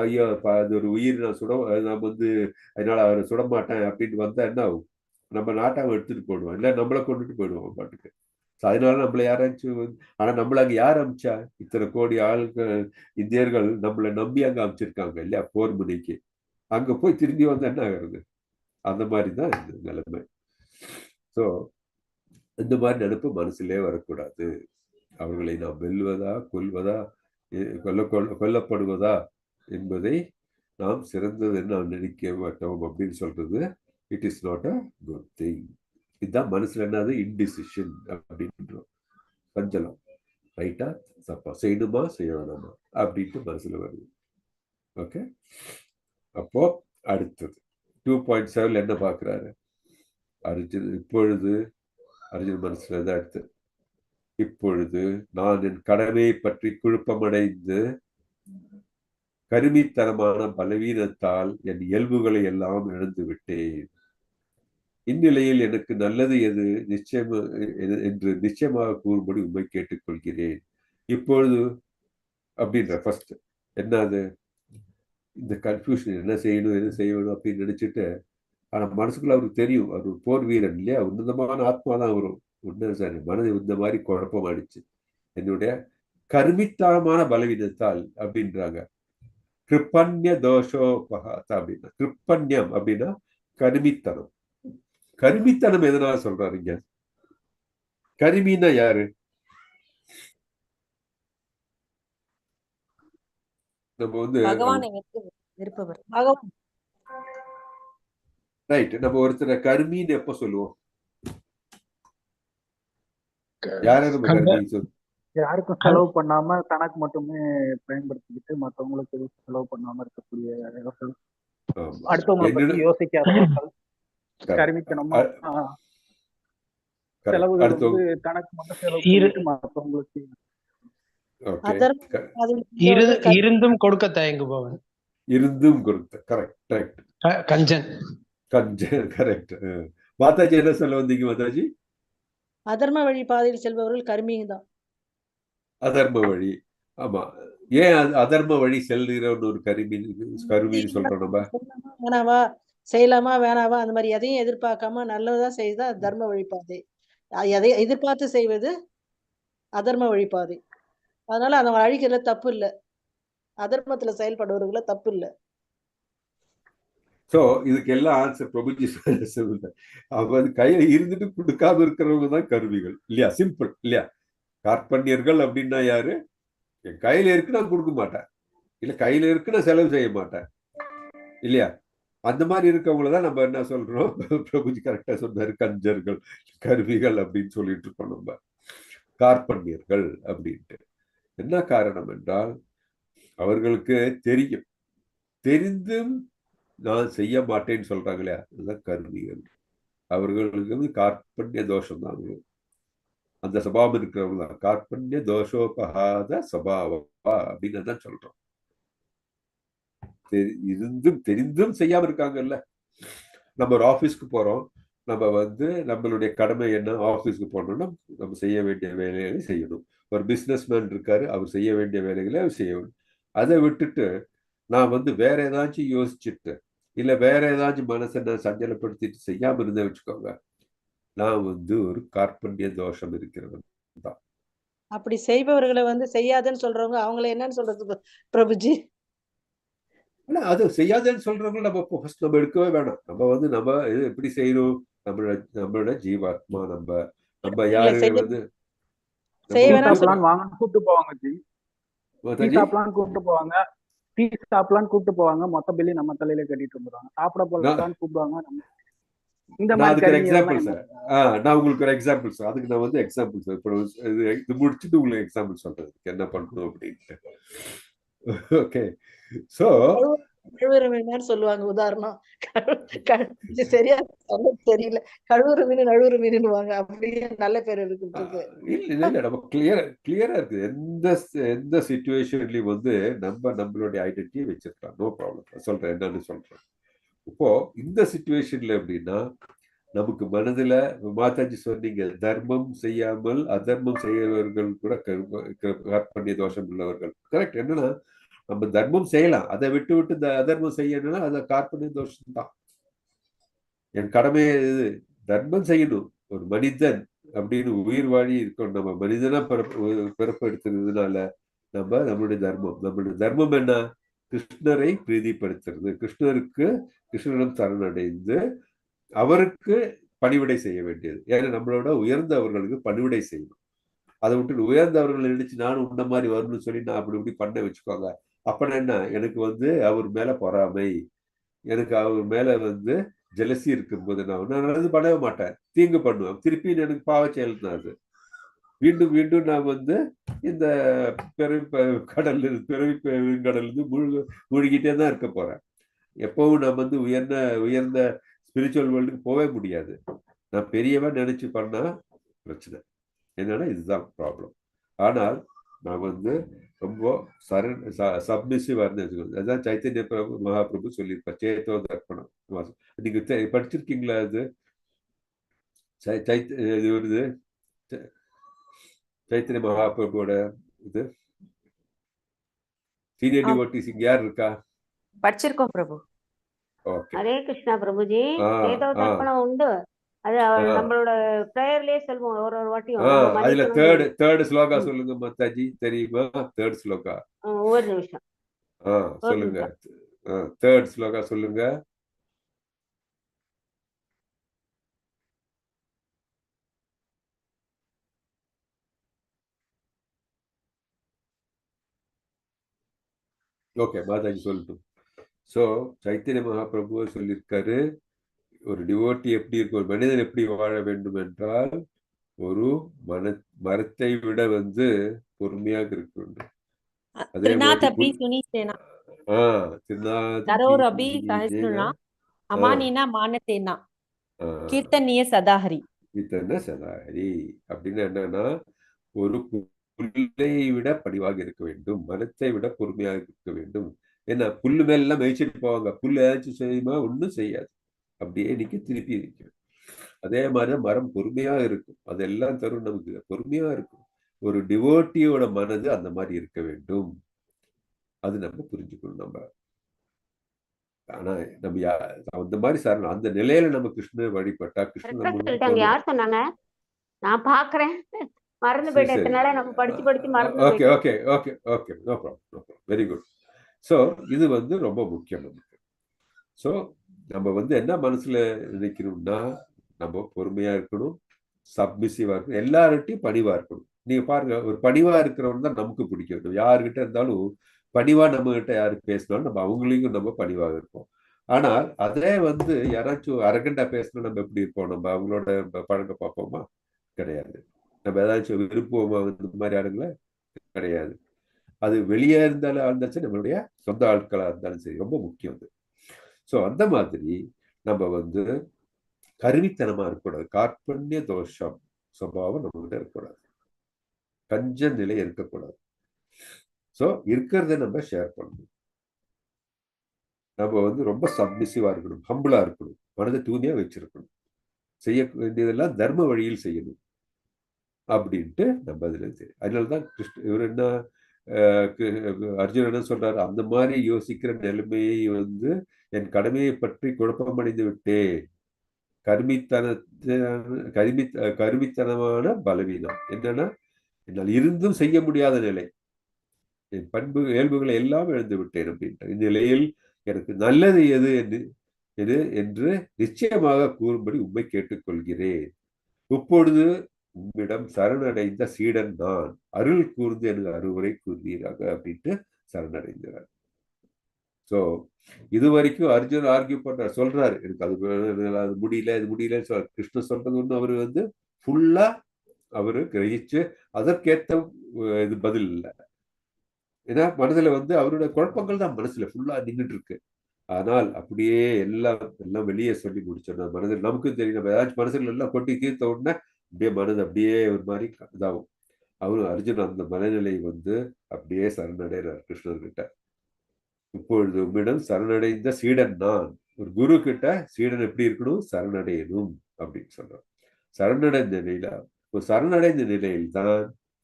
ஐயோ அது ஒரு உயிர் நான் வந்து அதனால அவரை சுட மாட்டேன் அப்படின்னு வந்தா என்ன ஆகும்? நம்ம நாட்டை எடுத்துட்டு போயிடுவோம், இல்லை நம்மளை கொண்டுட்டு போயிடுவோம் பாட்டுக்கு. அதனால நம்மளை யாராச்சும் ஆனா நம்மள அங்க யார் அமிச்சா? இத்தனை கோடி ஆளுகள் இந்தியர்கள் நம்மளை நம்பி அங்க அமைச்சிருக்காங்க இல்லையா போர் முனைக்கு. அங்க போய் திரும்பி வந்தா என்ன ஆகுறது? அந்த மாதிரிதான் இந்த நிலைமை. ஸோ இந்த மாதிரி நினைப்பு மனசுலே வரக்கூடாது. அவர்களை நாம் வெல்வதா கொல்வதா கொல்லப்படுவதா என்பதை நாம் சிறந்தது நாம் நினைக்க மாட்டோம் அப்படின்னு சொல்றது it is not a good thing. இதுதான் மனசுல என்னது இன்டிசிஷன் அப்படின்றோம். சஞ்சலம், ரைட்டா தப்பா, செய்யணுமா செய்ய வேணாமா அப்படின்ட்டு மனசுல வருது. ஓகே, அப்போ அடுத்தது 2.7 என்ன பார்க்கிறாரு அர்ஜுன்? இப்பொழுது அர்ஜுன் மனசுல தான் அடுத்து, இப்பொழுது நான் என் கடமையை பற்றி குழப்பமடைந்து கருமித்தனமான பலவீனத்தால் என் இயல்புகளை எல்லாம் இழந்து விட்டேன். இந்நிலையில் எனக்கு நல்லது எது என்று நிச்சயமாக கூறும்படி உண்மை கேட்டுக்கொள்கிறேன். இப்பொழுது அப்படின்ற ஃபர்ஸ்ட் என்னது இந்த கன்ஃபியூஷன், என்ன செய்யணும் எது செய்யணும் அப்படின்னு நினைச்சிட்டு, ஆனா மனசுக்குள்ள அவருக்கு தெரியும் அவர் போர் வீரன் இல்லையா, உன்னதமான ஆத்மா தான் வரும். உன்னத சாரி மனது இந்த மாதிரி குழப்பம் ஆயிடுச்சு என்னுடைய கருமித்தனமான பலவீனத்தால் அப்படின்றாங்க. கிருப்பண்ய தோஷோபகாத அப்படின்னா, கிருப்பண்யம் அப்படின்னா கருமித்தனம். கருமித்தனம் எதனால சொல்றாரு இங்க? கருமின்னா யாரு? நம்ம வந்து ரைட், நம்ம ஒருத்தரை கருமின்னு எப்ப சொல்லுவோம்? யாரை நம்ம கருமின்னு சொல்லுவோம்? யாருக்கும் செலவு பண்ணாம தனக்கு மட்டுமே பயன்படுத்திக்கிட்டு மற்றவங்களுக்கு செலவு பண்ணாம இருக்கக்கூடிய அடுத்தவங்களை பத்தி யோசிக்காதவர்கள் கருமித்தனமா செலவுகள் வந்து தனக்கு மட்டும் செலவு பண்ணிட்டு மற்றவங்களுக்கு இருந்தும் கொடுக்க தயங்குபவன். இருந்தும் கொடுக்க, கரெக்ட். கஞ்சன் கரெக்ட். மாதாஜி என்ன சொல்ல வந்தீங்க மாதாஜி? அதர்ம வழி பாதையில் செல்பவர்கள் கருமியும் தான். அதர்ம வழி, ஆமா. ஏன் அதர்ம வழி செல்கிற ஒரு கருமின்னு சொல்றோம் நம்ம? வேணாவா செய்யலாமா வேணாவா அந்த மாதிரி எதையும் எதிர்பார்க்காம நல்லதான் செய்தா தர்ம வழிபாதை. எதை எதிர்பார்த்து செய்வது அதர்ம வழிபாதை. அதனால அதை அழிக்கிறதுல தப்பு இல்லை, அதர்மத்துல செயல்படுவர்கள தப்பு இல்லை. சோ இதுக்கு எல்லாம் ஆன்சர் பிரபுஜி சொல்லுங்க. அவன் கையில இருந்துட்டு கொடுக்காம இருக்கிறவங்க தான் கருவிகள் இல்லையா? சிம்பிள் இல்லையா? கார்பண்யர்கள் அப்படின்னா யாரு? என் கையில இருக்கு நான் கொடுக்க மாட்டேன், இல்ல கையில இருக்கு நான் செலவு செய்ய மாட்டேன் இல்லையா? அந்த மாதிரி இருக்கவங்களதான் நம்ம என்ன சொல்றோம்? பிரபுஜி கரெக்டா சொன்னாரு, கஞ்சர்கள், கருவிகள் அப்படின்னு சொல்லிட்டு இருக்கோம் நம்ம. கார்பண்யர்கள் அப்படின்ட்டு என்ன காரணம் என்றால் அவர்களுக்கு தெரியும், தெரிந்தும் நான் செய்ய மாட்டேன்னு சொல்றாங்க இல்லையா, அதுதான் கருவிகள். அவர்களுக்கு வந்து கார்பண்ய தோஷம் தான், அந்த சபாவம் இருக்கிறவங்க தான் கார்பண்ய தோஷோபகாத சபாவம் அப்படின்னு தான் சொல்றோம். இருந்தும் தெரிந்தும் செய்யாம இருக்காங்கல்ல. நம்ம ஒரு ஆபீஸ்க்கு போறோம், நம்ம வந்து நம்மளுடைய கடமை என்ன? ஆபீஸ்க்கு போனோம்னா நம்ம செய்ய வேண்டிய வேலைகளை செய்யணும். ஒரு பிசினஸ் மேன் இருக்காரு, அவர் செய்ய வேண்டிய வேலைகளை அவர் செய்யணும். அதை விட்டுட்டு நான் வந்து வேற ஏதாச்சும் யோசிச்சுட்டு இல்ல வேற ஏதாச்சும் மனசை நான் சஞ்சலப்படுத்திட்டு செய்யாம இருந்தேன் வச்சுக்கோங்க, நான் வந்து ஒரு கார்பண்ய தோஷம் இருக்கிறவன் தான். அப்படி செய்பவர்களை வந்து செய்யாதுன்னு சொல்றவங்க அவங்களை என்னன்னு சொல்றது பிரபுஜி? ஆனா அது செய்யாதுன்னு சொல்றவங்க நம்ம ஃபர்ஸ்ட் நம்ம எடுக்கவே வேணாம். நம்ம வந்து நம்ம இது எப்படி செய்யணும்? நம்மளோட ஜீவாத்மா, நம்ம யாரு வந்து கூப்பிட்டு போவாங்க ஜி, கூப்பிட்டு போவாங்க, டீ சாப்பிடலான்னு கூப்பிட்டு போவாங்க, மொத்த பில்லி நம்ம தலையில கட்டிட்டு வந்துருவாங்க. சாப்பிட போலான்னு கூப்பிடுவாங்க. இந்த மாதிரி எக்ஸாம்பிள் சார், நான் உங்களுக்கு ஒரு எக்ஸாம்பிள் சார், அதுக்கு நான் வந்து எக்ஸாம்பிள் சார் இப்போ இது முடிச்சுட்டு உங்களுக்கு எக்ஸாம்பிள் சொல்றதுக்கு என்ன பண்ணணும் அப்படின்ட்டு. ஓகே, ஸோ கழுவுற மீனான்னு சொல்லுவாங்க உதாரணம். சரியா சொல்ல தெரியல. கழுவுற மீன் நழுவுற மீனுவாங்க. அப்படியே நல்ல பேர் இருக்கிறதுக்கு. இல்ல நம்ம கிளியரா இருக்கு. எந்த சிச்சுவேஷன்லயும் வந்து நம்மளுடைய ஐடென்டிட்டியை வச்சிருக்கலாம். No problem. சொல்றேன் என்னன்னு சொல்றேன். இப்போ இந்த சிச்சுவேஷன்ல எப்படின்னா நமக்கு மனதுல மாதாஜி சொன்னீங்க, தர்மம் செய்யாமல் அதர்மம் செய்யறவர்கள் கூட கற்பண்ய தோஷம் உள்ளவர்கள். கரெக்ட். என்னன்னா நம்ம தர்மம் செய்யலாம், அதை விட்டு இந்த அதர்மம் செய்யணும்னா அது கார்பண்ய தோஷம் தான். என் கடமையை இது தர்மம் செய்யணும். ஒரு மனிதன் அப்படின்னு உயிர் வாழி இருக்கணும். நம்ம மனிதனா பிறப்பு எடுத்துறதுனால நம்மளுடைய தர்மம் என்ன? கிருஷ்ணரை பிரீதிப்படுத்துறது, கிருஷ்ணரிடம் சரணடைந்து அவருக்கு பணிவிடை செய்ய வேண்டியது. ஏன்னா நம்மளோட உயர்ந்தவர்களுக்கு பணிவிடை செய்யணும். அதை விட்டு உயர்ந்தவர்கள் நினைச்சு நானும் உன்ன மாதிரி வரணும்னு சொல்லி நான் அப்படி இப்படி பண்ண வச்சுக்கோங்க. அப்ப என்ன, எனக்கு வந்து அவர் மேல பொறாமை, எனக்கு அவர் மேல வந்து ஜெலசி இருக்கும்போது நான் நல்லது பண்ணவே மாட்டேன், தீங்கு பண்ணுவேன். திருப்பி எனக்கு பாவ செயல் தான் அது. மீண்டும் மீண்டும் நான் வந்து இந்த கடல்ல இருந்து மூழ்கிட்டே தான் இருக்க போறேன். எப்பவும் நான் வந்து உயர்ந்த ஸ்பிரிச்சுவல் வேர்ல்டுக்கு போகவே முடியாது. நான் பெரியவன் நினைச்சு பண்ணா பிரச்சனை. என்னன்னா இதுதான் ப்ராப்ளம். ஆனால் நான் வந்து ரொம்ப சப்மிசிவா இருந்தேன். அதுதான் சைத்தன்ய பிரபு மகாபிரபு சொல்லியிருப்பார், சேத்தோ தர்ப்பணம். நீங்க படிச்சிருக்கீங்களா? அது இது வருது சைத்தன்ய மகாபிரபுவோட இது. சீனியர் டிவோட்டிஸ் இங்க யார் இருக்கா? படிச்சிருக்கோம் பிரபு. ஹரே கிருஷ்ணா பிரபுஜி. சேதோ தர்ப்பணம் உண்டு. அது நம்மளோட பிரேயர்லயே சொல்லுவோம் ஒரு வாட்டியும். அதுல தேர்ட் ஸ்லோகா சொல்லுங்க மாதாஜி, தெரியுமா? தேர்ட் ஸ்லோகா ஒரு நிமிஷம் சொல்லுங்க. தேர்ட் ஸ்லோகா சொல்லுங்க. ஓகே, மாதாஜி சொல்லட்டும். ஸோ சைத்தன்ய மகாபிரபு சொல்லியிருக்காரு, ஒரு டிவோட்டி எப்படி இருக்கும், ஒரு மனிதன் எப்படி வாழ வேண்டும் என்றால் ஒரு மரத்தை விட வந்து பொறுமையாக இருக்க வேண்டும். அதே மாதிரி சதாஹரி அப்படின்னு என்னன்னா, ஒரு புல்லை விட பணிவாக இருக்க வேண்டும், மரத்தை விட பொறுமையாக இருக்க வேண்டும். ஏன்னா புல்லு மேல எல்லாம் மேய்ச்சிட்டு போவாங்க, புல்லு ஏதாச்சும் செய்யுமா? ஒன்றும் செய்யாது, அப்படியே நிக்க திருப்பி நிற்கும். அதே மாதிரி மரம் பொறுமையா இருக்கும், அதெல்லாம் தரும் நமக்கு, பொறுமையா இருக்கும். ஒரு டிவோட்டியோட மனது அந்த மாதிரி இருக்க வேண்டும். அது நம்ம புரிஞ்சுக்கணும். நம்ம ஆனா நம்ம அந்த மாதிரி சார் அந்த நிலையில நம்ம கிருஷ்ணர் வழிபட்டா கிருஷ்ணன் யார் சொன்னாங்க? நான் பாக்குறேன், மறந்து போயிட்டதுனால நம்ம படிச்சு மறந்து. Okay okay okay okay no problem, very good. So இது வந்து ரொம்ப முக்கியம் நமக்கு. ஸோ நம்ம வந்து என்ன மனசுல நினைக்கணும்னா, நம்ம பொறுமையா இருக்கணும், சப்மிசிவா இருக்கணும், எல்லார்கிட்டையும் பணிவா இருக்கணும். நீங்க பாருங்க, ஒரு பணிவா இருக்கிறவன் தான் நமக்கு பிடிக்கும். யாருக்கிட்ட இருந்தாலும் பணிவா நம்ம கிட்ட யாரு பேசினாலும் நம்ம அவங்களையும் நம்ம பணிவாக இருப்போம். ஆனால் அதே வந்து யாராச்சும் அரகண்டா பேசினா நம்ம எப்படி இருப்போம்? நம்ம அவங்களோட பழங்க பார்ப்போமா? கிடையாது. நம்ம ஏதாச்சும் விருப்பமா இந்த மாதிரி ஆளுங்கள கிடையாது. அது வெளியே இருந்தாலும் நம்மளுடைய சொந்த ஆட்களா இருந்தாலும் சரி, ரொம்ப முக்கியம் அது. ஸோ அந்த மாதிரி நம்ம வந்து கருவித்தனமா இருக்கக்கூடாது, கார்பண்ய தோஷம் சுபாவம் நம்ம கிட்ட இருக்கக்கூடாது, கஞ்ச நிலை இருக்கக்கூடாது. ஸோ இருக்கிறத நம்ம ஷேர் பண்ணணும். நம்ம வந்து ரொம்ப சப்மிசிவா இருக்கணும், ஹம்பிளா இருக்கணும், மனதை தூய்மையா வச்சிருக்கணும், செய்ய வேண்டியதெல்லாம் தர்ம வழியில் செய்யணும் அப்படின்ட்டு நம்ம அதுல தெரியும். அதனாலதான் இவர் என்ன அர்ஜுன் என்ன சொல்றாரு, அந்த மாதிரி யோசிக்கிற நிலைமையை வந்து என் கடமையை பற்றி குழப்பமடைந்து விட்டேன், கருமித்தனமான பலவீனம். என்னன்னா, என்னால் இருந்தும் செய்ய முடியாத நிலை, என் இயல்புகளை எல்லாம் இழந்து விட்டேன் அப்படின்ட்டு. இந்நிலையில் எனக்கு நல்லது எது என்று நிச்சயமாக கூறும்படி உண்மை கேட்டுக்கொள்கிறேன். இப்பொழுது உம்மிடம் சரணடைந்த சீடன் நான், அருள் கூர்ந்து எனக்கு அறிவுரை கூறுவீராக அப்படின்ட்டு சரணடைந்தார். ஸோ இது வரைக்கும் அர்ஜுன் ஆர்கியூ பண்றாரு, சொல்றாரு எனக்கு அது முடியல, இது முடியல. கிருஷ்ணன் சொல்றது ஒண்ணு அவரு வந்து ஃபுல்லா அவரு கிரகிச்சு அதற்கேற்ற இது பதில் இல்லை. ஏன்னா மனதுல வந்து அவருடைய குழப்பங்கள் தான் மனசுல ஃபுல்லா நின்றுட்டு இருக்கு. ஆனால் அப்படியே எல்லாம் எல்லாம் வெளியே சொல்லி முடிச்சோம். மனதில் நமக்கும் தெரியும், நம்ம ஏதாச்சும் மனசுல எல்லாம் கொட்டி தீர்த்த உடனே அப்படியே மனது அப்படியே ஒரு மாதிரி இதாகும். அவரும் அர்ஜுன் அந்த மனநிலை அப்படியே சரணடைகிறார் கிருஷ்ணர்கிட்ட. இப்பொழுது உம்மிடம் சரணடைந்த சீடன் நான். ஒரு குரு கிட்ட சீடன் எப்படி இருக்கணும்? சரணடையணும் அப்படின்னு சொல்றார். சரணடைந்த நிலையில, ஒரு சரணடைந்த நிலையில் தான்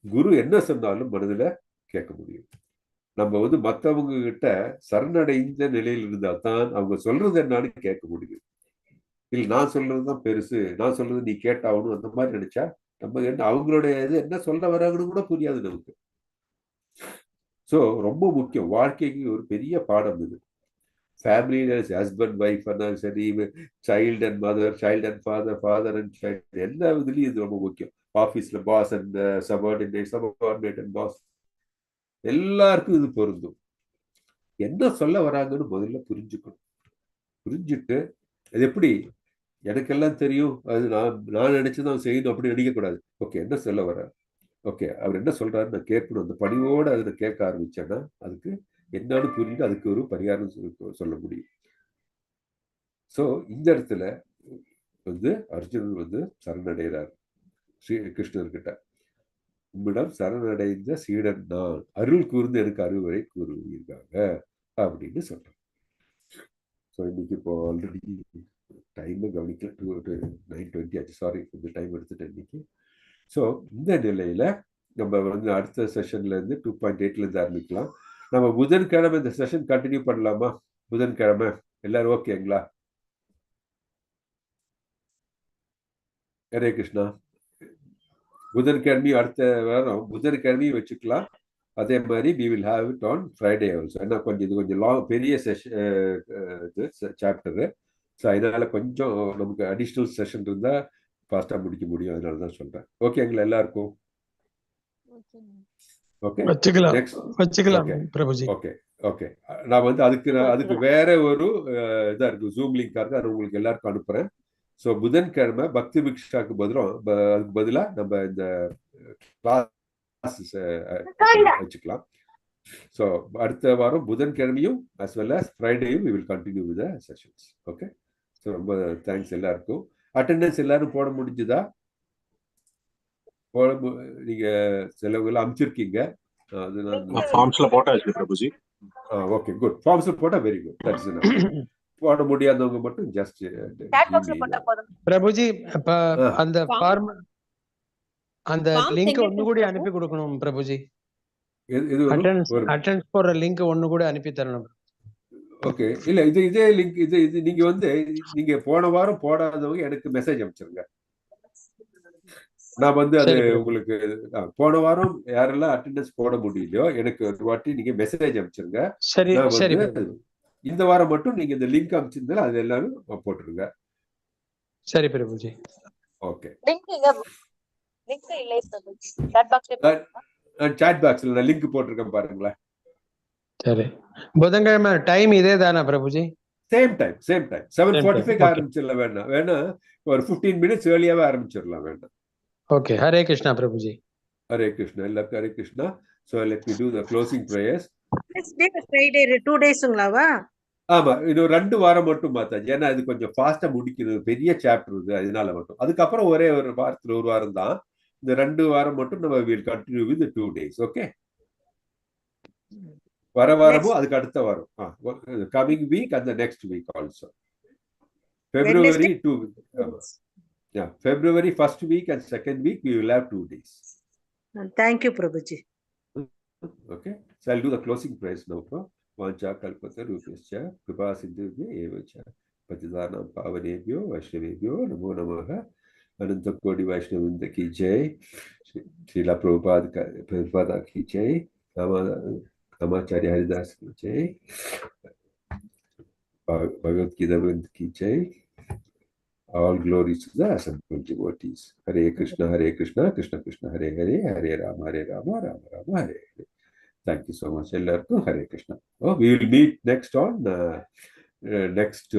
குரு என்ன சொன்னாலும் மனதுல கேட்க முடியும். நம்ம மற்றவங்க கிட்ட சரணடைந்த நிலையில் இருந்தா தான் அவங்க சொல்றது என்னன்னு கேட்க முடியும். இல்லை நான் சொல்றதுதான் பெருசு, நான் சொல்றது நீ கேட்டாகணும், அந்த மாதிரி நினைச்சா நம்ம என்ன அவங்களுடைய இது என்ன சொல்ல வராங்கன்னு கூட புரியாது நமக்கு. ஸோ ரொம்ப முக்கியம், வாழ்க்கைக்கு ஒரு பெரிய பாடம் இது. ஃபேமிலியில ஹஸ்பண்ட் ஒய்ஃப் இருந்தாலும் சரி, child and mother, child and father, father and child, எல்லா இதுலயும் இது ரொம்ப முக்கியம். ஆஃபீஸ்ல boss and subordinate and boss, எல்லாருக்கும் இது பொருந்தும். என்ன சொல்ல வராங்கன்னு முதல்ல புரிஞ்சுக்கணும். புரிஞ்சுட்டு அது எப்படி எனக்கெல்லாம் தெரியும், அது நான் நினைச்சுதான் செய்யணும் அப்படி நினைக்கக்கூடாது. ஓகே, என்ன சொல்ல வர, ஓகே அவர் என்ன சொல்றாரு நான் கேட்கணும். அந்த பணிவோடு அதை கேட்க ஆரம்பிச்சேன்னா அதுக்கு என்னன்னு புரிஞ்சு அதுக்கு ஒரு பரிகாரம் சொல்ல முடியும். ஸோ இந்த இடத்துல அர்ஜுனன் சரணடைகிறார் ஸ்ரீ கிருஷ்ணர்கிட்ட. உம்மிடம் சரணடைந்த சீடன் நான், அருள் கூர்ந்து எனக்கு அறுவரை கூறுவீர்காக அப்படின்னு சொல்றேன். ஸோ இன்னைக்கு இப்போ ஆல்ரெடி டைமை கவனிக்கல, 9:20 ஆச்சு. சாரி, கொஞ்சம் டைம் எடுத்துட்டேன் இன்னைக்கு. ஸோ இந்த நிலையில நம்ம அடுத்த செஷன்ல இருந்து 2.8ல இருந்து ஆரம்பிக்கலாம். நம்ம புதன்கிழமை இந்த செஷன் கண்டினியூ பண்ணலாமா? புதன்கிழமை எல்லாரும் ஓகேங்களா? ஹரே கிருஷ்ணா. புதன்கிழமையும் அடுத்த வாரம் புதன்கிழமையும் வச்சுக்கலாம். அதே மாதிரி we will have it on Friday also. ஏன்னா இது கொஞ்சம் லாங், பெரிய சாப்டரு. ஸோ அதனால கொஞ்சம் நமக்கு அடிஷ்னல் செஷன் இருந்தா ஃபாஸ்டா முடிக்க முடியும். அதனால தான் சொல்றேன். ஓகேங்களா எல்லாருக்கும்? ஓகே, வச்சுக்கலாம் பிரபுஜி. Okay okay. நான் அதுக்கு வேற ஒரு இதா இருக்கு, ஜூம் லிங்கா இருக்கு, அது உங்களுக்கு எல்லாருக்கும் அனுப்புறேன். ஸோ புதன்கிழமை பக்தி பிக்ஷாக்கு அதுக்கு பதிலா நம்ம இந்த கிளாஸ் வச்சுக்கலாம். ஸோ அடுத்த வாரம் புதன்கிழமையும் as well as ஃப்ரைடேயும் we will continue with the sessions. Okay. So ரொம்ப தேங்க்ஸ் எல்லாருக்கும். அட்டெண்டன்ஸ் எல்லாரும் போட முடிஞ்சுதா? நீங்க சிலவங்க அனுப்பிச்சிருக்கீங்க. அது நான் ஃபார்ம்ஸ்ல போட்டாச்சு பிரபுஜி. Okay, good. ஃபார்ம்ஸ்ல போட்டா வெரி குட். That's enough. போட முடியாதவங்க மட்டும் ஜஸ்ட் பிரபுஜி அந்த ஃபார்ம் அந்த லிங்க் ஒன்னு கூட அனுப்பி கொடுக்கணும் பிரபுஜி. அட்டெண்டன்ஸ் போற லிங்க் ஒன்னு கூட அனுப்பி தரணும். ஓகே, இல்ல இதே லிங்க் இது நீங்க போன வாரம் போடாதவங்க எனக்கு மெசேஜ் அனுப்பிச்சிருங்க. நான் அது உங்களுக்கு போன வாரம் யாரெல்லாம் அட்டெண்டன்ஸ் போட முடியலையோ எனக்கு ஒரு வாட்டி நீங்க மெசேஜ் அனுப்பிச்சிருங்க. சரி, இந்த வாரம் மட்டும் நீங்க இந்த லிங்க் அனுப்பிச்சிருந்தாலும் அது எல்லாரும் போட்டுருங்க. சரி பிரபுஜி. ஓகே. சாட் பாக்ஸ்ல நான் லிங்க் போட்டிருக்கேன் பாருங்களேன். சரி, புதன்கிழமை டைம் இதே தானா பிரபுஜி? சேம் டைம் 7:45 ஆரம்பிச்சிடலாம். வேணா ஒரு 15 minutes ஏர்லியாவே ஆரம்பிச்சிடலாம். வேண்டாம். ஓகே. ஹரே கிருஷ்ணா பிரபுஜி. ஹரே கிருஷ்ணா. எல்லாருக்கும் Hare Krishna. So let me do the closing prayers. Next day Friday 2 daysங்களாவா? ஆமா, இது 2 வாரம் மட்டும் மாத்தாச்சு. ஏன்னா அது கொஞ்சம் ஃபாஸ்டா முடிக்கிறது, பெரிய சாப்டர் இது, அதனால மட்டும். அதுக்கப்புறம் ஒரே ஒரு வாரத்துல ஒரு வாரம் தான். இந்த 2 வாரம் மட்டும் நம்ம will continue with the 2 days. Okay. வாரமும் அதுக்கு அடுத்த வாரம், coming week and the next week also. February 2 February 1st week and 2nd week we will have 2 days. Thank you Prabhuji. Okay, so I'll do the closing prayers now. Vancha kalpata rupescha kripa sindhubhyo evacha patitanam pavanebhyo vaishnavebhyo namo namaha. Ananta Kodi Vaishnavinda ki jai. Srila Prabhupada ki jai. Namacharya Haridas ki jai. Bhagavad Gita ki jai. All glories to the assembled devotees. Hare Krishna, Krishna Krishna, Hare Hare, Hare Rama, Rama Rama, Hare Hare. Thank you so much. Hare Krishna. We will meet next on next